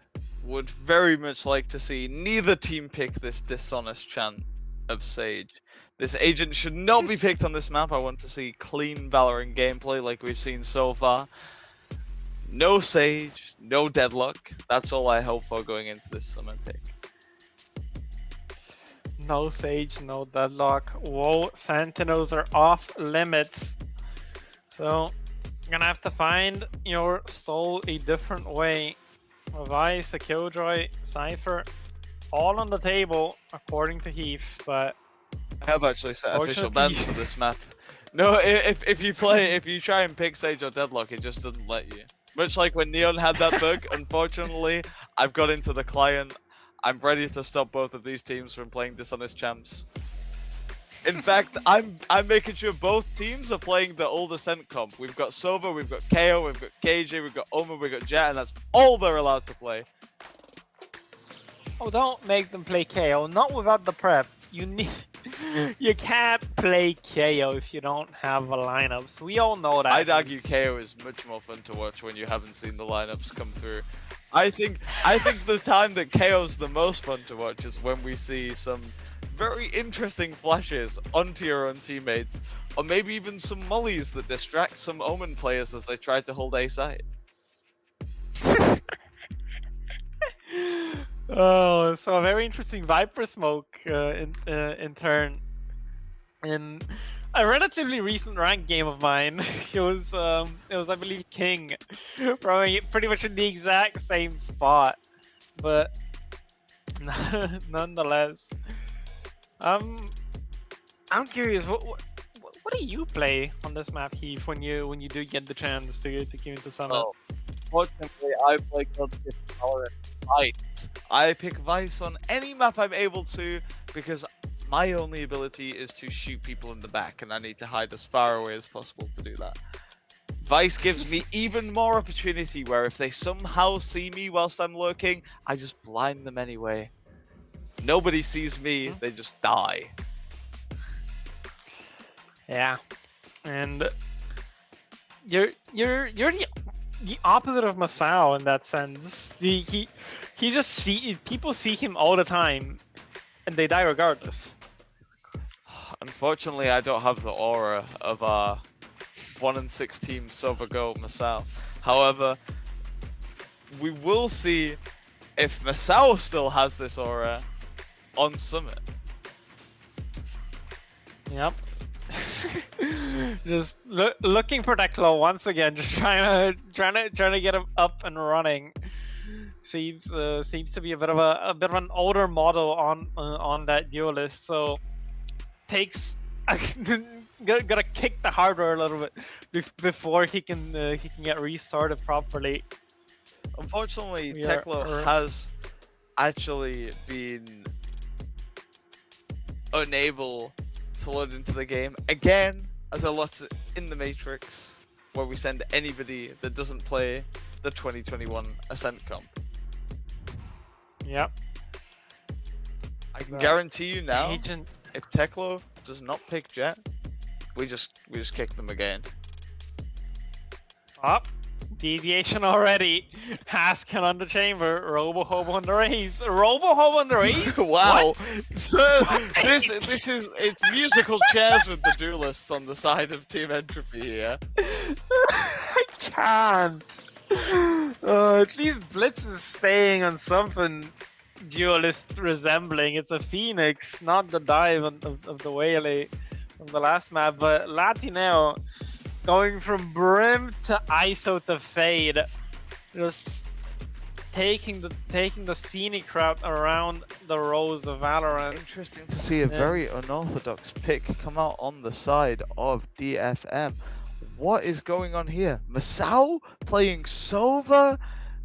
would very much like to see neither team pick this dishonest chant of Sage. This agent should not be picked on this map. I want to see clean Valorant gameplay like we've seen so far. No Sage, no Deadlock. That's all I hope for going into this Summit pick. No Sage, no Deadlock. Whoa, Sentinels are off limits. So, you're gonna have to find your stall a different way. Vice, a Killjoy, Cypher, all on the table according to Heath, but I have actually set official bans for this map. No, if you try and pick Sage or Deadlock, it just doesn't let you. Much like when Neon had that bug, unfortunately, I've got into the client. I'm ready to stop both of these teams from playing dishonest champs. In fact, I'm making sure both teams are playing the old Ascent comp. We've got Sova, we've got KO, we've got KJ, we've got Omen, we've got Jet, and that's all they're allowed to play. Oh, don't make them play KO. Not without the prep. You can't play KO if you don't have a lineups. We all know that. I'd argue KO is much more fun to watch when you haven't seen the lineups come through. I think the time that KO's the most fun to watch is when we see some very interesting flashes onto your own teammates, or maybe even some mollies that distract some Omen players as they try to hold A site. Oh, so a very interesting Viper smoke in turn. In a relatively recent ranked game of mine, it was I believe King, probably pretty much in the exact same spot. But Nonetheless, I'm curious. What do you play on this map, Heath, when you do get the chance to get into Summit? Oh, fortunately, I play God's Power and Vice. I pick Vice on any map I'm able to because my only ability is to shoot people in the back, and I need to hide as far away as possible to do that. Vice gives me even more opportunity where if they somehow see me whilst I'm lurking, I just blind them anyway. Nobody sees me, they just die. Yeah, and you're the opposite of Masao in that sense. He just people see him all the time, and they die regardless. Unfortunately, I don't have the aura of our 1-6 team Sova Go Masao. However, we will see if Masao still has this aura on Summit. Yep. Just looking for that claw once again, just trying to get him up and running. Seems to be a bit of an older model on that duelist, so takes gotta kick the hardware a little bit before he can get restarted properly. Unfortunately, Teklo has actually been unable to load into the game again, as a lot in the Matrix, where we send anybody that doesn't play the 2021 Ascent comp. Yep. I can guarantee you now, Agent. if Teklo does not pick Jet, we just kick them again. Up. Deviation already. Haskin on the chamber. Robo Hobo on the race. Robo Hobo on the race? Wow. So this is it's musical chairs with the duelists on the side of Team Entropy here. I can't. At least Blitz is staying on something duelist resembling. It's a Phoenix, not the dive of the Whaley from the last map, but Latineo going from Brim to ISO to Fade, just taking the scenic route around the rows of Valorant. Interesting to see a very unorthodox pick come out on the side of DFM. What is going on here? Masao playing Sova?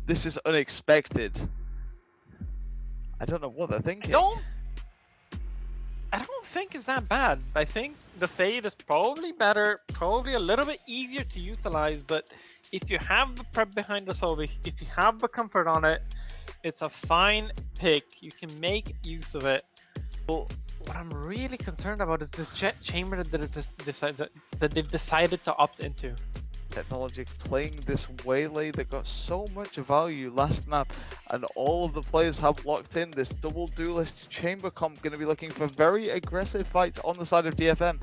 This is unexpected. I don't know what they're thinking. I don't think it's that bad. I think the Fade is probably better, probably a little bit easier to utilize, but if you have the prep behind the Sova, if you have the comfort on it, it's a fine pick. You can make use of it. Well, what I'm really concerned about is this jet chamber that they've decided to opt into. Technologic playing this Waylay that got so much value last map, and all of the players have locked in this double duelist chamber comp. Going to be looking for very aggressive fights on the side of DFM.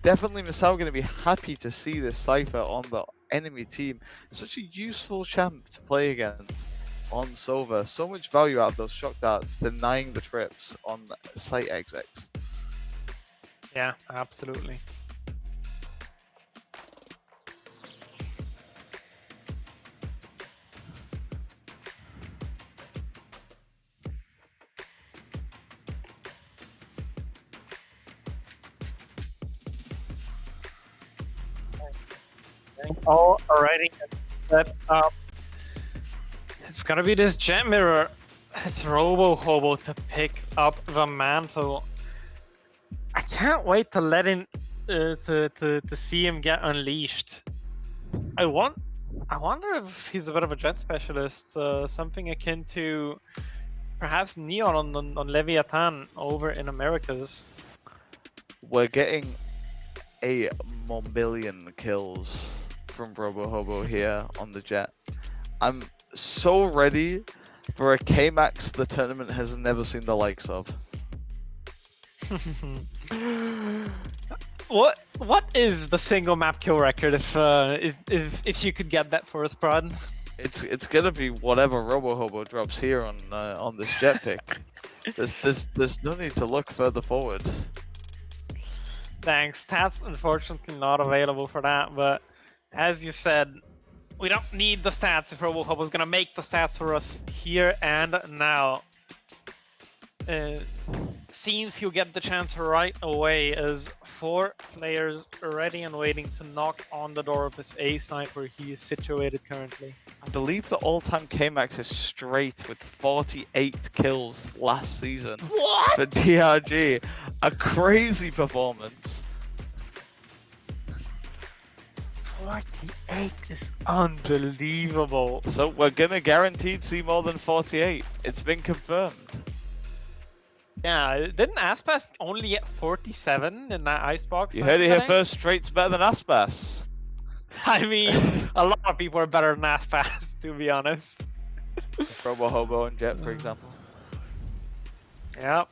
Definitely Masao going to be happy to see this Cypher on the enemy team. Such a useful champ to play against on Sova. So much value out of those shock darts, denying the trips on site XX. Yeah, absolutely. Alrighty, set up. It's gonna be this jet mirror. It's Robo Hobo to pick up the mantle. I can't wait to let him to see him get unleashed. I wonder if he's a bit of a jet specialist, something akin to perhaps Neon on Leviathan over in Americas. We're getting a million kills from Robo Hobo here on the jet. I'm so ready for a K-Max the tournament has never seen the likes of. What is the single map kill record if you could get that for us, Prod? It's gonna be whatever Robo Hobo drops here on this jet pick. There's no need to look further forward. Thanks. Stats unfortunately not available for that, but as you said, we don't need the stats if Robo Hobo is gonna make the stats for us here and now. seems he'll get the chance right away as 4 players ready and waiting to knock on the door of his A side where he is situated currently. I believe the all-time K-Max is straight with 48 kills last season. What? For DRG. A crazy performance. 48 is unbelievable. So we're gonna guaranteed see more than 48. It's been confirmed. Yeah, didn't Aspas only get 47 in that icebox? You match heard it here today? first, Straight's better than Aspas. I mean, a lot of people are better than Aspas, to be honest. Robo Hobo and Jet, for example. Yep.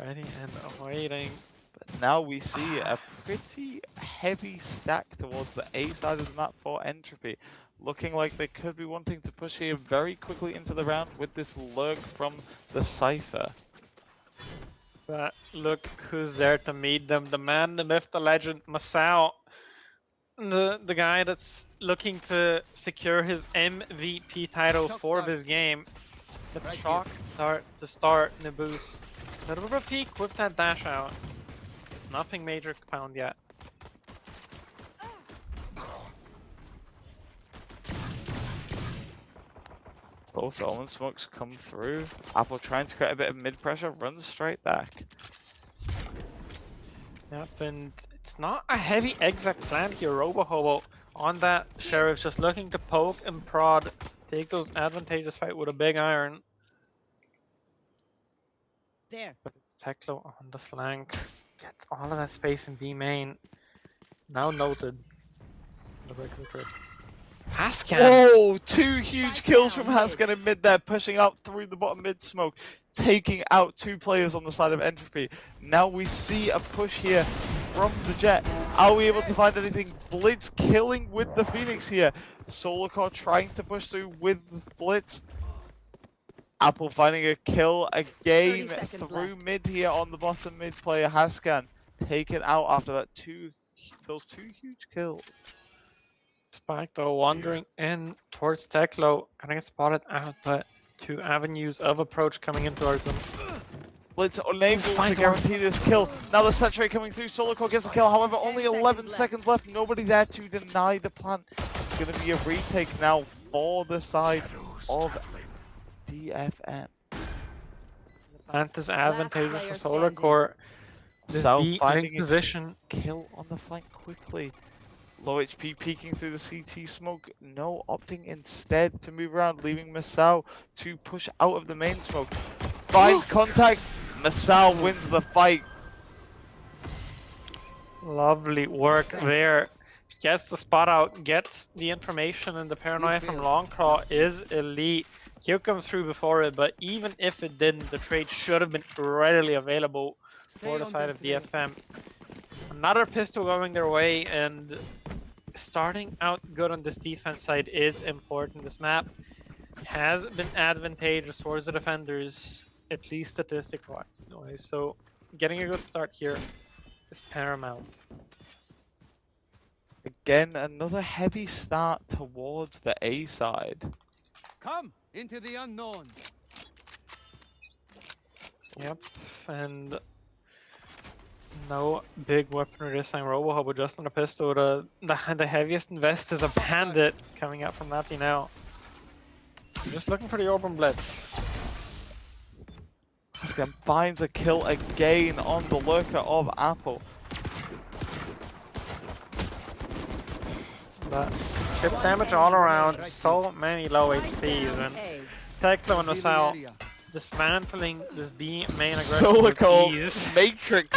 Ready and waiting. But now we see a pretty heavy stack towards the A side of the map for Entropy. Looking like they could be wanting to push here very quickly into the round with this lurk from the Cypher. But look who's there to meet them. The man, the myth, the legend, Masao. The guy that's looking to secure his MVP title for this game. Let's Right shock start to start in the boost. A little bit of a peek with that dash out. Nothing major found yet. Both Omen smokes come through. Apple trying to create a bit of mid pressure, runs straight back. Yep, and it's not a heavy exact plan here. Robo Hobo on that Sheriff, just looking to poke and prod, take those advantageous fight with a big iron. There. But it's Teklo on the flank, gets all of that space in B main. Now noted. The regular trip. Hascan. Whoa! 2 huge kills from Hascan in mid there, pushing up through the bottom mid smoke, taking out 2 players on the side of Entropy. Now we see a push here from the Jet. Are we able to find anything? Blitz killing with the Phoenix here. Solarcore trying to push through with Blitz. Apple finding a kill again 30 seconds through left. mid here on the bottom mid player. Hascan taken out after that those two huge kills. Spike though wandering in towards Teklo. Gonna get spotted out, but 2 avenues of approach coming in towards him. Blitz unable to Finds guarantee this kill. Now the Saturate coming through. Solarcore gets a kill. However, only 10 11 seconds seconds left. Nobody there to deny the plant. It's going to be a retake now for the side of DFM. Plant is advantageous player for standing. Solarcore. This South B finding link his position. kill on the flank quickly. Low HP peeking through the CT smoke. No, opting instead to move around, leaving Masao to push out of the main smoke. Finds contact. Masao wins the fight. Lovely work there. Gets the spot out, gets the information, and the paranoia from Longclaw is elite. Q comes through before it, but even if it didn't, the trade should have been readily available for the side of DFM. Another pistol going their way, and starting out good on this defense side is important. This map has been advantageous towards the defenders, at least statistic-wise. Anyway, so getting a good start here is paramount. Again, another heavy start towards the A side. Come into the unknown. Yep, and no big weaponry this time. Robo Hobo just on a pistol. The heaviest invest is a bandit coming out from Nappy now. Just looking for the open blitz. Hascan finds a kill again on the lurker of Apple. But chip damage all around, so many low HPs, and Teklo and Masao dismantling this B main aggression with Solarcore ease. Matrix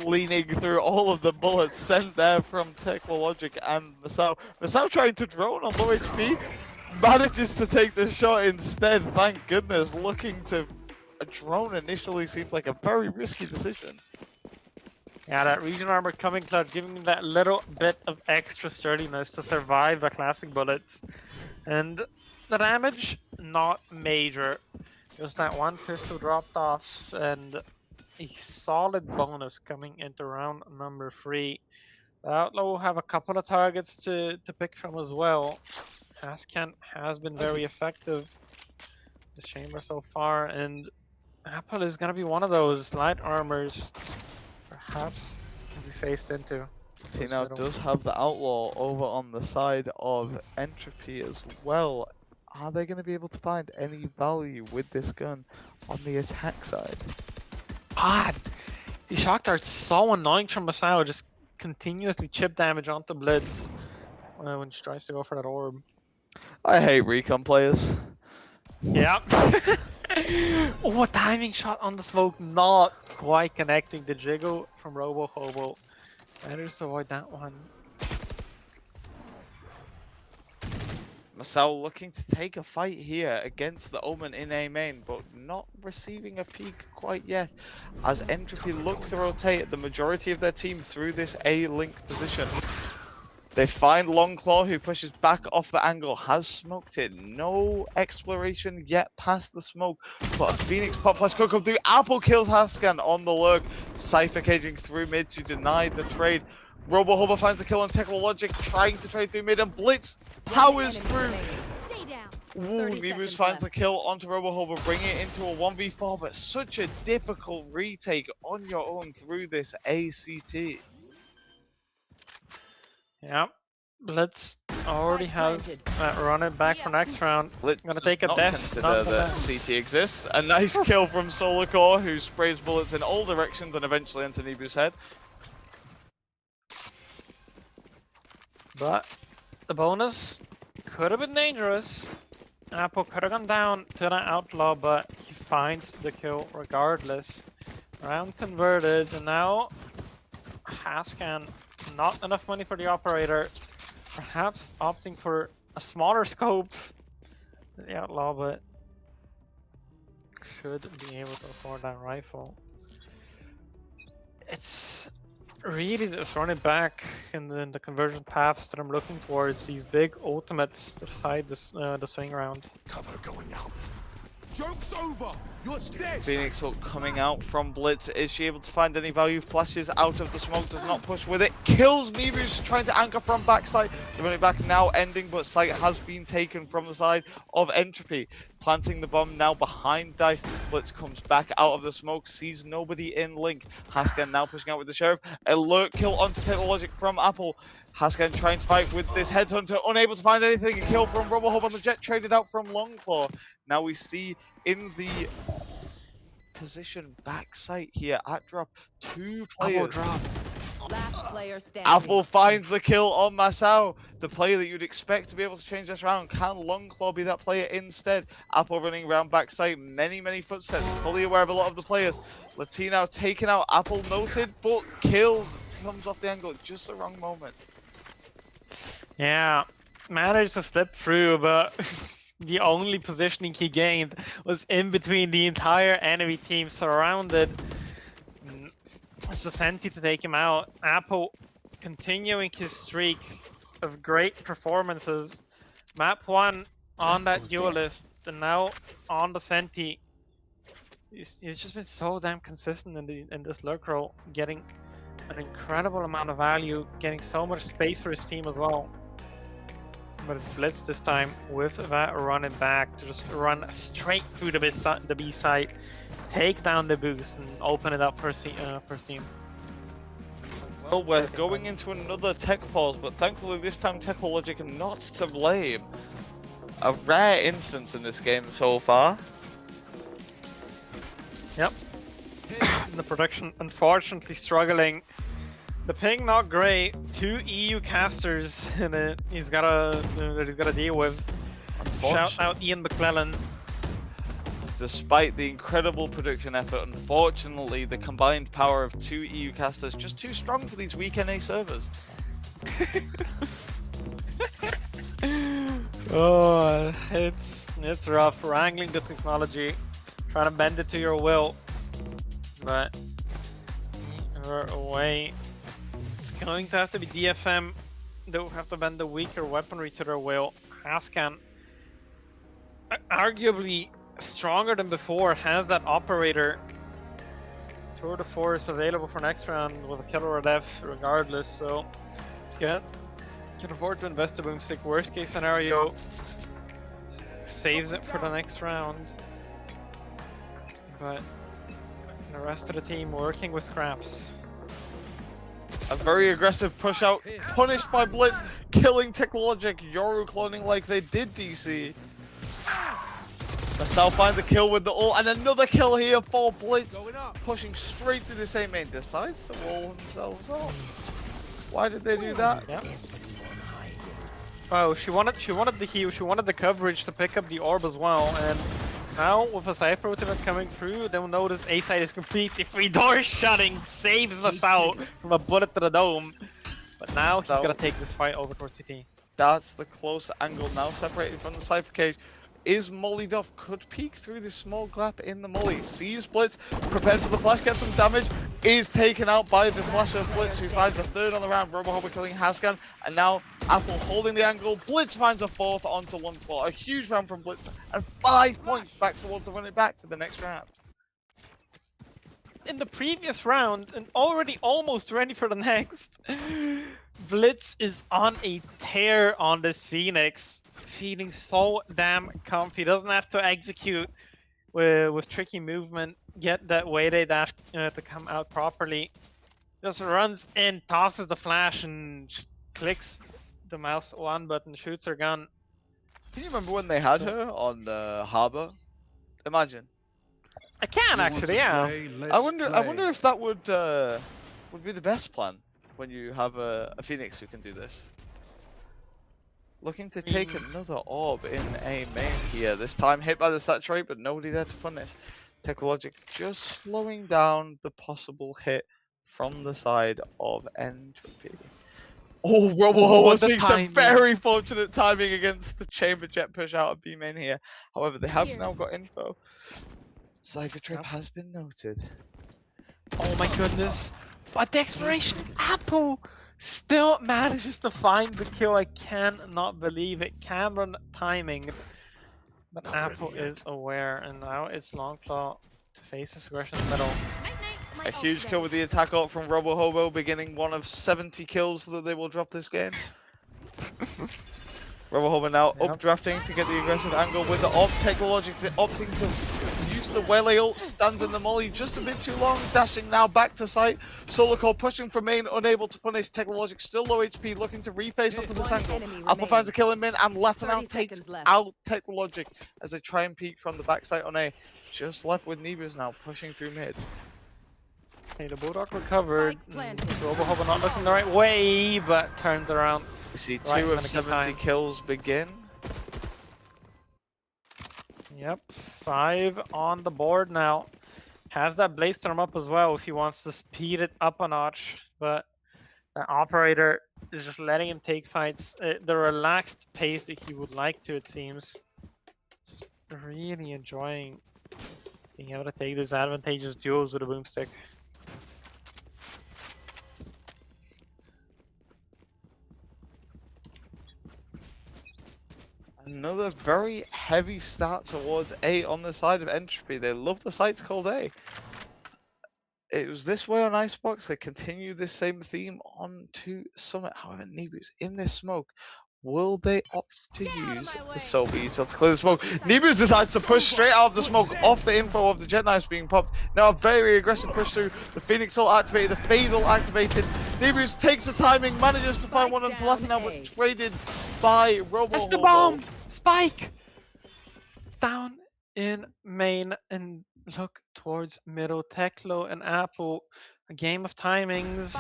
leaning through all of the bullets sent there from Technologic and Masao. Masao trying to drone on low HP, manages to take the shot instead, thank goodness. Looking to a drone initially seemed like a very risky decision. Yeah, that region armor coming clutch, giving him that little bit of extra sturdiness to survive the classic bullets. And the damage, not major. Just that one pistol dropped off, and a solid bonus coming into round number 3. The Outlaw will have a couple of targets to pick from as well. Hascan has been very effective. this chamber so far, and Apple is gonna be one of those light armors, perhaps, to be faced into. Now does have the outlaw over on the side of Entropy as well. Are they going to be able to find any value with this gun on the attack side? God, the shock dart's so annoying from Masao, just continuously chip damage onto Blitz when she tries to go for that orb. I hate recon players. Yeah. Oh, a timing shot on the smoke, not quite connecting the jiggle from Robo Hobo. Better just avoid that one. Masao looking to take a fight here against the Omen in A main, but not receiving a peek quite yet, as Entropy look to rotate the majority of their team through this A link position. They find Longclaw, who pushes back off the angle, has smoked it. No exploration yet past the smoke, but a Phoenix pop flash could come through. Apple kills Haskan on the lurk. Cypher caging through mid to deny the trade. Robo Hobo finds a kill on Technologic, trying to trade through mid, and Blitz powers through. Ooh, Nebus finds the kill onto Robo Hobo, bringing it into a 1v4, but such a difficult retake on your own through this ACT. Yeah, Blitz already has run it back for next round. Blitz Gonna take a does death. not consider that CT exists. A nice kill from Solar Core, who sprays bullets in all directions and eventually into Nebus' head. But the bonus could have been dangerous. Apple could have gone down to that outlaw, but he finds the kill regardless. Round converted, and now Haskan, not enough money for the operator. Perhaps opting for a smaller scope. The outlaw, but should be able to afford that rifle. It's really just running back in the conversion paths that I'm looking towards, these big ultimates to decide this, the swing round. Cover going out. Joke's over. You're dead. Phoenix Hook coming out from Blitz. Is she able to find any value? Flashes out of the smoke, does not push with it. Kills Nebus, trying to anchor from backside. The running back now ending, but sight has been taken from the side of Entropy. Planting the bomb now behind Dice. Blitz comes back out of the smoke, sees nobody in link. Haskan now pushing out with the Sheriff. Alert kill onto Technologic from Apple. Haskan trying to fight with this Headhunter, unable to find anything. A kill from Robohub on the jet, traded out from Longclaw. Now we see in the position back site here at drop, two players. Last player standing. Apple finds the kill on Masao, the player that you'd expect to be able to change this round. Can Longclaw be that player instead? Apple running around backside, many footsteps, fully aware of a lot of the players. Latino taken out, Apple noted, but killed. Comes off the angle at just the wrong moment. Yeah, managed to slip through, but the only positioning he gained was in between the entire enemy team surrounded. It's just empty to take him out. Apple continuing his streak of great performances. Map 1 on that duelist, and now on the Senti. He's just been so damn consistent in this lurk role, getting an incredible amount of value, getting so much space for his team as well. But it's Blitz this time with that running back to just run straight through the B site, take down the boost, and open it up for his team. Well, we're going into another tech pause, but thankfully this time Technologic not to blame. A rare instance in this game so far. Yep. The production unfortunately struggling. The ping not great. 2 EU casters that he's gotta deal with. Shout out Ian McClellan. Despite the incredible production effort, unfortunately the combined power of 2 EU casters just too strong for these weak NA servers. Oh, it's rough wrangling the technology, trying to bend it to your will, but either away. It's going to have to be DFM that will have to bend the weaker weaponry to their will. Haskan, arguably stronger than before, has that operator. Tour de force available for next round with a killer or death regardless, so can afford to invest a boomstick. Worst case scenario, saves it for the next round. but the rest of the team working with scraps. A very aggressive push out, punished by Blitz, killing Technologic, Yoru cloning like they did DC. Marcel finds a kill with the ult, and another kill here for Blitz, pushing straight to the same main. Decides to roll themselves off. Why did they do that? Yep. Oh, she wanted the heal, she wanted the coverage to pick up the orb as well, and now with a Cypher ultimate coming through, they'll notice A side is completely free. Door shutting saves Masao from a bullet to the dome. But now he's gonna take this fight over towards CT. That's the close angle now, separated from the Cypher cage. Is Molly Duff, could peek through this small gap in the Molly. Sees Blitz, prepared for the flash, gets some damage, is taken out by the flash of Blitz, who finds a third on the round. RoboHobo killing Hascan, and now Apple holding the angle. Blitz finds a fourth onto 1-4. A huge round from Blitz, and 5 points back towards the running back for the next round. In the previous round, and already almost ready for the next, Blitz is on a tear on this Phoenix. Feeling so damn comfy, doesn't have to execute with tricky movement, get that Wayday dash to come out properly. Just runs in, tosses the flash, and just clicks the mouse one button, shoots her gun. Can you remember when they had her on Harbor? Imagine. I can actually, yeah. I wonder if that would be the best plan when you have a Phoenix who can do this. Looking to take another orb in a main here. This time hit by the saturate, but nobody there to punish. Technologic just slowing down the possible hit from the side of Entropy. Oh, RoboHobo seeing some very fortunate timing against the chamber jet push out of B main here. However, they have now got info. Cypher trip has been noted. Oh my goodness. But the exploration Apple still manages to find the kill. I cannot believe it. Cameron timing. But Apple is aware, and now it's Longclaw to face this aggression in the middle. A huge kill with the attack ult from RoboHobo, beginning one of 70 kills that they will drop this game. RoboHobo now updrafting to get the aggressive angle with the op. Technologic opting to use the Wele ult, stands in the molly just a bit too long, dashing now back to site. Solarcore pushing from main, unable to punish. Technologic still low HP, looking to reface onto this angle. Apple finds a kill in mid, and Latin now takes out Technologic as they try and peek from the backside on A. Just left with Nebus now, pushing through mid. Hey, the Bulldog recovered. RoboHobo not looking the right way, but turns around. We see 2 of 70 kills begin. Yep, 5 on the board now. Has that Blaze Storm up as well if he wants to speed it up a notch, but the operator is just letting him take fights. The relaxed pace that he would like to, it seems. Just really enjoying being able to take these advantageous duels with a boomstick. Another very heavy start towards A on the side of Entropy. They love the sites called A. It was this way on Icebox. They continue this same theme on to Summit. However, Nebus in this smoke. Will they opt to use the Sobe to clear the smoke? Nebus decides to push straight out of the smoke off the info of the Jet Knives being popped. Now a very aggressive push through. The Phoenix ult activated, the Fade ult activated. Nebus takes the timing, manages to find one onto Latinel, but traded by RoboHobo. That's the bomb! Spike! Down in main and look towards middle. Teklo and Apple. A game of timings.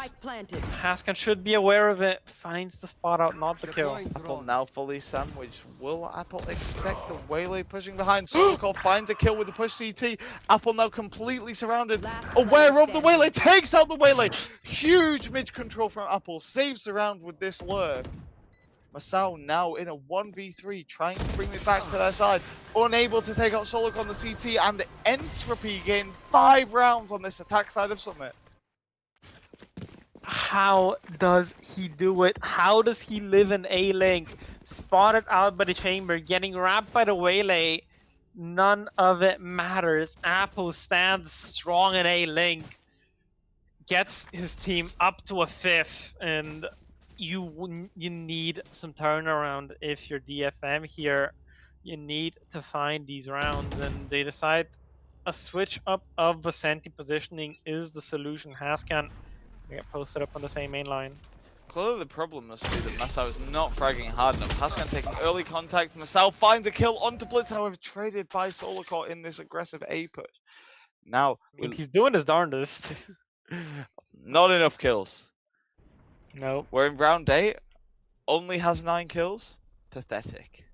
Hascan should be aware of it. Finds the spot out, not the kill. Apple now fully sandwiched. Will Apple expect the Waylay pushing behind? Solarcore finds a kill with the push CT. Apple now completely surrounded. Aware of the Waylay. Takes out the Waylay. Huge mid control from Apple. Saves the round with this lure. Masao now in a 1v3, trying to bring it back to their side. Unable to take out Solarcore on the CT, and the Entropy gain 5 rounds on this attack side of Summit. How does he do it? How does he live in A-Link? Spotted out by the chamber, getting wrapped by the Waylay. None of it matters. Apple stands strong in A-Link. Gets his team up to a 5th, and you need some turnaround if you're DFM here. You need to find these rounds, and they decide a switch up of Vicente positioning is the solution. Hascan get posted up on the same main line. Clearly the problem must be that Masao is not fragging hard enough. Hascan taking early contact. Masao finds a kill onto Blitz, however traded by Solocor in this aggressive A push. Now, He's doing his darndest. not enough kills. No. We're in round 8. Only has 9 kills. Pathetic.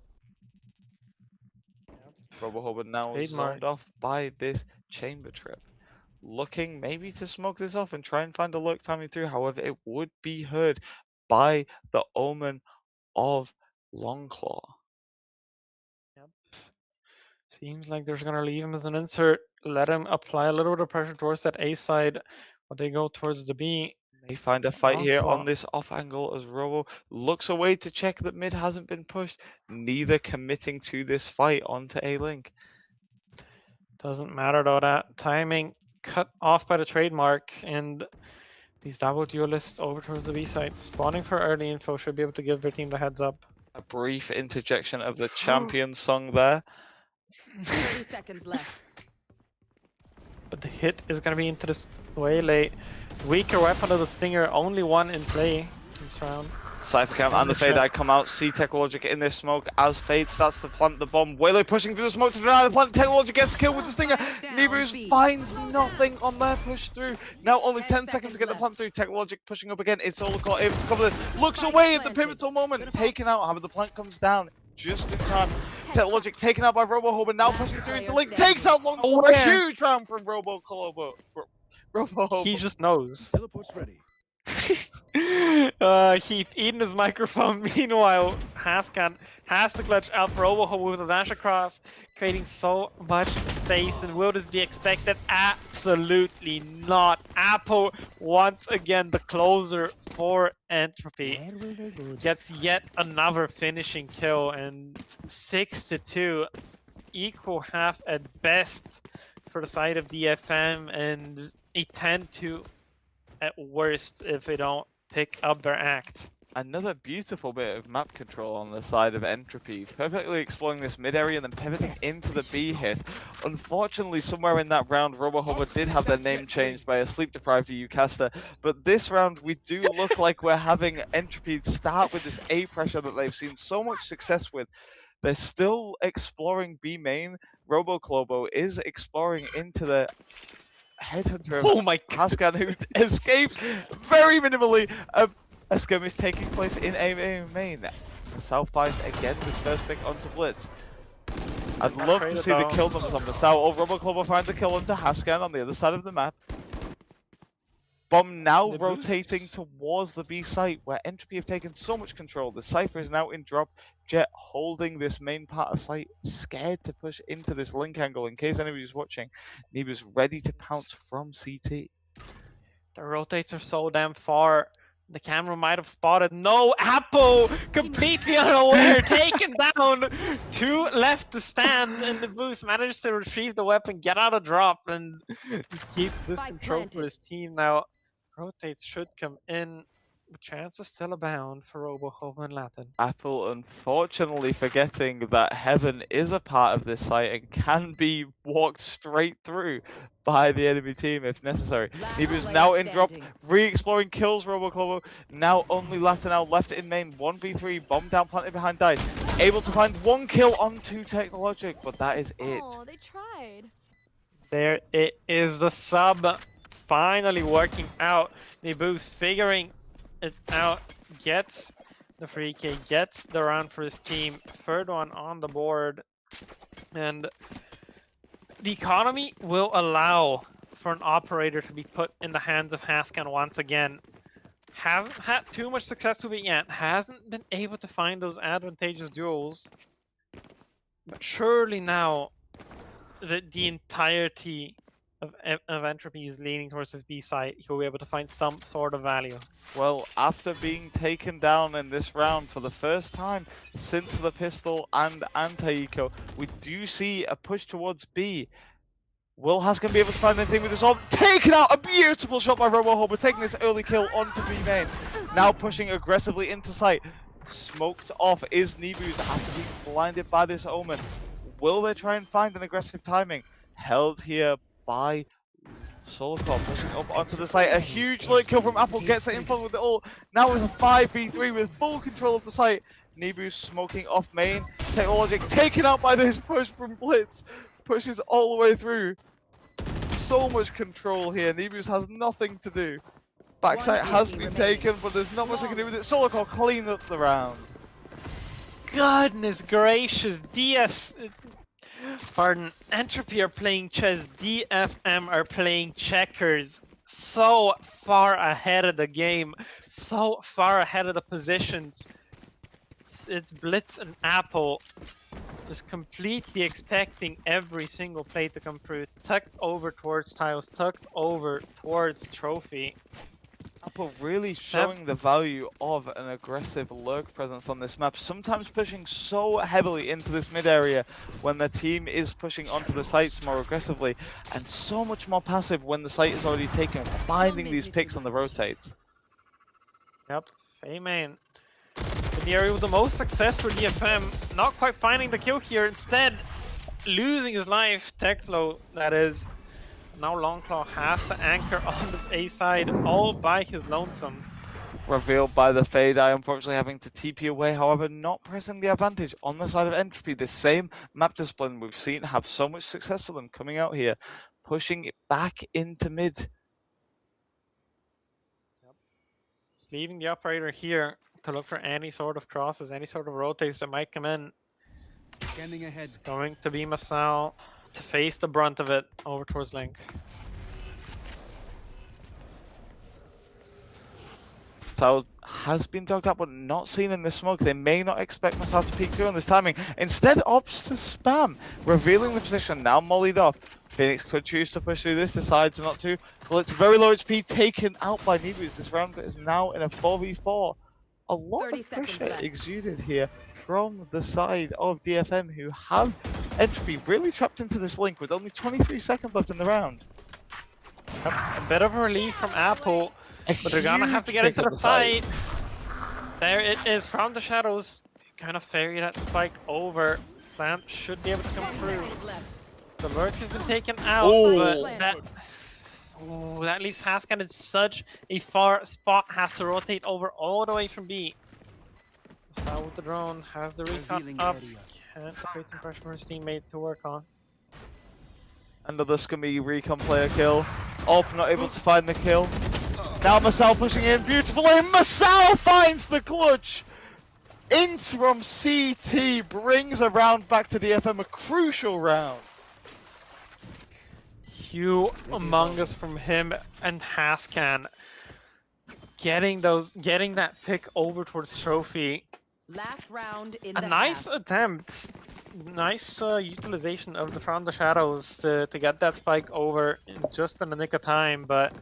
RoboHoba now zoned off by this chamber trip. Looking maybe to smoke this off and try and find a lurk timing through. However, it would be heard by the Omen of Longclaw. Yep. Seems like they're gonna leave him as an insert. Let him apply a little bit of pressure towards that A side while they go towards the B. May find a fight here Longclaw. on this off angle as Robo looks away to check that mid hasn't been pushed. Neither committing to this fight onto A-Link. Doesn't matter though, that timing cut off by the trademark, and these double duelists over towards the B side. Spawning for early info should be able to give their team the heads up. A brief interjection of the champion song there. 30 seconds left. But the hit is gonna be into this way late. Weaker weapon of the Stinger, only one in play this round. Cyphercam and the Fade Eye come out, see Technologic in this smoke as Fade starts to plant the bomb. Waylay pushing through the smoke to deny the plant. Technologic gets killed with the Stinger. Nibus finds nothing on their push through. Now only 10 seconds to get the plant through. Technologic pushing up again. It's Solocor able to cover this. Looks away at the pivotal moment. Taken out, however the plant comes down just in time. Technologic taken out by RoboHoba, now pushing through into Link. Takes out Long. Oh, A yeah. huge round from RoboHoba. He just knows. Teleport's ready. He's eating his microphone. Meanwhile, Hascan has to clutch out RoboHoba with a dash across, creating so much space. And will this be expected? Absolutely not. Apple, once again, the closer for Entropy, gets yet another finishing kill, and 6-2, equal half at best for the side of DFM, and a 10-2 at worst if they don't pick up their act. Another beautiful bit of map control on the side of Entropy, perfectly exploring this mid area and then pivoting into the B hit. Unfortunately, somewhere in that round, RoboHoba did have their name changed by a sleep-deprived EU caster, but this round we do look like we're having Entropy start with this A pressure that they've seen so much success with. They're still exploring B main. RoboClobo is exploring into the Headhunter of Oh my god. Hascan, who escapes very minimally. A skirmish taking place in A main. Masao finds again this first pick onto Blitz. I'd love to see the kill numbers on Masao. Oh, RoboClobo finds a kill onto Hascan on the other side of the map. Bomb now rotating towards the B site where Entropy have taken so much control. The Cypher is now in drop. Jet holding this main part of site, scared to push into this link angle. In case anybody's watching, Neba's ready to pounce from CT. The rotates are so damn far. The camera might have spotted. No, Apple completely unaware, taken down. 2 left to stand, and the boost manages to retrieve the weapon, get out of drop, and just keep this Spike control planted. for his team. Now, rotates should come in. The chances still abound for RoboHoba and Latin. Apple unfortunately forgetting that Heaven is a part of this site and can be walked straight through by the enemy team if necessary. Neba's now in drop, re-exploring kills RoboClobo. Now only Latinal left in main. 1v3, bomb down planted behind Dice. Able to find 1 kill onto Technologic, but that is it. Oh, they tried. There it is, the sub finally working out. Nebu's figuring it out, gets the free K, gets the round for his team, third one on the board, and the economy will allow for an operator to be put in the hands of Hascan once again. Hasn't had too much success with it yet, hasn't been able to find those advantageous duels, but surely now the entirety of Entropy is leaning towards his B site. He'll be able to find some sort of value. Well, after being taken down in this round for the first time since the pistol and anti-eco, we do see a push towards B. Will Hascan be able to find anything with this orb? Taken out! A beautiful shot by RoboHoba, taking this early kill onto B main. Now pushing aggressively into site. Smoked off is Nebus after being blinded by this Omen. Will they try and find an aggressive timing? held here by Solokov, pushing up onto the site. A huge late kill from Apple, gets it in front with the ult. Now it's a 5v3 with full control of the site. Nebu smoking off main. Technologic taken out by this push from Blitz. Pushes all the way through. So much control here. Nebus has nothing to do. Backside has been taken, but there's not much I can do with it. Solokov clean up the round. Goodness gracious, pardon, Entropy are playing chess, DFM are playing checkers. So far ahead of the game, so far ahead of the positions. It's Blitz and Apple just completely expecting every single play to come through. Tucked over towards Tiles, tucked over towards Trophy. Apple really showing the value of an aggressive lurk presence on this map, sometimes pushing so heavily into this mid area when the team is pushing onto the sites more aggressively, and so much more passive when the site is already taken, finding these picks on the rotates. Yep, Amen. In the area with the most success for DFM, not quite finding the kill here, instead losing his life. Techflow, that is. Now Longclaw has to anchor on this A side all by his lonesome. Revealed by the Fade Eye, unfortunately having to TP away, however not pressing the advantage on the side of Entropy. The same map discipline we've seen have so much success for them coming out here, pushing it back into mid. Yep. Leaving the operator here to look for any sort of crosses, any sort of rotates that might come in. Scanning ahead. It's going to be Masao to face the brunt of it over towards Link. So has been dogged up but not seen in the smoke. They may not expect Masao to peek through on this timing. Instead opts to spam, revealing the position, now mollied off. Phoenix could choose to push through this, decides not to. Well, it's very low HP, taken out by Nebus. This round is now in a 4v4. A lot of pressure exuded here from the side of DFM, who have Entropy really trapped into this Link with only 23 seconds left in the round. A bit of a relief from Apple, but they're gonna have to get huge into pick the at fight. There it is from the shadows. Kind of ferry that spike over. Plant should be able to come through. The lurk has been taken out, but that leaves Haskan in such a far spot. Has to rotate over all the way from B. So with the drone, has the recon up. Can't create some pressure for his teammate to work on. Another scummy recon player kill. Alp not able to find the kill. Now Masao pushing in beautifully. Masao finds the clutch. Interim CT brings a round back to DFM, a crucial round. Humongous from him and Haskan. Getting that pick over towards Trophy. Last round in A the nice half. attempt. Nice utilization of the From the Shadows to get that spike over in just in the nick of time, but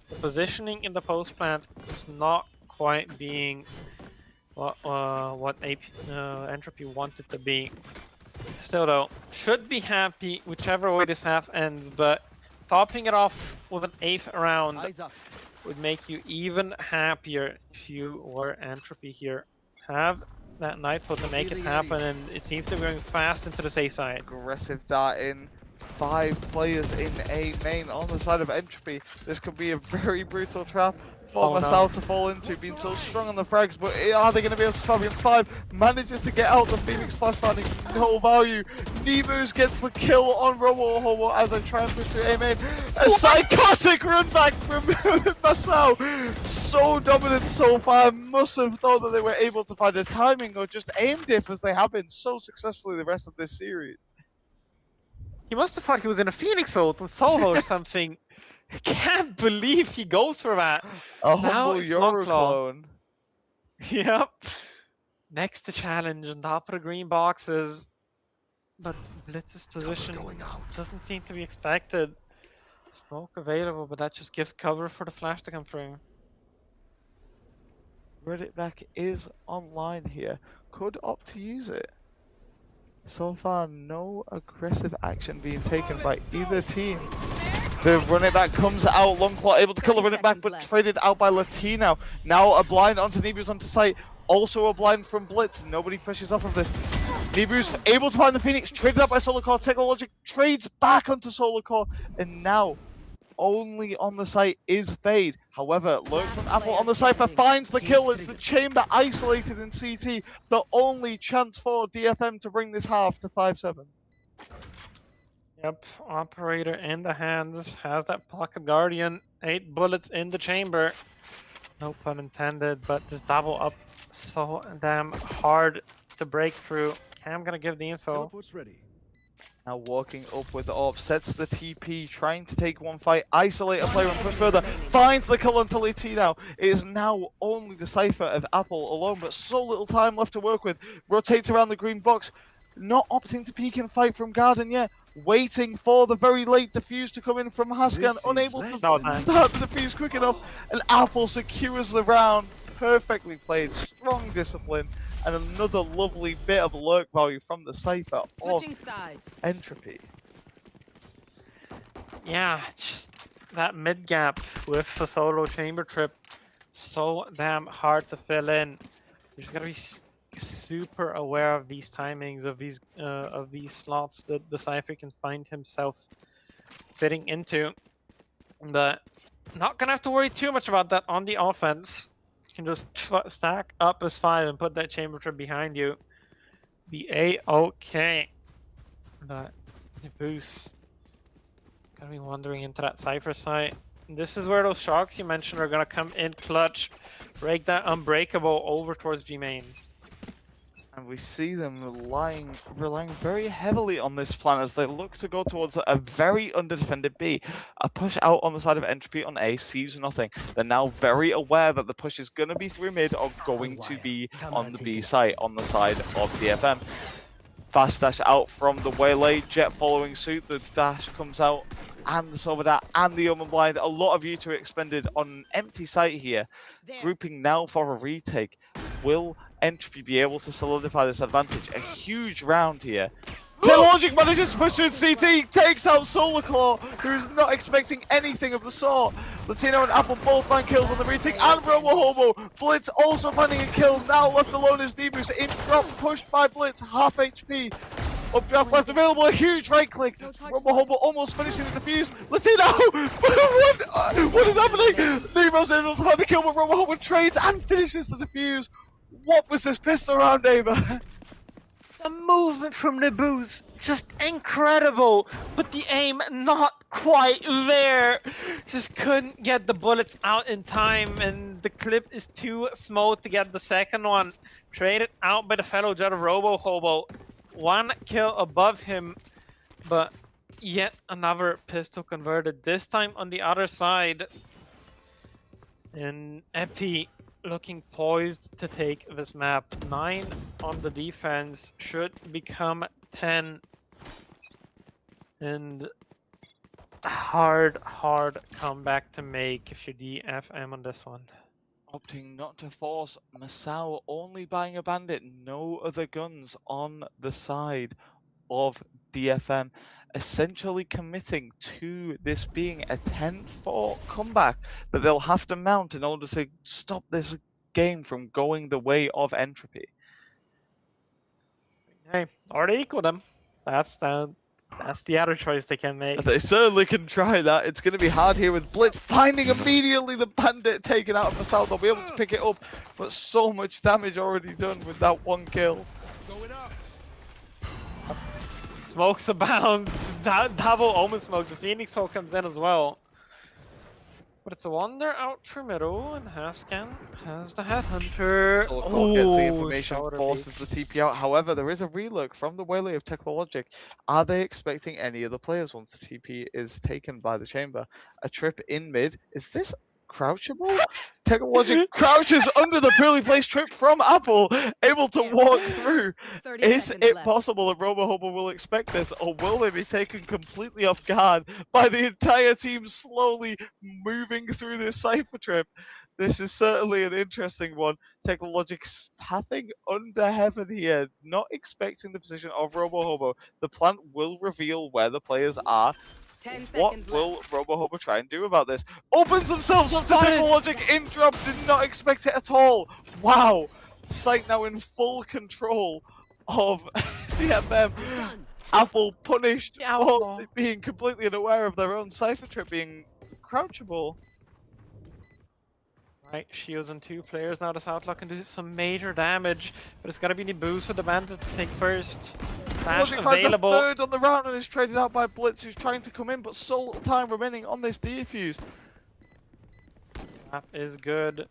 the positioning in the post plant is not quite being what Entropy wanted to be. Still though, should be happy whichever way this half ends, but topping it off with an 8th round would make you even happier if you were Entropy here. Have that Nightfall to make it happen, and it seems to be going fast into the safe side. Aggressive dart in. 5 players in A main on the side of Entropy. This could be a very brutal trap for Masao to fall into, being so strong on the frags, but are they going to be able to survive against 5? Manages to get out the Phoenix Flash, finding no value. Nebus gets the kill on Robo Hobo as they try and push through A main. A psychotic run back from Masao. So dominant so far. Must have thought that they were able to find the timing or just aim diff, as they have been so successfully the rest of this series. He must have thought he was in a Phoenix ult on solo or something. I can't believe he goes for that. A Now humble it's Euro Longclaw. clone. Yep. Next to challenge on top of the green boxes. But Blitz's position doesn't seem to be expected. Smoke available, but that just gives cover for the flash to come through. Reddit back is online here. Could opt to use it. So far, no aggressive action being taken by either team. The run it back comes out, Longclaw able to kill the run it back, but traded out by Latino. Now a blind onto Nebus onto site. Also a blind from Blitz. Nobody pushes off of this. Nebu's able to find the Phoenix, traded up by Solar Core. Technologic trades back onto Solar Core, and now only on the site is Fade. However, Lurk from Apple on the Cypher finds the kill. It's the Chamber isolated in CT. The only chance for DFM to bring this half to 5-7. Yep, Operator in the hands, has that Pocket Guardian, 8 bullets in the chamber. No pun intended, but this double up so damn hard to break through. Cam gonna give the info. Teleport's ready. Now walking up with the AWP, sets the TP, trying to take one fight, isolate a player and push further, finds the kill onto LT now. It is now only the Cypher of Apple alone, but so little time left to work with. Rotates around the green box, not opting to peek and fight from Garden yet. Waiting for the very late defuse to come in from Haskan, unable to start the defuse quick enough, and Apple secures the round. Perfectly played, strong discipline, and another lovely bit of lurk value from the Cypher of Switching sides. Entropy. Yeah, just that mid gap with the solo chamber trip, so damn hard to fill in. You just gotta be super aware of these timings, of these slots that the Cypher can find himself fitting into. But not gonna have to worry too much about that on the offense. You can just stack up as 5 and put that chamber trip behind you. Be A-okay. But the boost, gonna be wandering into that Cypher site. This is where those shocks you mentioned are gonna come in clutch, break that unbreakable over towards B main. And we see them relying very heavily on this plan as they look to go towards a very underdefended B. A push out on the side of Entropy on A sees nothing. They're now very aware that the push is going to be through mid or going to be on the B site, on the side of DFM. Fast dash out from the Waylay, Jet following suit. The dash comes out and the Sovedat and the Omen Blind. A lot of U2 expended on an empty site here. Grouping now for a retake. Will Entropy be able to solidify this advantage? A huge round here. Technologic manages to push through CT, takes out Solar Claw, who's not expecting anything of the sort. Latino and Apple both find kills on the retake, and Robo Hobo. Blitz also finding a kill, now left alone is Nebus. In drop, pushed by Blitz, half HP. Updraft left available, a huge right click. Robo Hobo almost finishing the defuse. Latino! What is happening? Nemo's able to find the kill, but Robo Hobo trades and finishes the defuse. What was this pistol round, Ava? The movement from the boost, just incredible, but the aim not quite there. Just couldn't get the bullets out in time, and the clip is too small to get the second one. Traded out by the fellow Jet of Robo Hobo. 1 kill above him, but yet another pistol converted, this time on the other side. And Epi looking poised to take this map. 9 on the defense should become 10. And hard comeback to make if you're DFM on this one. Opting not to force Masao, only buying a bandit, no other guns on the side of DFM, essentially committing to this being a 10-4 comeback that they'll have to mount in order to stop this game from going the way of Entropy. Hey, already equal them. That's the other choice they can make. They certainly can try that. It's going to be hard here with Blitz finding immediately the bandit taken out of Masao. They'll be able to pick it up, but so much damage already done with that 1 kill. Going up. Smokes abound. Double Omen smoke. The Phoenix Hole comes in as well. But it's a wander out for middle, and Haskan has the Headhunter. Solar gets the information, forces the TP out. However, there is a relook from the Waylay of Technologic. Are they expecting any of the players once the TP is taken by the chamber? A trip in mid. Is this crouchable? Technologic crouches under the poorly placed trip from Apple, able to walk through. Is it possible that Robo Hobo will expect this, or will they be taken completely off guard by the entire team slowly moving through this Cypher trip? This is certainly an interesting one. Technologic's pathing under heaven here, not expecting the position of Robo Hobo. The plant will reveal where the players are. 10 What seconds will left. Robo Hobo try and do about this? Opens themselves up to Technologic in drop, did not expect it at all. Wow, Sight now in full control of DFM. Apple punished for being completely unaware of their own Cypher Trip being crouchable. Right, shields on 2 players now. This outlook can do some major damage, but it's gotta be the boost for the bandit to take first. Flash Logic finds the available. third on the round and is traded out by Blitz, who's trying to come in, but so little time remaining on this defuse. That is good.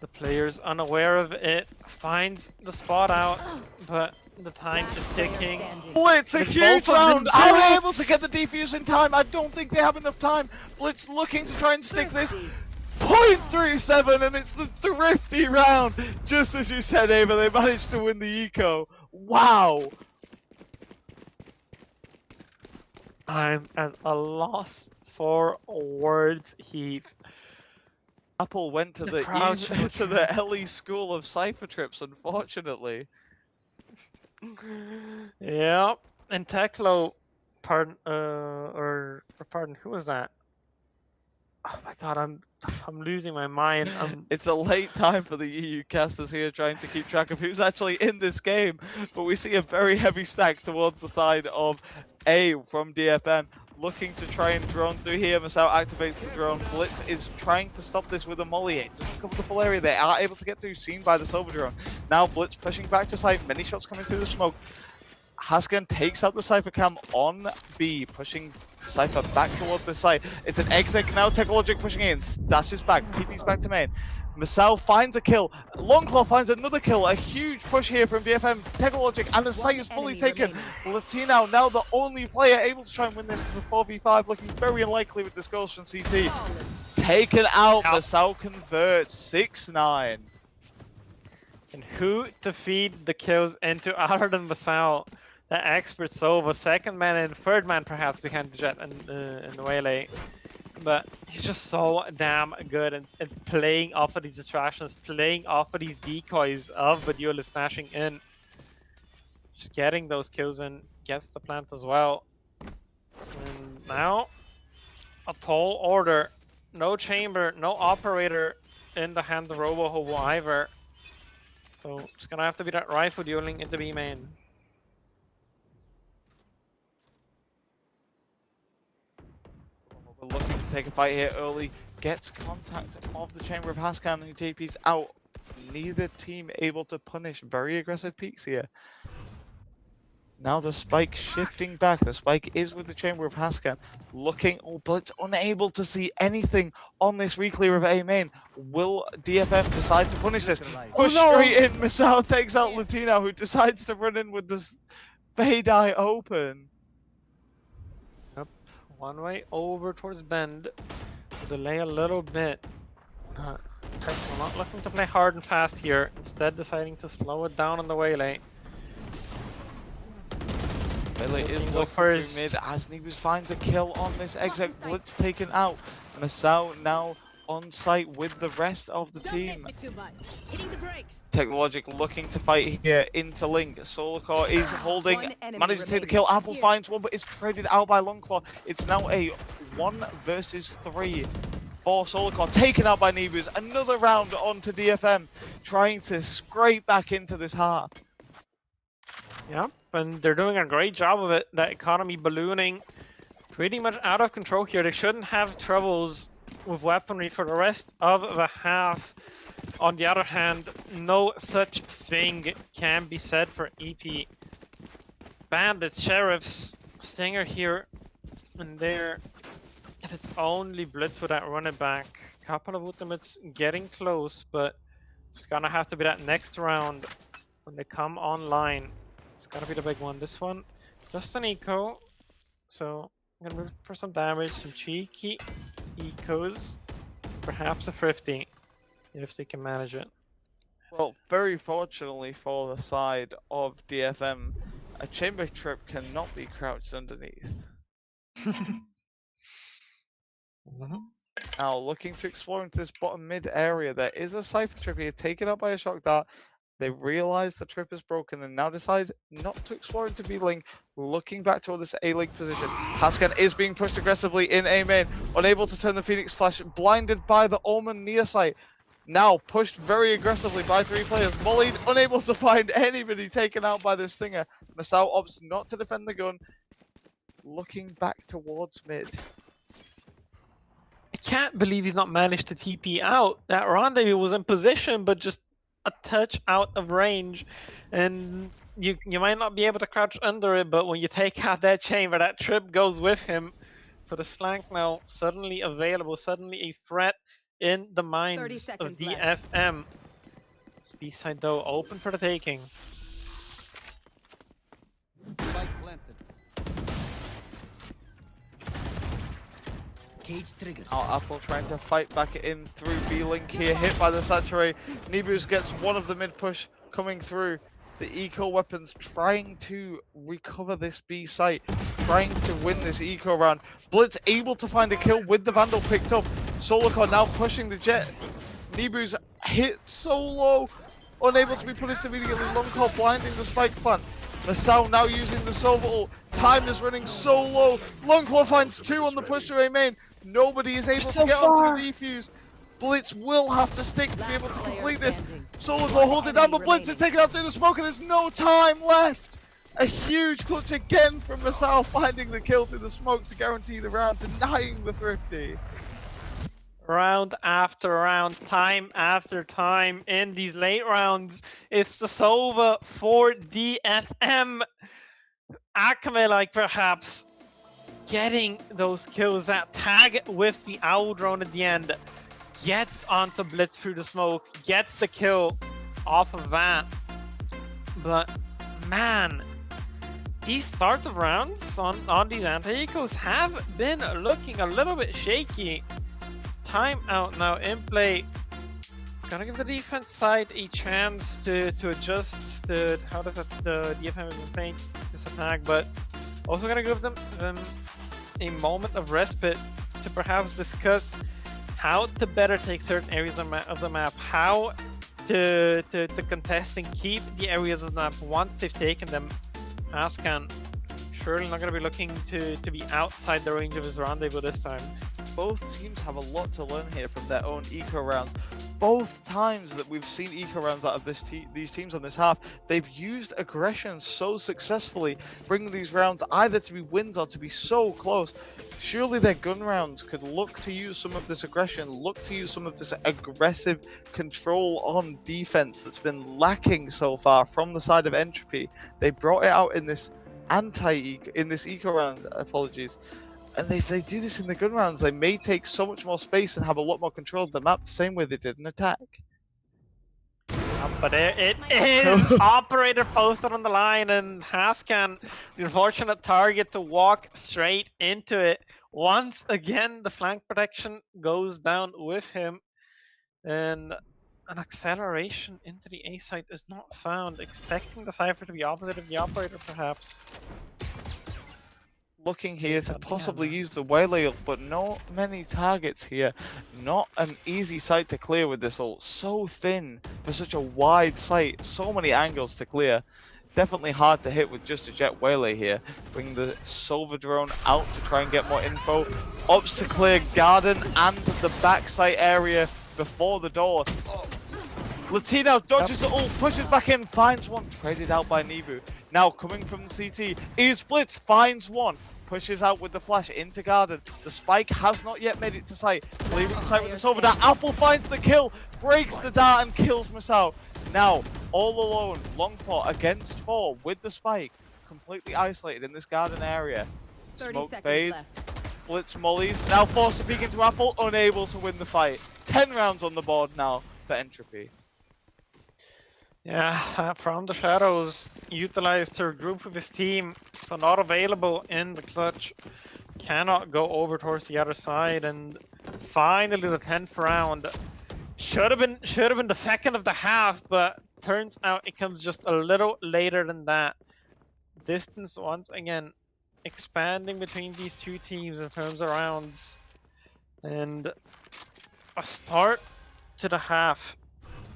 The player's unaware of it, finds the spot out, but the time is ticking. Blitz, a With huge both of them round! Are doing they it. able to get the defuse in time? I don't think they have enough time. Blitz looking to try and stick this. 0.37, and it's the thrifty round. Just as you said, Ava, they managed to win the eco. Wow! I'm at a loss for words, Heath. Apple went to The crowd to the LE school of Cypher Trips, unfortunately. Yeah, and Teklo, pardon, who was that? Oh my god, I'm losing my mind. It's a late time for the EU casters here trying to keep track of who's actually in this game, but we see a very heavy stack towards the side of A from DFM, looking to try and drone through here. Masao activates the drone. Blitz is trying to stop this with a molly. It doesn't cover the full area. They are able to get through, seen by the Silver drone. Now Blitz pushing back to site. Many shots coming through the smoke. Haskan takes out the Cypher cam on B, pushing Cypher back towards the site. It's an exec now. Technologic pushing in. Dashes back. TP's back to main. Masao finds a kill. Longclaw finds another kill. A huge push here from BFM. Technologic, and the site is fully taken. Latino now the only player able to try and win this as a 4v5, looking very unlikely with this goal from CT. Taken out. Masao converts 6-9. And who to feed the kills into other than Masao? The expert Sova, second man and third man perhaps behind the Jet and the Waylay. But he's just so damn good at playing off of these distractions, playing off of these decoys of Badula smashing in. Just getting those kills in, gets the plant as well. And now, a tall order. No chamber, no operator in the hands of Robo Hobo either. So it's gonna have to be that rifle dueling into B main. Looking to take a fight here early, gets contact of the chamber of Haskan, who TP's out. Neither team able to punish. Very aggressive peeks here. Now the spike shifting back. The spike is with the chamber of Haskan. Looking, Blitz unable to see anything on this reclear of A main. Will DFM decide to punish this? Push straight in. Masao takes out Latino, who decides to run in with this fade eye open. One way over towards Bend. Delay a little bit. Techno not looking to play hard and fast here. Instead deciding to slow it down on the Waylay. Waylay is Go looking first. through mid as Nebus finds a kill on this exec. Blitz taken out. Masao now on site with the rest of the team. Technologic looking to fight here into Link. Solarcore is holding, manages to take the kill. Apple finds one, but is traded out by Longclaw. It's now a 1 versus 3 for Solarcore. Taken out by Nebus. Another round onto DFM, trying to scrape back into this half. Yep, and they're doing a great job of it. That economy ballooning pretty much out of control here. They shouldn't have troubles with weaponry for the rest of the half. On the other hand, no such thing can be said for EP. Bandits, Sheriffs, Stinger here and there. If it's only Blitz with that running back. Couple of ultimates getting close, but it's gonna have to be that next round when they come online. It's gotta be the big one. This one, just an eco. So I'm gonna move for some damage, some cheeky ecos, perhaps a thrifty, if they can manage it. Well, very fortunately for the side of DFM, a chamber trip cannot be crouched underneath. Now, looking to explore into this bottom mid area, there is a Cypher trip here taken up by a shock dart. They realize the trip is broken and now decide not to explore into B-Link, looking back toward this A-Link position. Haskan is being pushed aggressively in A main, unable to turn the Phoenix Flash, blinded by the Omen near site. Now pushed very aggressively by 3 players. Mollied, unable to find anybody, taken out by this Stinger. Masao opts not to defend the gun, looking back towards mid. I can't believe he's not managed to TP out. That rendezvous was in position, but just a touch out of range. And you might not be able to crouch under it, but when you take out that chamber, that trip goes with him. For the flank now, suddenly available, suddenly a threat in the 30 minds of seconds the left. FM. B-side though, open for the taking. Spike planted. Cage triggered. Now Apple trying to fight back in through B-Link here, hit by the Saturate. Nibus gets one of the mid push coming through. The eco weapons trying to recover this B site, trying to win this eco round. Blitz able to find a kill with the Vandal picked up. Solarcon now pushing the Jet. Nibus hit so low, unable to be punished immediately. Longcall blinding the spike plant. Masao now using the Sova ult. Time is running so low. Longclaw finds 2 on the push to A main. Nobody is able to get onto the defuse. Blitz will have to stick to be able to complete this. Solarclaw holds it down, but Blitz is taken out through the smoke and there's no time left. A huge clutch again from Masao, finding the kill through the smoke to guarantee the round, denying the Thrifty. Round after round, time after time in these late rounds, it's the Sova for DFM. Akame, like perhaps getting those kills, that tag with the owl drone at the end, gets onto Blitz through the smoke, gets the kill off of that. But man, these start of rounds on these anti-ecos have been looking a little bit shaky. Time out now in play. Gonna give the defense side a chance to adjust to how does the DFM is playing this attack, but also gonna give them a moment of respite to perhaps discuss how to better take certain areas of the map, how to contest and keep the areas of the map once they've taken them. Ascan surely not gonna be looking to be outside the range of his rendezvous this time. Both teams have a lot to learn here from their own eco rounds. Both times that we've seen eco rounds out of these teams on this half, they've used aggression so successfully, bringing these rounds either to be wins or to be so close. Surely their gun rounds could look to use some of this aggression, look to use some of this aggressive control on defense that's been lacking so far from the side of Entropy. They brought it out in this eco round, apologies. And if they do this in the gun rounds, they may take so much more space and have a lot more control of the map, the same way they did in attack. But it is operator posted on the line, and Hascan, the unfortunate target to walk straight into it. Once again, the flank protection goes down with him, and an acceleration into the A site is not found, expecting the Cypher to be opposite of the operator perhaps. Looking here to possibly use the Waylay ult, but not many targets here. Not an easy site to clear with this ult. So thin for such a wide site. So many angles to clear. Definitely hard to hit with just a Jet Waylay here. Bring the Silver drone out to try and get more info. Opts to clear Garden and the backside area before the door. Latino dodges the ult, pushes back in, finds one, traded out by Nibu. Now coming from CT is Blitz, finds one, pushes out with the flash into Garden. The spike has not yet made it to site. Leaving the site with the Silver Dart. Apple finds the kill, breaks the dart and kills Masao. Now, all alone, Longclaw against 4 with the spike, completely isolated in this Garden area. Smoke fades, Blitz mollies, now forced to peek into Apple, unable to win the fight. 10 rounds on the board now for Entropy. Yeah, from the shadows, utilized her group with his team, so not available in the clutch. Cannot go over towards the other side, and finally the 10th round. Should have been the second of the half, but turns out it comes just a little later than that. Distance once again expanding between these two teams in terms of rounds, and a start to the half.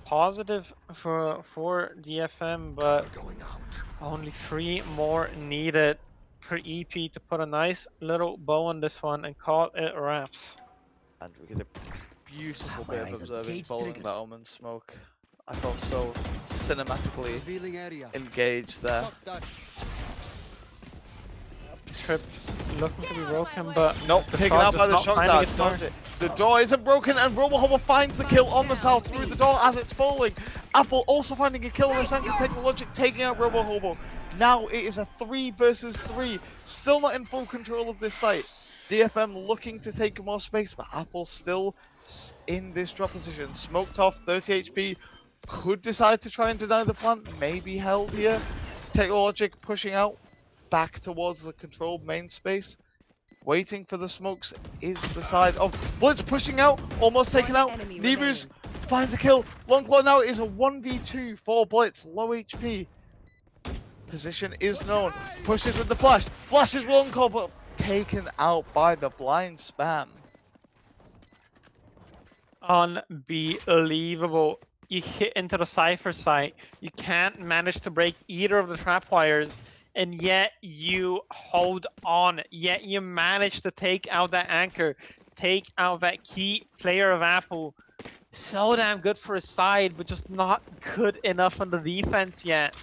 Positive for DFM, but only 3 more needed for EP to put a nice little bow on this one and call it wraps. And we get a beautiful bit of observing following that Omen smoke. I felt so cinematically Revealing area. engaged there. Shot that. Trips looking to be broken, but Nope, the taken shot out by is the not shock finding dart. its mark. The door isn't broken, and RoboHobo finds the kill on the south through the door as it's falling. Apple also finding a kill on the second. Technologic taking out RoboHobo. Now it is a 3 versus 3. Still not in full control of this site. DFM looking to take more space, but Apple still in this drop position. Smoked off, 30 HP. Could decide to try and deny the plant. Maybe held here. Technologic pushing out back towards the controlled main space. Waiting for the smokes is the side of Blitz pushing out, almost taken out. Nebus finds a kill. Longclaw now is a 1v2 for Blitz, low HP. Position is known. Pushes with the flash. Flashes Longclaw, but taken out by the blind spam. Unbelievable. You hit into the Cypher site. You can't manage to break either of the trap wires. And yet you hold on, yet you manage to take out that anchor, take out that key player of Apple. So damn good for his side, but just not good enough on the defense yet.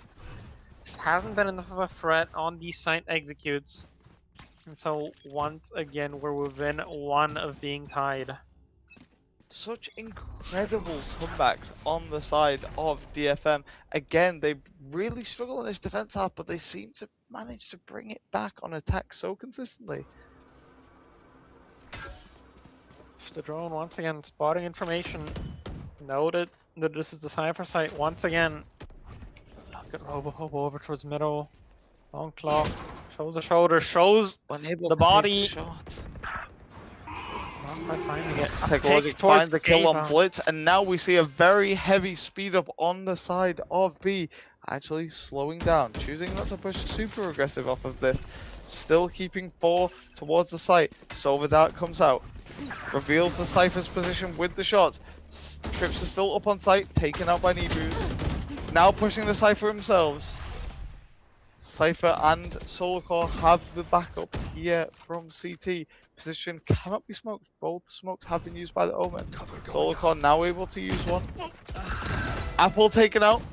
Just hasn't been enough of a threat on these site executes. And so once again, we're within 1 of being tied. Such incredible comebacks on the side of DFM. Again, they really struggle in this defense half, but they seem to manage to bring it back on attack so consistently. The drone once again spotting information. Noted that this is the Cypher site once again. Look at RoboHobo over towards middle. Long claw. Shows the shoulder, shows Unable the to take body. the shots. Not quite finding it. Technologic finds a kill on Blitz, and now we see a very heavy speed up on the side of B. Actually slowing down, choosing not to push super aggressive off of this. Still keeping 4 towards the site. Silver Dart comes out. Reveals the Cypher's position with the shots. Trips are still up on site, taken out by Nebus. Now pushing the Cypher themselves. Cypher and Solarcore have the backup here from CT. Position cannot be smoked. Both smokes have been used by the Omen. Solarcore now able to use one. Apple taken out.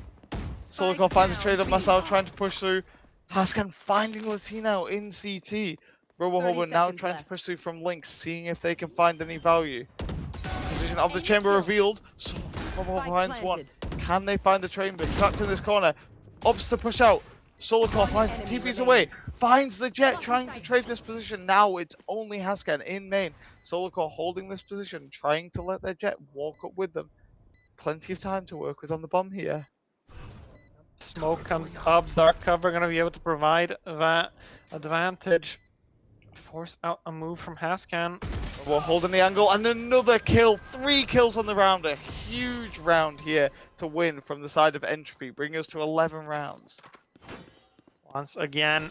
Solarcore finds a trade on Masao trying to push through. Haskan finding Latino in CT. RoboHobo now trying to push through from Lynx, seeing if they can find any value. Position of the chamber revealed. So RoboHobo finds one. Can they find the chamber? Trapped in this corner. Opts to push out. Solarcore finds TPs away. Finds the jet trying to trade this position. Now it's only Haskan in main. Solarcore holding this position, trying to let their jet walk up with them. Plenty of time to work with on the bomb here. Smoke comes up, dark cover gonna be able to provide that advantage. Force out a move from Haskan. We're holding the angle and another kill. 3 kills on the round. A huge round here to win from the side of Entropy, bringing us to 11 rounds. Once again,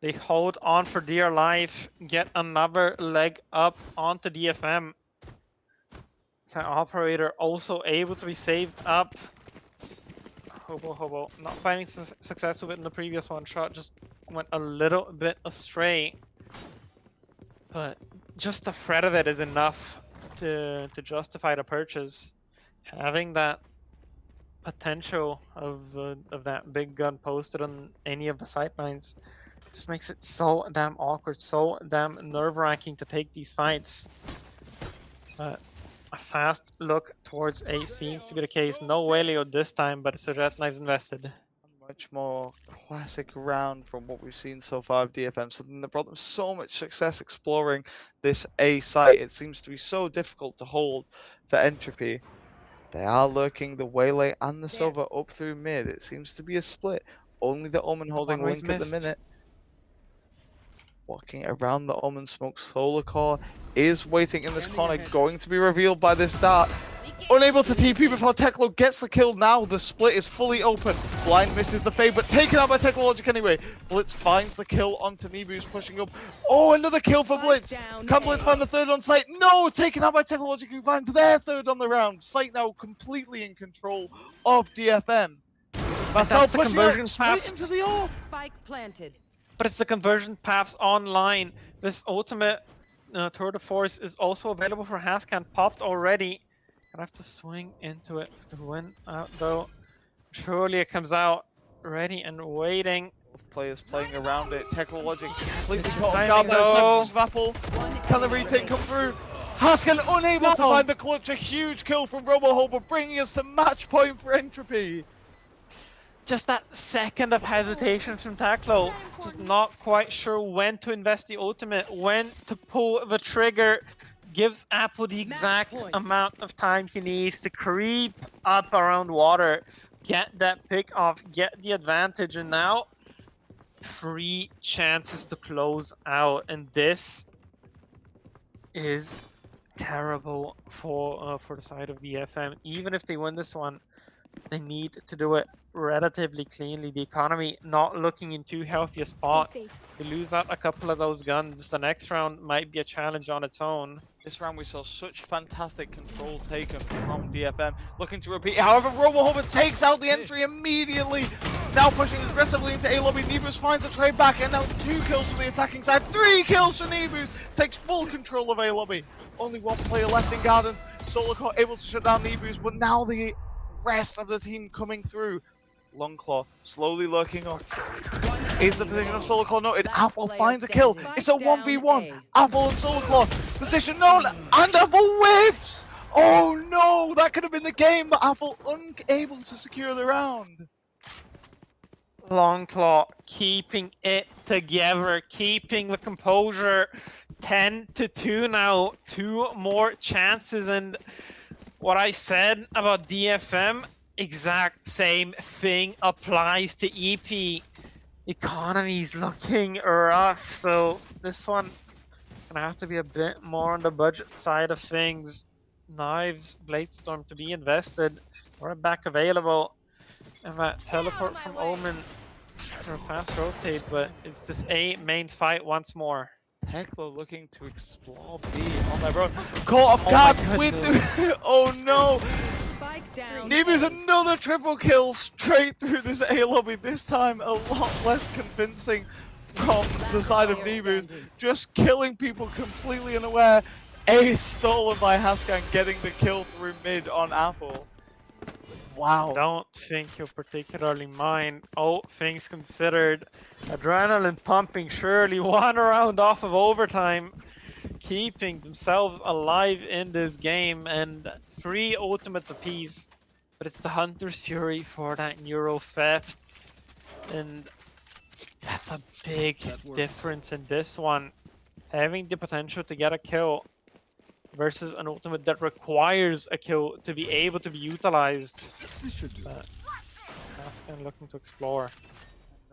they hold on for dear life, get another leg up onto DFM. The operator also able to be saved up. RoboHobo not finding success with it in the previous one shot, just went a little bit astray. But just the threat of it is enough to justify the purchase. Having that potential of that big gun posted on any of the sightlines just makes it so damn awkward, so damn nerve-wracking to take these fights. But a fast look towards A seems to be the case. No Whalio this time, but Surret Knives invested. Much more classic round from what we've seen so far of DFM. Something that brought them so much success exploring this A site. It seems to be so difficult to hold for Entropy. They are lurking the Waylay and the Silver up through mid. It seems to be a split. Only the Omen holding Link at the minute. Walking around the Omen smoke. Solarcore is waiting in this corner, going to be revealed by this dart. Unable to TP before Teklo gets the kill. Now the split is fully open. Blind misses the fade, but taken out by Technologic anyway. Blitz finds the kill onto Nebus, pushing up. Oh, another kill for Blitz. Can Blitz find the third on site? No, taken out by Technologic, who finds their third on the round. Site now completely in control of DFM. Marcel pushing out straight into the orb. Spike planted. But it's the conversion paths online. This ultimate Tour de Force is also available for Hascan. Popped already. Gonna have to swing into it to win out though. Surely it comes out ready and waiting. Both players playing around it. Technologic completely It's caught off timing guard by the though. Savage of Apple. Can the retake come through? Haskan unable to No. find the clutch. A huge kill from RoboHobo, bringing us to match point for Entropy. Just that second of hesitation from Taklo. Just not quite sure when to invest the ultimate, when to pull the trigger. Gives Apple the exact amount of time he needs to creep up around water, get that pick off, get the advantage, and now 3 chances to close out, and this is terrible for the side of BFM. Even if they win this one, they need to do it relatively cleanly. The economy not looking in too healthy a spot. They lose out a couple of those guns. The next round might be a challenge on its own. This round we saw such fantastic control taken from DFM, looking to repeat. However, RoboHobo takes out the entry immediately. Now pushing aggressively into A lobby. Nebus finds a trade back, and now 2 kills for the attacking side. 3 kills for Nebus. Takes full control of A lobby. Only 1 player left in Gardens. Solarcore able to shut down Nebus, but now the rest of the team coming through. Longclaw slowly lurking up. Is the position of Solarclaw noted? Apple finds a kill. It's a 1v1. Apple and Solarclaw. Position known. And Apple whiffs! Oh no! That could have been the game, but Apple unable to secure the round. Longclaw keeping it together, keeping the composure. 10-2 now. 2 more chances, and what I said about DFM, exact same thing applies to EP. Economy's looking rough, so this one gonna have to be a bit more on the budget side of things. Knives, Bladestorm to be invested, or back available, and that teleport from Omen for a fast rotate, but it's just a main fight once more. Tekla looking to explore B on their own. Caught off guard with the... Oh no! Nebus another triple kill straight through this A lobby. This time a lot less convincing from the side of Nebus. Just killing people completely unaware. A stolen by Haskan, getting the kill through mid on Apple. Wow. Don't think you'll particularly mind. All things considered, adrenaline pumping surely 1 round off of overtime, keeping themselves alive in this game, and 3 ultimates apiece. But it's the Hunter's Fury for that Neuro theft, and that's a big difference in this one. Having the potential to get a kill versus an ultimate that requires a kill to be able to be utilized. Haskan looking to explore.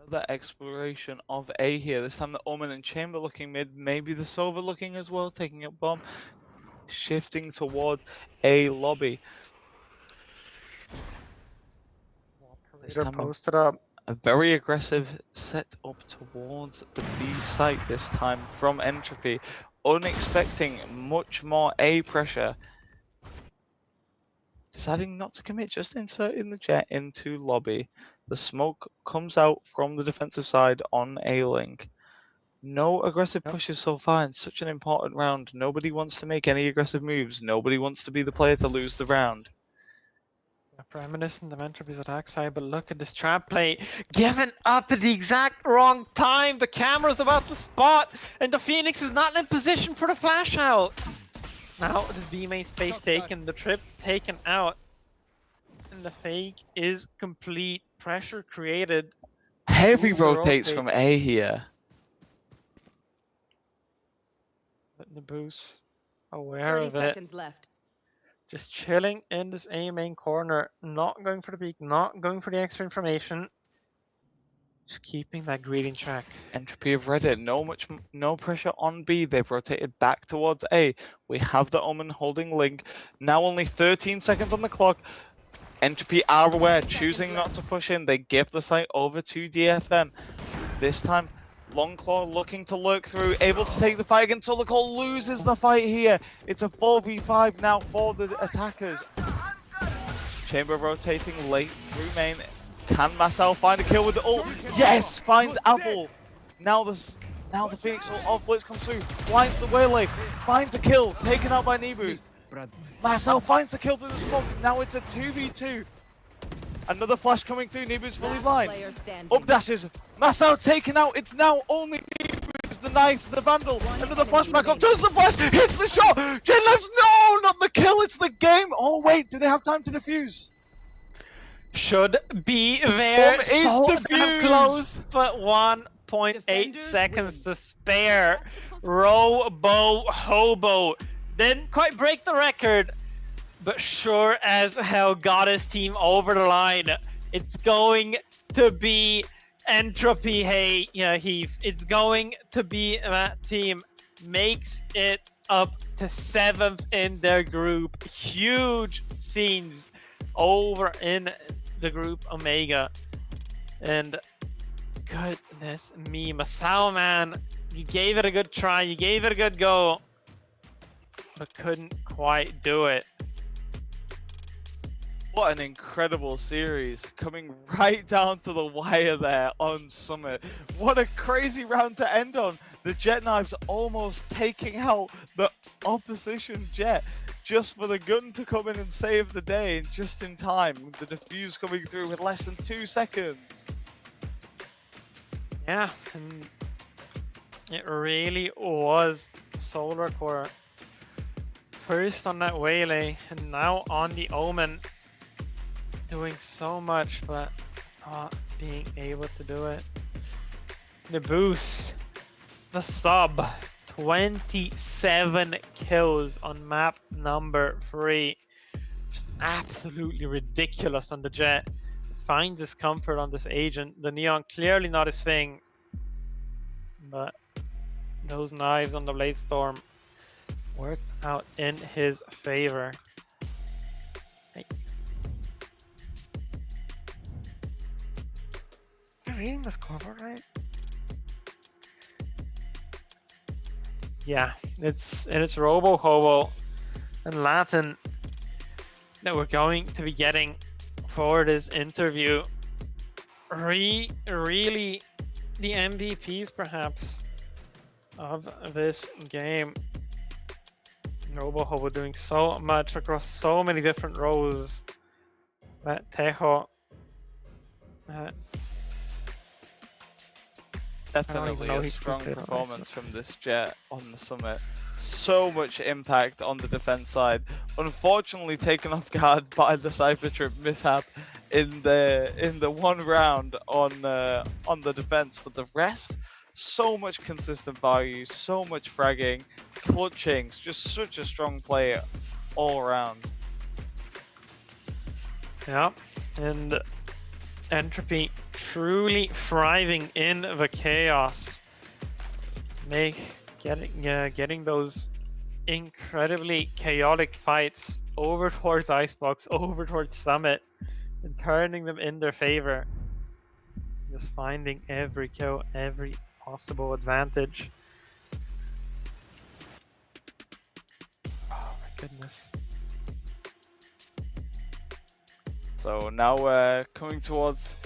Another exploration of A here. This time the Omen and Chamber looking mid. Maybe the Silver looking as well, taking up bomb. Shifting towards A lobby. This time Posted up. a very aggressive set up towards the B site this time from Entropy. Unexpecting much more A pressure. Deciding not to commit, just inserting the jet into lobby. The smoke comes out from the defensive side on A-Link. No aggressive pushes so far in such an important round. Nobody wants to make any aggressive moves. Nobody wants to be the player to lose the round. Reminiscent of Entropy's attack side, but look at this trap play. Given up at the exact wrong time. The camera's about to spot, and the Phoenix is not in position for the flash out. Now this B main space taken, the trip taken out, and the fake is complete. Pressure created. Heavy rotates from A here. But the boost aware 30 of it. seconds left. Just chilling in this A main corner, not going for the peak, not going for the extra information. Just keeping that greed in track. Entropy have read it. No pressure on B. They've rotated back towards A. We have the Omen holding Link. Now only 13 seconds on the clock. Entropy are aware, choosing not to push in. They give the site over to DFM. This time, Longclaw looking to lurk through, able to take the fight against Solarclaw, loses the fight here. It's a 4v5 now for the attackers. Chamber rotating late through main. Can Marcel find a kill with the ult? Yes, finds Apple. Now the Now the Phoenix off Blitz comes through, finds the Waylay, finds a kill, taken out by Nebu. Marcel finds a kill through the smoke, now it's a 2v2. Another flash coming through, Nebu's fully blind. Up dashes, Marcel taken out, it's now only Nebu's, the knife, the Vandal. Another flashback up, turns the flash, hits the shot! Genlev's, no, not the kill, it's the game! Oh wait, do they have time to defuse? Should be there. Bomb is So defused. damn close, but 1.8 seconds to spare. Robo Hobo didn't quite break the record, but sure as hell got his team over the line. It's going to be Entropy. Hey, yeah, Heath. It's going to be that team makes it up to 7th in their group. Huge scenes over in the group Omega, and goodness me, Masao, man, you gave it a good try, you gave it a good go, but couldn't quite do it. What an incredible series, coming right down to the wire there on Summit. What a crazy round to end on. The Jet Knives almost taking out the opposition Jet, just for the gun to come in and save the day just in time. The defuse coming through with less than 2 seconds. Yeah, and it really was Solar Core first on that Waylay, and now on the Omen, doing so much but not being able to do it. The boost, the sub, 27 kills on map number 3. Just absolutely ridiculous on the Jet. Finds his comfort on this agent. The Neon clearly not his thing, but those knives on the Blade Storm worked out in his favor. Hey. Am I reading the scoreboard right? Yeah, it's Robo Hobo and Latin that we're going to be getting for this interview. Really the MVPs perhaps of this game. Robo Hobo doing so much across so many different roles. That Tejo Definitely a strong performance from this Jet on the Summit. So much impact on the defense side. Unfortunately taken off guard by the Cypher Trip mishap in the one round on the defense, but the rest, so much consistent value, so much fragging, clutching, just such a strong play all around. Yeah, and Entropy truly thriving in the chaos, getting those incredibly chaotic fights over towards Icebox, over towards Summit, and turning them in their favor. Just finding every kill, every possible advantage. Oh my goodness. So now we're coming towards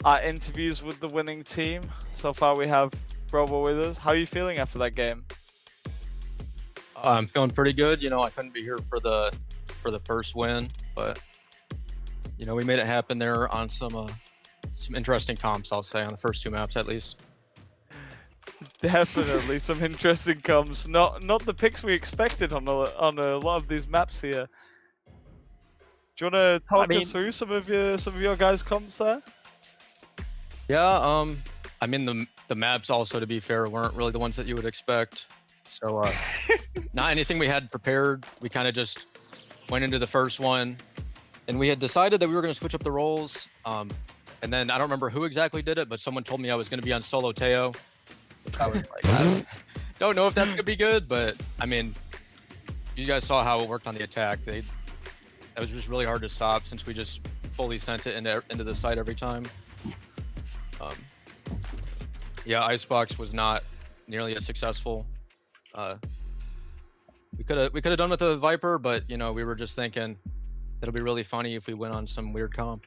our interviews with the winning team. So far we have Robo with us. How are you feeling after that game? I'm feeling pretty good. You know, I couldn't be here for the first win, but you know, we made it happen there on some interesting comps, I'll say, on the first 2 maps at least. Definitely some interesting comps. Not the picks we expected on a lot of these maps here. Do you want to talk us through some of your guys' comps there? Yeah, I mean the maps also, to be fair, weren't really the ones that you would expect. So not anything we had prepared. We kind of just went into the first one, and we had decided that we were going to switch up the roles. And then I don't remember who exactly did it, but someone told me I was going to be on solo Teo. Which I was like, I don't know if that's going to be good, but I mean, you guys saw how it worked on the attack. That was just really hard to stop since we just fully sent it into the site every time. Yeah, Icebox was not nearly as successful. We could have done with the Viper, but you know, we were just thinking it'll be really funny if we went on some weird comp.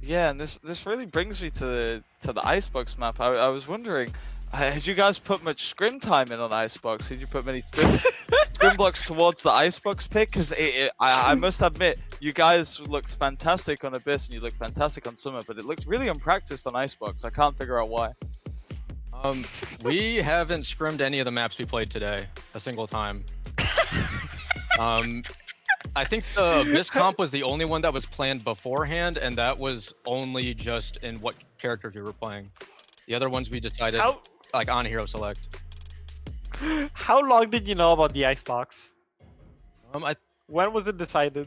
Yeah, and this really brings me to the Icebox map. I was wondering, Had you guys put much scrim time in on Icebox? Did you put many scrim blocks towards the Icebox pick? Because I must admit, you guys looked fantastic on Abyss and you looked fantastic on Summit, but it looked really unpracticed on Icebox. I can't figure out why. We haven't scrimmed any of the maps we played today a single time. I think the Abyss comp was the only one that was planned beforehand, and that was only just in what characters we were playing. The other ones we decided like on hero select. How long did you know about the Icebox? I When was it decided?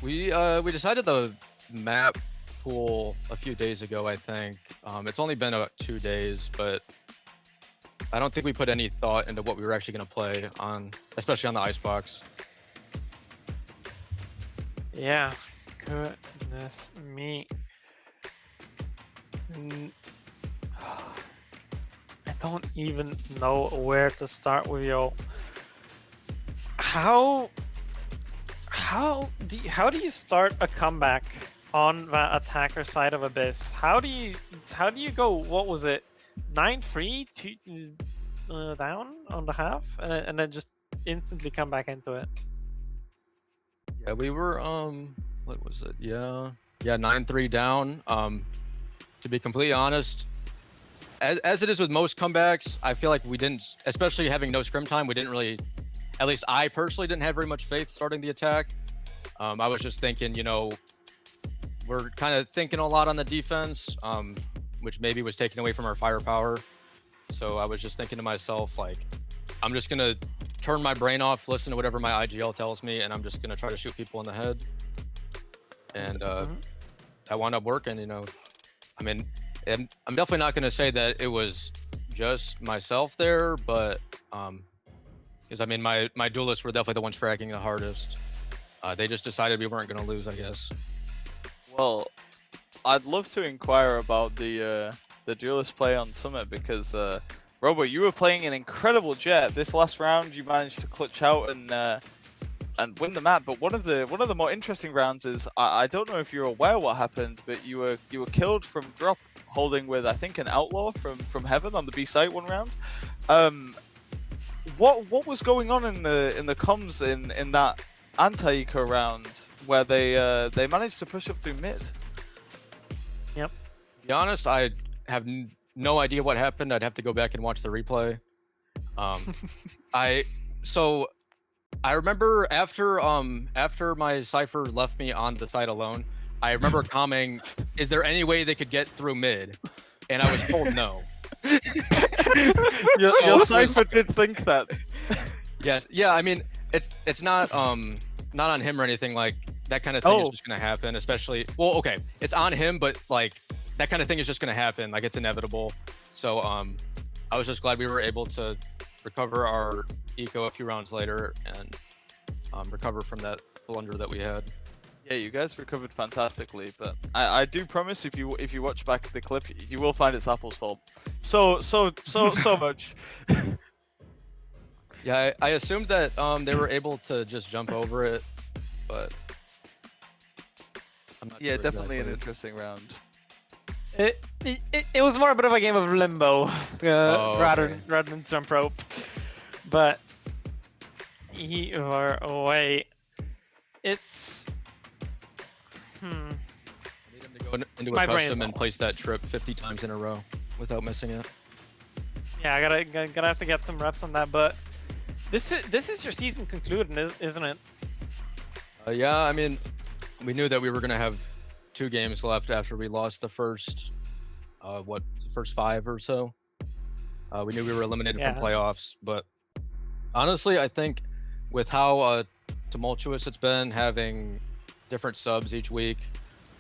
We decided the map pool a few days ago, I think. It's only been about 2 days, but I don't think we put any thought into what we were actually going to play on, especially on the Icebox. Yeah, goodness me. I don't even know where to start with yo. How do you start a comeback on the attacker side of Abyss? How do you go? What was it? 9-3 down on the half, and then just instantly come back into it. Yeah, we were what was it? Yeah, 9-3 down. To be completely honest, as it is with most comebacks, I feel like we didn't, especially having no scrim time, we didn't really, at least I personally didn't have very much faith starting the attack. I was just thinking, you know, we're kind of thinking a lot on the defense, which maybe was taken away from our firepower. So I was just thinking to myself, like, I'm just gonna turn my brain off, listen to whatever my IGL tells me, and I'm just gonna try to shoot people in the head. And that wound up working, you know. I mean, and I'm definitely not gonna say that it was just myself there, but because I mean, my duelists were definitely the ones fragging the hardest. They just decided we weren't gonna lose, I guess. Well, I'd love to inquire about the duelist play on Summit because Robert, you were playing an incredible jet. This last round, you managed to clutch out and win the map. But one of the more interesting rounds is I don't know if you're aware what happened, but you were killed from drop holding with I think an outlaw from Heaven on the B site one round. What was going on in the comms in that anti-eco round where they managed to push up through mid? Yep. To be honest, I have no idea what happened. I'd have to go back and watch the replay. I remember after my Cypher left me on the side alone, I remember commenting, "Is there any way they could get through mid?" And I was told no. Your Cypher did think that. Yes. Yeah. I mean, it's not on him or anything. Like that kind of thing is just gonna happen. Especially, well, okay, it's on him, but like that kind of thing is just gonna happen. Like it's inevitable. So I was just glad we were able to recover our eco a few rounds later and recover from that blunder that we had. Yeah, you guys recovered fantastically, but I do promise if you watch back the clip, you will find it's Apple's fault. So much. Yeah, I assumed that they were able to just jump over it, but I'm not Yeah, sure definitely an exactly. interesting round. It was more a bit of a game of limbo rather than jump rope, but either way, it's I need him to go into a My brain custom is and place that trip 50 times in a row without missing it. yeah, I gotta have to get some reps on that. But this is your season concluding, isn't it? Yeah, I mean, we knew that we were gonna have 2 games left after we lost the first, first 5 or so. We knew we were eliminated from playoffs, but honestly, I think with how tumultuous it's been, having different subs each week,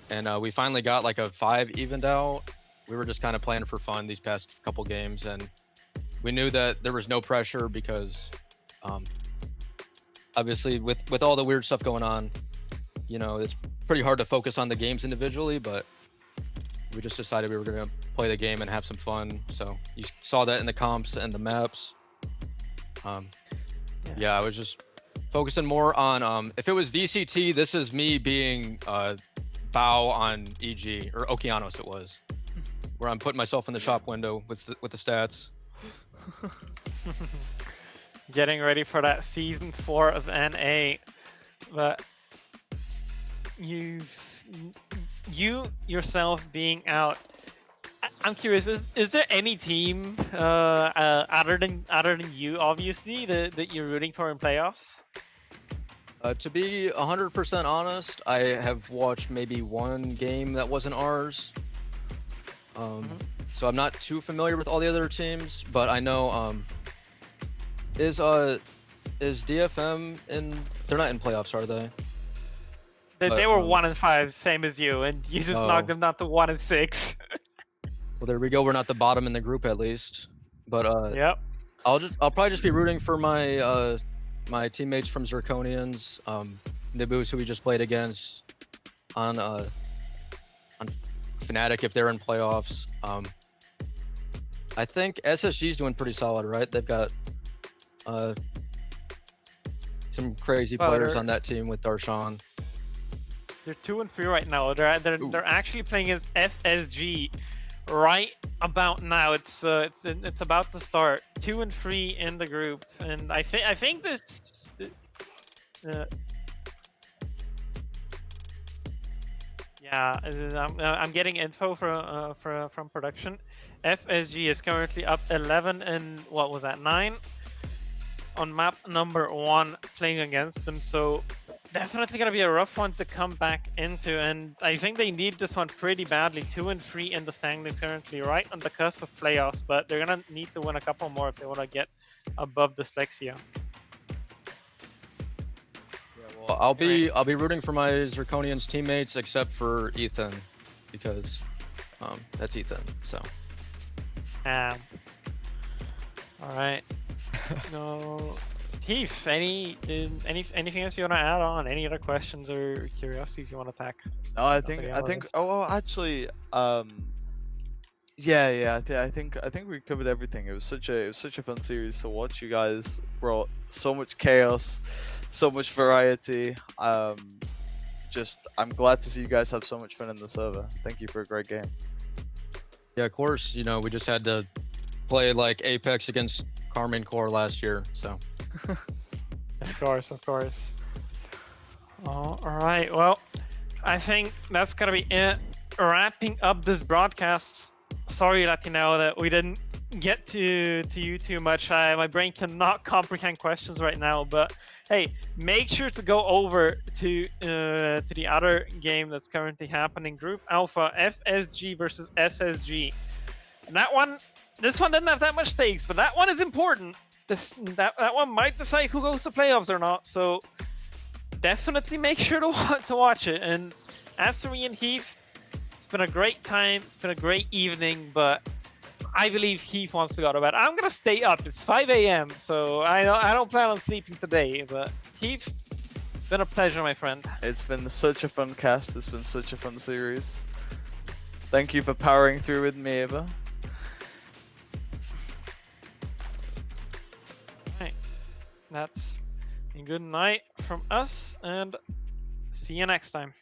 and we finally got like a 5 evened out. We were just kind of playing for fun these past couple games, and we knew that there was no pressure because obviously with all the weird stuff going on, you know, it's pretty hard to focus on the games individually, but we just decided we were going to play the game and have some fun. So you saw that in the comps and the maps. Yeah, I was just focusing more on if it was VCT, this is me being bow on EG, or Okeanos it was, where I'm putting myself in the shop window with the stats. Getting ready for that season 4 of NA, but you yourself being out. I'm curious. Is there any team other than you, obviously, that you're rooting for in playoffs? To be 100% honest, I have watched maybe one game that wasn't ours. So I'm not too familiar with all the other teams, but I know is DFM in? They're not in playoffs, are they? They were 1-5, same as you, and you just knocked them down to 1-6. Well, there we go. We're not the bottom in the group at least. But Yep. I'll probably just be rooting for my my teammates from Zirconians, Nibus, who we just played against, on Fnatic if they're in playoffs. I think SSG's doing pretty solid, right? They've got some crazy players on that team with Darshan. They're 2-3 right now. They're actually playing against FSG right about now. It's about to start. 2-3 in the group, and I think this. Yeah, I'm getting info from production. FSG is currently up 11 and what was that, 9 on map number 1 playing against them. So definitely gonna be a rough one to come back into, and I think they need this one pretty badly. 2-3 in the standings currently, right on the cusp of playoffs, but they're gonna need to win a couple more if they want to get above Dyslexia. Well, I'll be rooting for my Zirconians teammates except for Ethan, because that's Ethan. So. All right. No. Heath, anything else you want to add on? Any other questions or curiosities you want to attack? No, I think. Oh, well, actually, yeah. I think we covered everything. It was such a fun series to watch. You guys brought so much chaos, so much variety. I'm glad to see you guys have so much fun in the server. Thank you for a great game. Yeah, of course. You know, we just had to play like Apex against Carmine Core last year, so. Of course. All right. Well, I think that's gonna be it. Wrapping up this broadcast. Sorry, Latino, that we didn't get to you too much. My brain cannot comprehend questions right now. But hey, make sure to go over to the other game that's currently happening. Group Alpha, FSG versus SSG. And this one didn't have that much stakes, but that one is important. That one might decide who goes to playoffs or not. So definitely make sure to watch it. And as for me and Heath, it's been a great time. It's been a great evening, but I believe Heath wants to go to bed. I'm gonna stay up. It's 5 a.m. so I don't plan on sleeping today. But Heath, it's been a pleasure, my friend. It's been such a fun cast. It's been such a fun series. Thank you for powering through with me, Eva. That's a good night from us, and see you next time.